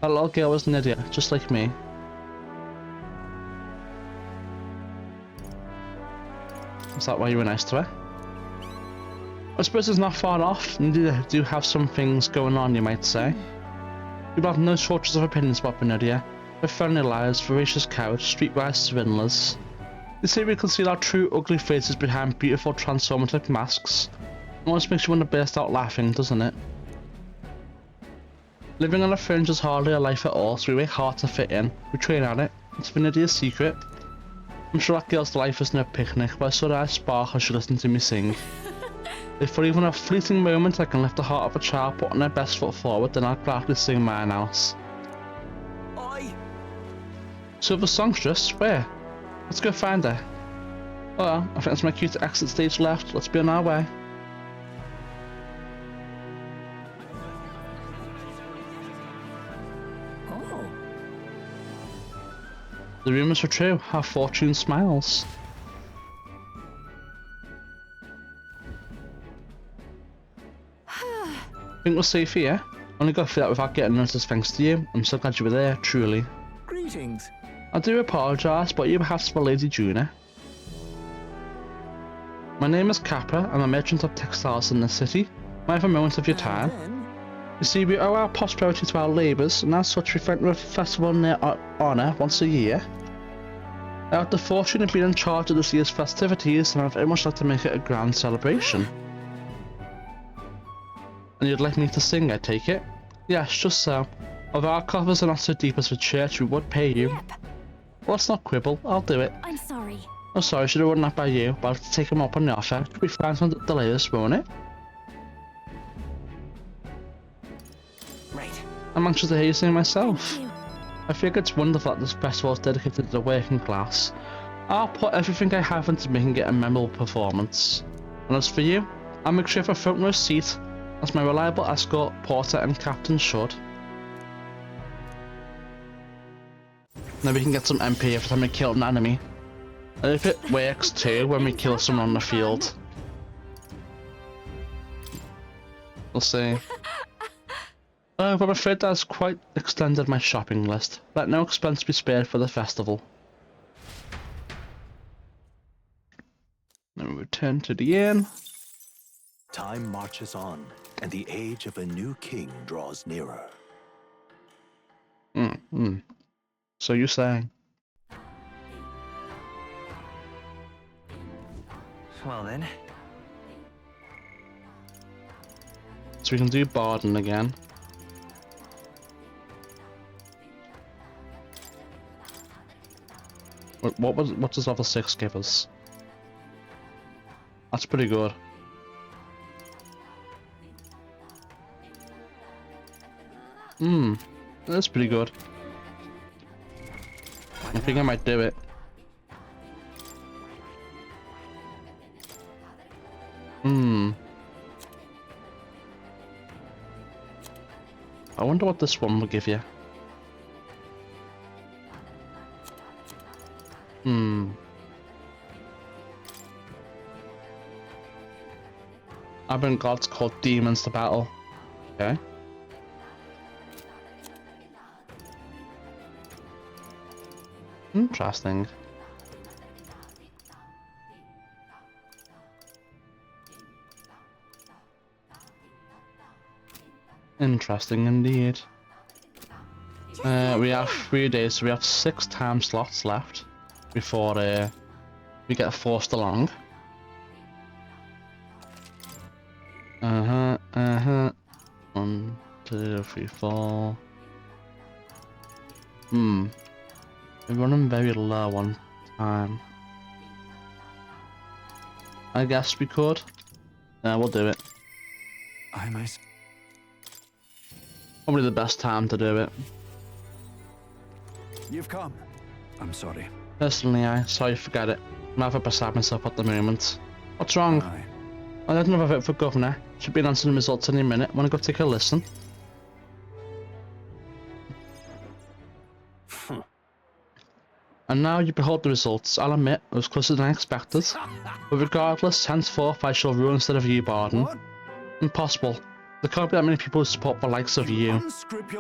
That little girl was an idiot, just like me. Is that why you were nice to her? I suppose it's not far off, and you do have some things going on, you might say. People have no shortage of opinions about Benedia. Their friendly liars, voracious cowards, streetwise swindlers. They say we conceal our true ugly faces behind beautiful transformative masks. It almost makes you want to burst out laughing, doesn't it? Living on the fringe is hardly a life at all, so we work hard to fit in. We train at it. It's Benedia's secret. I'm sure that girl's life is no picnic, but I saw that spark as she listened to me sing. If for even a fleeting moment I can lift the heart of a child putting their best foot forward, then I'll gladly sing mine out. Oi! So the songstress, where? Let's go find her. Well, I think that's my cue to exit stage left. Let's be on our way. Oh. The rumours are true. How fortune smiles. Think we're safe here? Only got through that without getting noticed thanks to you. I'm so glad you were there, truly. Greetings. I do apologise, but you perhaps for Lady Juna. My name is Kappa. I'm a merchant of textiles in the city. May I have a moment of your time? You see, we owe our prosperity to our labours, and as such we frequent a festival in their honour once a year. I have the fortune of being in charge of this year's festivities, and I'd very much like to make it a grand celebration. And you'd like me to sing, I take it? Yes, just so. Although our coffers are not so deep as the church, we would pay you. Yep. Well, let's not quibble, I'll do it. I'm sorry. Oh, sorry, should have run that by you, but I'll have to take him up on the offer. Should we find some delays, won't it? Right. I'm anxious to hear you sing myself. Thank you. I think it's wonderful that this festival is dedicated to the working class. I'll put everything I have into making it a memorable performance. And as for you, I'll make sure for a front row seat, as my reliable escort, porter and captain should. Now we can get some MP every time we kill an enemy. And if it works too when we kill someone on the field. We'll see. Oh, but I'm afraid that's quite extended my shopping list. Let no expense be spared for the festival. Then we return to the inn. Time marches on, and the age of a new king draws nearer. So you're saying? Well then. So we can do Barden again. What does level 6 give us? That's pretty good. That's pretty good. I think I might do it. I wonder what this one will give you. I bring gods called demons to battle. Okay. Interesting. Interesting indeed. We have 3 days, so we have 6 time slots left before we get forced along. 1, 2, 3, 4. We're running very low on time. I guess we could. Yeah, we'll do it. Probably the best time to do it. You've come. I'm sorry. Personally, sorry, forget it. I'm having beside myself at the moment. What's wrong? I had another vote for governor. Should be announcing the results any minute. Wanna go take a listen? And now you behold the results. I'll admit, it was closer than I expected. But regardless, henceforth I shall rule instead of you, Barden. Impossible. There can't be that many people who support the likes of you.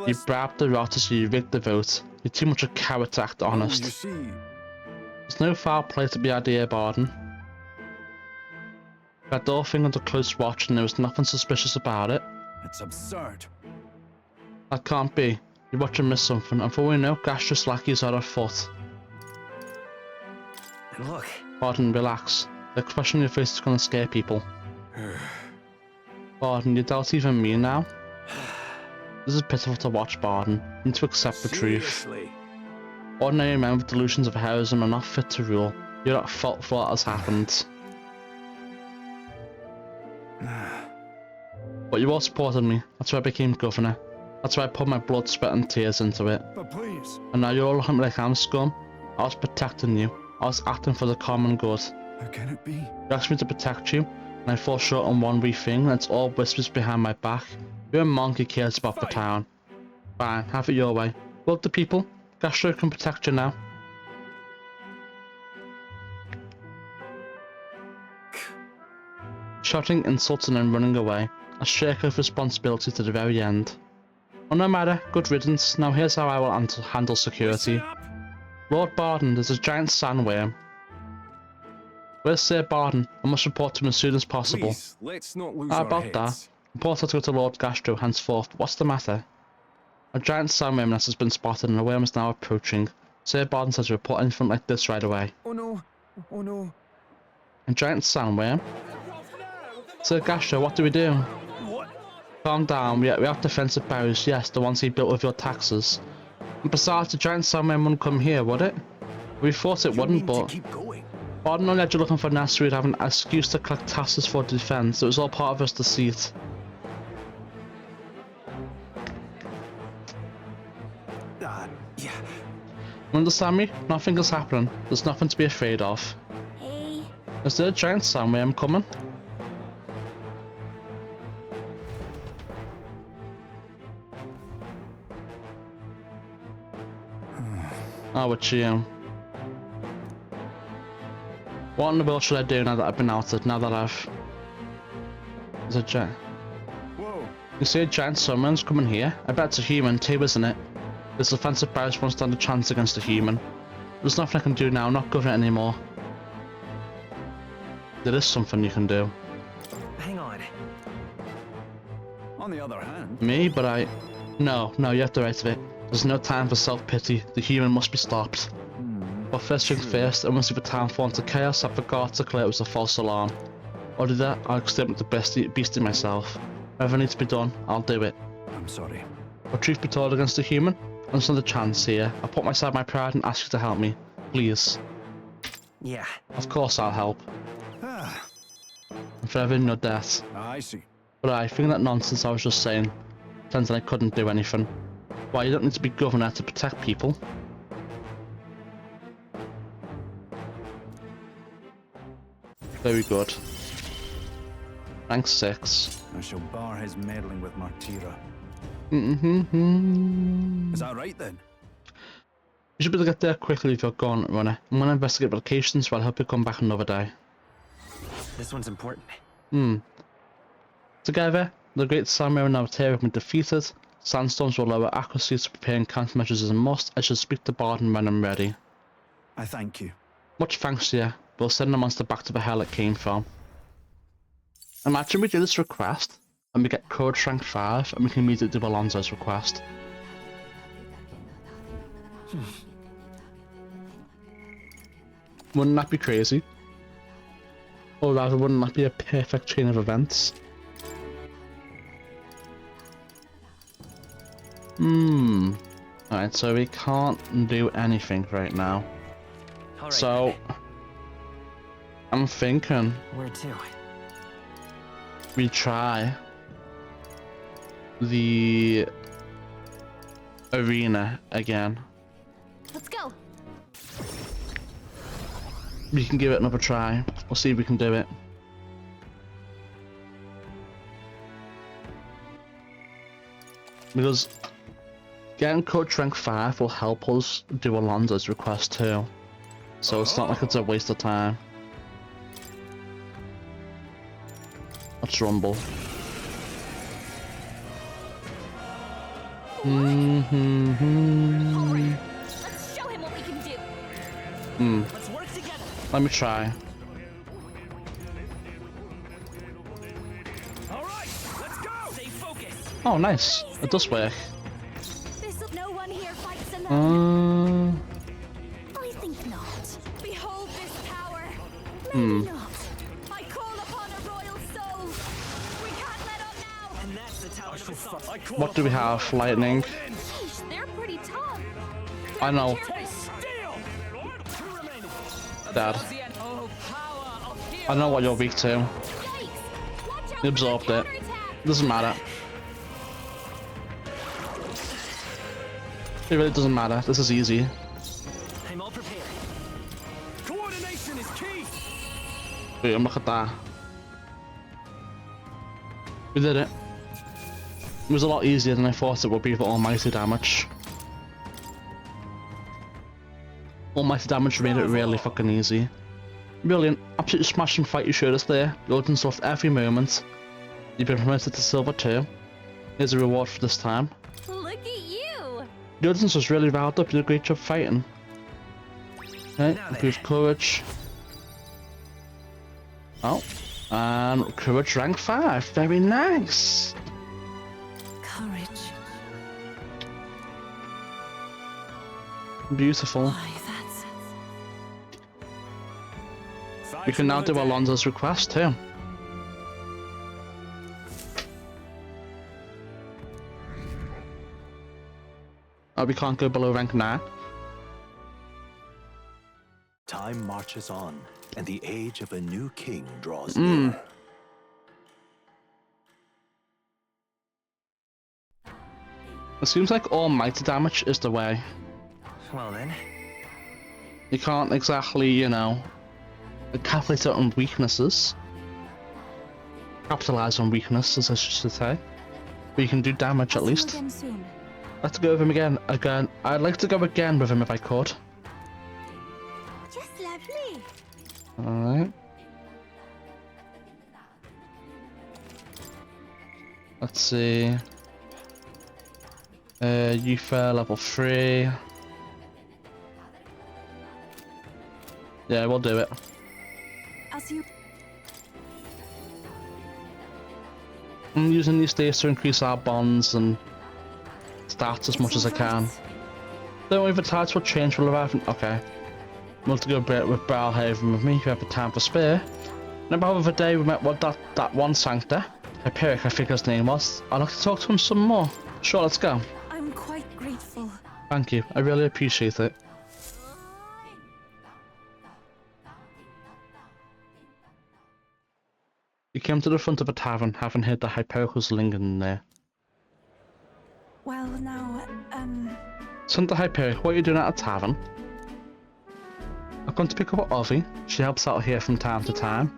You bribed the voters, you rigged the vote. You're too much a coward to act honest. There's no foul play to be had here, Barden. We had the whole thing under close watch and there was nothing suspicious about it. It's absurd. That can't be. You're watching miss something, and for all we know, gaseous lackeys are afoot. Look. Barden, relax. The expression on your face is gonna scare people. Barden, you doubt even me now? This is pitiful to watch, Barden. You need to accept the truth. Ordinary men with delusions of heroism are not fit to rule. You're at fault for what has happened. But you all supported me. That's why I became governor. That's why I put my blood, sweat and tears into it. But please. And now you're all looking at me like I'm scum. I was protecting you. I was acting for the common good. How can it be? You asked me to protect you, and I fall short on one wee thing, and it's all whispers behind my back. You're a monk who cares about the town. Fine, have it your way. Vote the people. Gastro can protect you now. Shouting, insulting and running away. A shake of responsibility to the very end. Well, no matter, good riddance. Now here's how I will handle security. Lord Barden, there's a giant sandworm. Where's Sir Barden? I must report to him as soon as possible. Please, let's not lose How our about heads. that? Report to go to Lord Gastro henceforth. What's the matter? A giant sandworm nest has been spotted and the worm is now approaching. Sir Barden says to report anything like this right away. Oh no. Oh no. A giant sandworm? Sir Gastro, what do we do? What? Calm down, we have defensive barriers, yes, the ones he built with your taxes. And besides, the giant sandworm wouldn't come here, would it? We thought it wouldn't, but... Barden only had you looking for an nest, we'd have an excuse to collect taxes for defense. It was all part of his deceit. Yeah. You understand me? Nothing is happening. There's nothing to be afraid of. Hey. Is there a giant sandworm coming? Oh, it's you. What in the world should I do now that I've been outed? Now that There's a giant... Whoa. You see a giant sandworm's coming here? I bet it's a human too, isn't it? This offensive barriers won't stand a chance against a human. There's nothing I can do now, I'm not governor anymore. There is something you can do. Hang on. On the other hand... Me? But I... No, you have the right of it. There's no time for self-pity. The human must be stopped. But first things first, and once the town fall into chaos, I forgot to declare it was a false alarm. Or do that, I'll exterminate the beastie myself. Whatever needs to be done, I'll do it. I'm sorry. But truth be told against the human, there's another chance here. I'll put aside my pride and ask you to help me. Please. Yeah. Of course I'll help. Ah. I'm forever in your debt. I see. But I think that nonsense I was just saying, pretending I couldn't do anything. Why, you don't need to be governor to protect people. Very good. Rank 6. I shall bar his meddling with Martira. Is that right then? You should be able to get there quickly if you're gone, runner. I'm gonna investigate locations, so I'll help you come back another day. This one's important. Together, the Great Samurai and Martira have been defeated. Sandstorms will lower accuracy, so preparing countermeasures is a must. I should speak to Barden when I'm ready. I thank you. Much thanks to you. We'll send the monster back to the hell it came from. Imagine we do this request, and we get Courage rank 5, and we can immediately do Alonso's request. Wouldn't that be crazy? Or rather, wouldn't that be a perfect chain of events? Alright, so we can't do anything right now. All right, So, I'm thinking where to? we try the arena again. Let's go. We can give it another try. We'll see if we can do it. Because getting coach rank 5 will help us do Alonso's request too. So it's not like it's a waste of time. Let's rumble. Let's show him what we can do. Let's work together. Let me try. All right, let's go. Stay focused. Oh, nice. It does work. No one here fights alone. I think not. Behold this power. Maybe not. I call upon a royal soul. We can't let up now. And that's the talent of assault. I call What do we have? Lightning. Sheesh, they're pretty tough. I know. Steal. Two remaining. Dad. Oh, power of I know what you're weak to. Yikes. Watch out You absorbed for the it. counterattack. Doesn't matter. It really doesn't matter. This is easy. I'm all prepared. Coordination is key. Boom, look at that. We did it. It was a lot easier than I thought it would be for almighty damage. Almighty damage made it really fucking easy. Brilliant. Absolutely smashing fight you showed us there. You done stuff every moment. You've been promoted to Silver 2. Here's a reward for this time. Look at you. The audience was really riled up. You did a great job fighting. Okay, improved courage. Oh, and courage rank 5. Very nice. Courage. Beautiful. Why, that's... We can now do Alonso's request too. Oh, we can't go below rank 9. Time marches on, and the age of a new king draws near. It seems like almighty damage is the way. Well then. You can't exactly, you know, calculate it on weaknesses. Capitalize on weaknesses, I should say. But you can do damage at least. Again soon. Let's go with him again. I'd like to go again with him if I could. Just lovely. Alright. Let's see. Youth level 3. Yeah, we'll do it. As you I'm using these days to increase our bonds and stats as much as I can. Don't worry if the tides will change for Leviathan. Okay. We'll have to go a bit with Brawlhaven with me if you have the time for spare. And about the other day we met that one sanctor. Hyperic, I think his name was. I'd like to talk to him some more. Sure, let's go. I'm quite grateful. Thank you. I really appreciate it. He came to the front of a tavern, having heard that Hyperic was lingering there. Well, now, Santa Hyperic, what are you doing at a tavern? I've gone to pick up Ovi. She helps out here from time to time.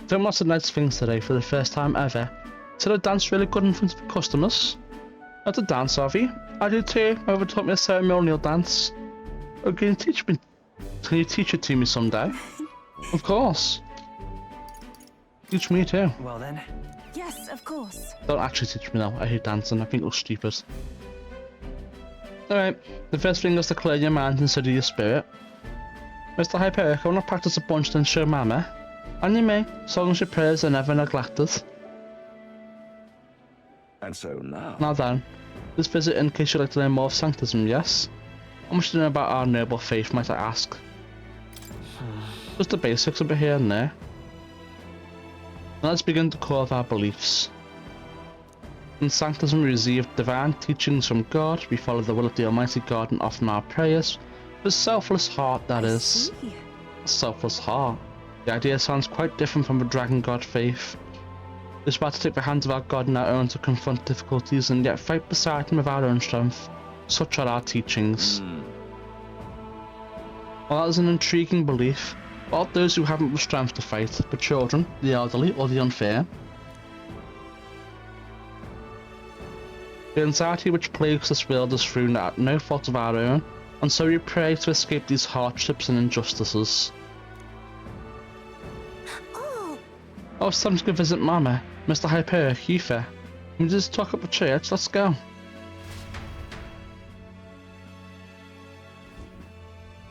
Doing lots of nice things today for the first time ever. Said I danced really good in front of customers. I had to dance, Ovi. I did too. My mother taught me a ceremonial dance. Oh, can you teach me? Can you teach it to me someday? Of course. Teach me too. Well then. yes, of course. Don't actually teach me now. I hate dancing. I think it looks stupid. Alright, the first thing is to clear your mind and steady your spirit. Mr. Hyperic, I want to practice a bunch then show Mama. And you may, so long as your prayers are never neglected. And so now... Now then, this visit in case you'd like to learn more of Sanctism, yes? How much do you know about our noble faith, might I ask? Just the basics a bit here and there. Now let's begin to core of our beliefs. In Sanctism we receive divine teachings from God, we follow the will of the Almighty God and often our prayers, with a selfless heart, that is. A selfless heart. The idea sounds quite different from the Dragon God faith. We aspire to take the hands of our God in our own to confront difficulties and yet fight beside him with our own strength. Such are our teachings. While that is an intriguing belief, what about those who haven't the strength to fight, the children, the elderly, or the unfair? The anxiety which plagues this world is through at no fault of our own, and so we pray to escape these hardships and injustices. Oh, it's time to go visit Mama, Mr. Hyper, Yufa. Can we just talk up the church? Let's go.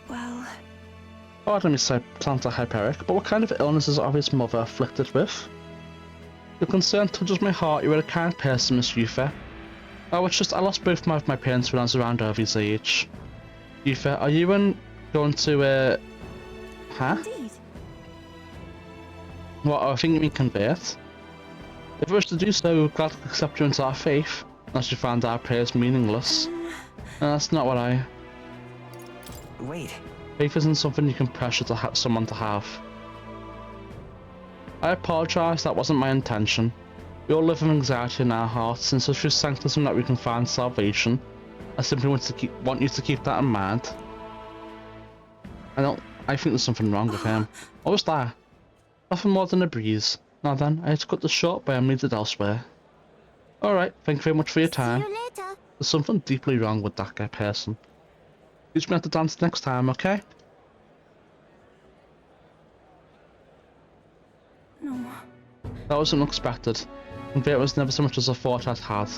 Well... Pardon me, Sir Planter Hyperic, but what kind of illnesses are his mother afflicted with? Your concern touches my heart. You are a kind person, Miss Yufa. Oh, it's just I lost both my parents when I was around Irvy's age. Yufa, are you going to, huh? Indeed. What, I think you mean convert? If we wish to do so, we're glad to accept you into our faith, unless you find our prayers meaningless. And that's not what I... Wait. Faith isn't something you can pressure to someone to have. I apologise, that wasn't my intention. We all live with anxiety in our hearts, and so through Sanctism that we can find salvation. I simply want you to keep that in mind. I think there's something wrong with him. What was that? Nothing more than a breeze. Now then, I had to cut this short, but I'm needed elsewhere. Alright, thank you very much for your time. See you later. There's something deeply wrong with that guy person. Teach me how to dance next time, okay? No. That was unexpected. And it was never so much as I thought I'd had.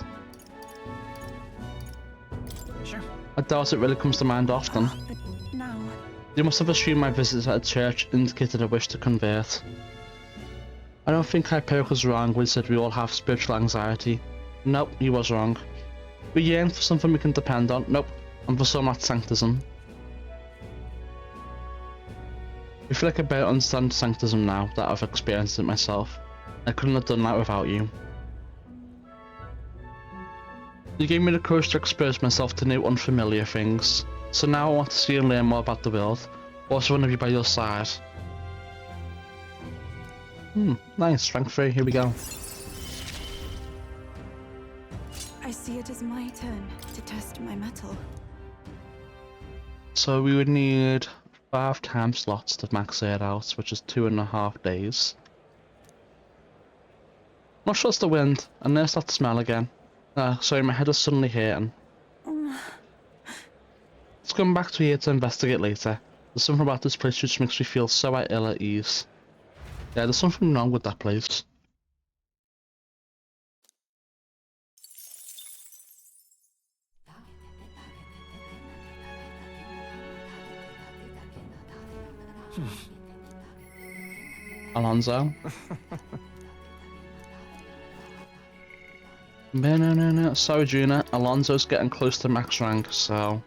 Sure. I doubt it really comes to mind often. But now... You must have assumed my visit at a church indicated a wish to convert. I don't think Hyperic was wrong when he said we all have spiritual anxiety. Nope, he was wrong. We yearn for something we can depend on. Nope, and for some that's Sanctism. I feel like I better understand Sanctism now that I've experienced it myself. I couldn't have done that without you. You gave me the courage to expose myself to new unfamiliar things. So now I want to see and learn more about the world. Also want to be by your side. Nice, strength 3, here we go. I see it as my turn to test my mettle. So we would need 5 time slots to max it out, which is 2.5 days. Not sure it's the wind, and there's that smell again. Sorry, my head is suddenly hurting. Let's come back to here to investigate later. There's something about this place which makes me feel so ill at ease. Yeah, there's something wrong with that place. Alonso? No. Sorry, Juna. Alonso's getting close to max rank, so...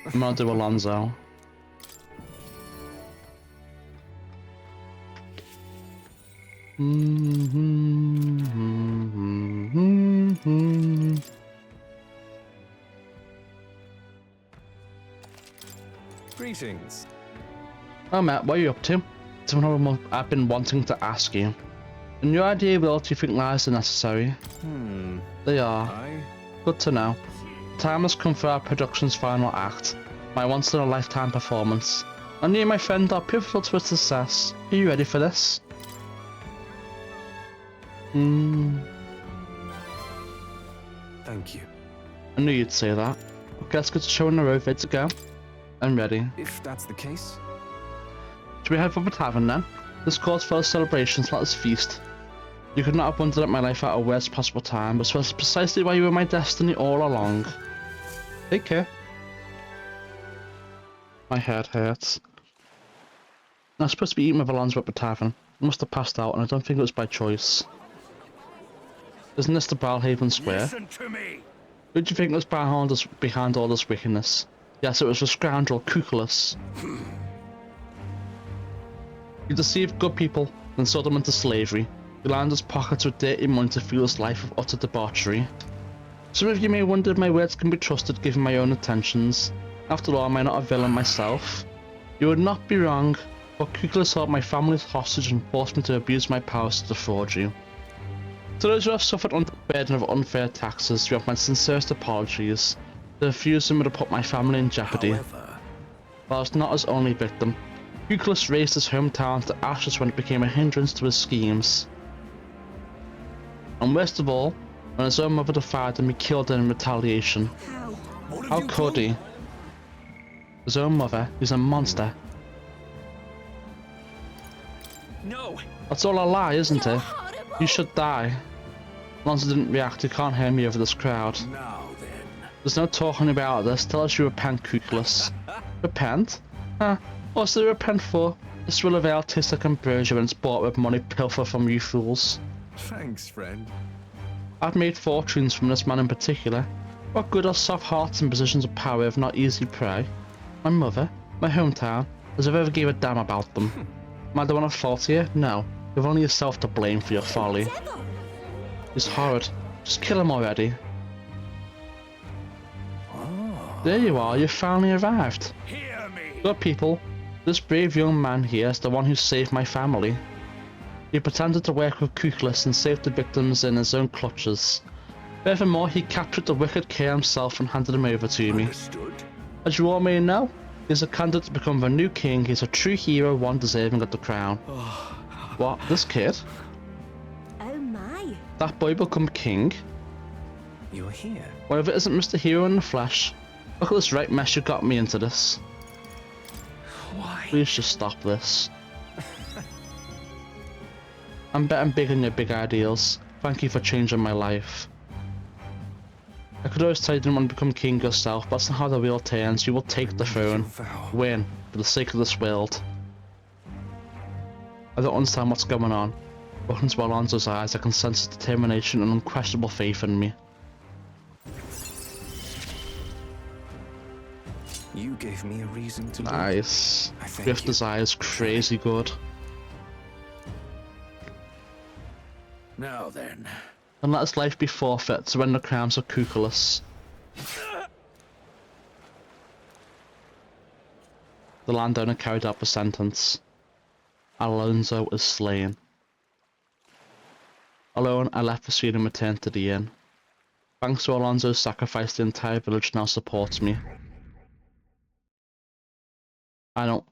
I'm gonna do Alonso. Greetings. Oh, Matt, what are you up to? Something I've been wanting to ask you. In your idea, what do you think lies are necessary? They are. Good to know. Time has come for our production's final act, my once-in-a-lifetime performance. And you, my friend, are pivotal to its success. Are you ready for this? Thank you. I knew you'd say that. Okay, let's get to show on the road, ready to go. I'm ready. If that's the case. Should we head for the tavern then? This calls for celebrations, let us feast. You could not have wondered at my life at a worst possible time, but was precisely why you were my destiny all along. Take care. My head hurts. I was supposed to be eating with Alonso at the tavern. I must have passed out, and I don't think it was by choice. Isn't this the Balhaven Square? Listen to me. Who do you think was behind all this wickedness? Yes, it was the scoundrel Cuculus. He deceived good people, then sold them into slavery. He lined his pockets with dirty money to fuel his life of utter debauchery. Some of you may wonder if my words can be trusted given my own intentions. After all, am I not a villain myself? You would not be wrong, but Cuculus held my family hostage and forced me to abuse my powers to defraud you. To those who have suffered under the burden of unfair taxes, you have my sincerest apologies. The refusing would have put my family in jeopardy. However, But I was not his only victim. Cuculus raised his hometown to ashes when it became a hindrance to his schemes. And worst of all, when his own mother defied him, he killed her in retaliation. How could he? His own mother is a monster. No! That's all a lie, isn't it? You should die. Alonso didn't react, he can't hear me over this crowd. now then. There's no talking about this, tell us you repent, Cuculus. Repent? Huh? What's there to repent for? This will avail tastes like ambrosia when it's bought with money pilfer from you fools. Thanks, friend. I've made fortunes from this man in particular. What good are soft hearts in positions of power if not easy prey? My mother, my hometown, as if I ever gave a damn about them. Am I the one at fault here? No. You've only yourself to blame for your folly. He's horrid. Just kill him already. There you are, you finally arrived. Hear me. Good people, this brave young man here is the one who saved my family. He pretended to work with Cuculus and saved the victims in his own clutches. Furthermore, he captured the wicked king himself and handed him over to me. Understood. As you all may know, he's a candidate to become the new king. He's a true hero, one deserving of the crown. What? This kid? Oh my. That boy become king? You're here. Well, if it isn't Mr. Hero in the flesh. Look at this right mess you got me into this. Why? Please just stop this. I'm betting big on your big ideals. Thank you for changing my life. I could always tell you didn't want to become king yourself, but that's not how the wheel turns. You will take the throne. Win, for the sake of this world. I don't understand what's going on. But into Alonso's eyes, I can sense his determination and unquestionable faith in me. You gave me a reason to Nice. I thank Fifth you. Desire is crazy good. Now then. And let his life be forfeit to win the crimes of Cuculus. The landowner carried out the sentence. Alonso is slain. Alone, I left the scene and returned to the inn. Thanks to Alonso's sacrifice, the entire village now supports me. I don't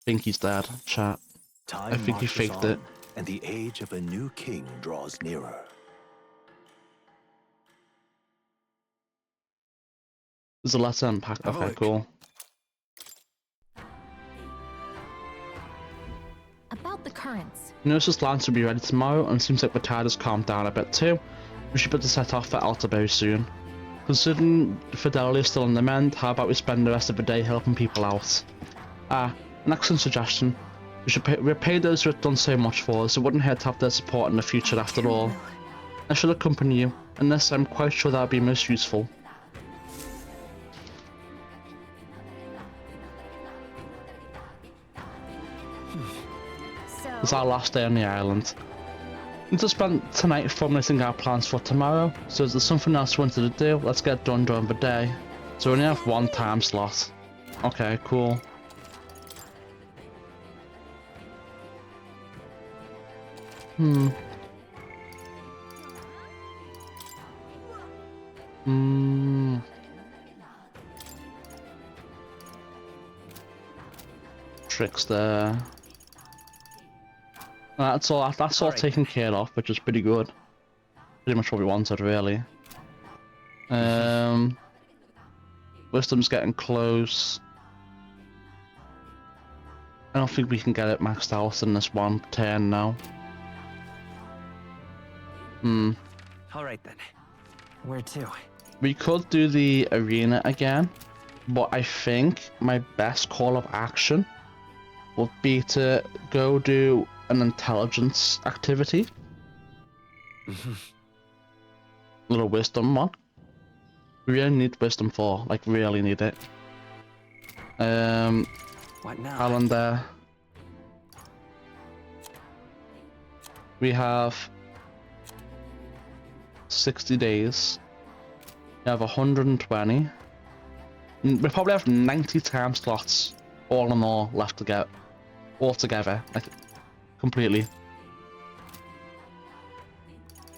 think he's dead, chat. Time I think he marches faked on, it. and the age of a new king draws nearer. There's a letter unpacked. Have a Okay, look. cool. About the currents. You notice this lance will be ready tomorrow, and it seems like the tide has calmed down a bit too. We should be able to set off for Alta very soon. Considering Fidelity is still on the mend, how about we spend the rest of the day helping people out? Ah, an excellent suggestion. We should repay those who have done so much for us. It wouldn't hurt to have their support in the future after all. I shall accompany you, and this I'm quite sure that would be most useful. It's our last day on the island. We just spent tonight formulating our plans for tomorrow, so if there's something else we wanted to do, let's get done during the day. So we only have one time slot. Okay, cool. Tricks there. That's all taken care of, which is pretty good. Pretty much what we wanted, really. Wisdom's getting close. I don't think we can get it maxed out in this one turn now. Alright then. Where to? We could do the arena again, but I think my best call of action would be to go do an intelligence activity. Little wisdom one. We really need Wisdom 4, like really need it. What now? Calendar. We have 60 days. We have 120. We probably have 90 time slots, all in all, left to get all together, like completely.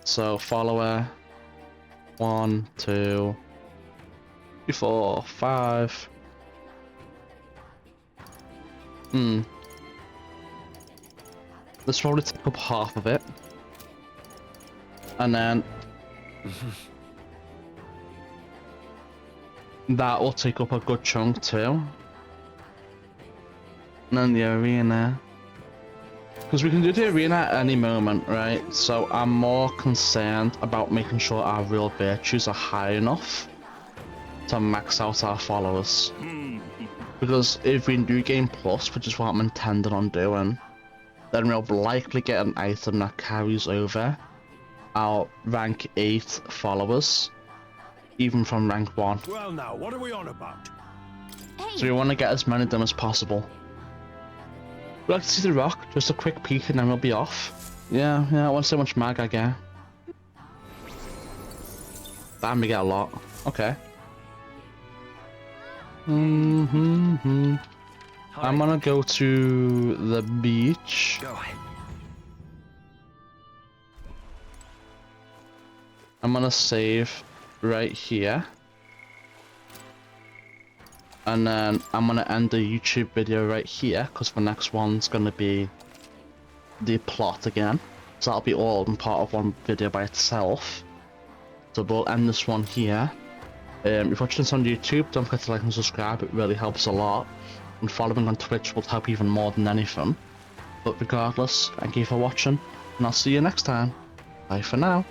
So follower 1, 2, 3, 4, 5. Let's probably take up half of it. And then that will take up a good chunk too. And then the arena. Because we can do the arena at any moment, right? So I'm more concerned about making sure our real virtues are high enough to max out our followers. Because if we do gain plus, which is what I'm intending on doing, then we'll likely get an item that carries over our rank 8 followers, even from rank 1. Well now, what are we on about? So we want to get as many of them as possible. We'd like to see the rock, just a quick peek and then we'll be off. Yeah, I want to see how much mag I get. Damn, we get a lot. Okay. I'm gonna go to the beach. Go. I'm gonna save right here. And then I'm gonna end the YouTube video right here, because the next one's gonna be the plot again. So that'll be all in part of one video by itself. So we'll end this one here. If you're watching this on YouTube, don't forget to like and subscribe, it really helps a lot. And following on Twitch will help even more than anything. But regardless, thank you for watching, and I'll see you next time. Bye for now.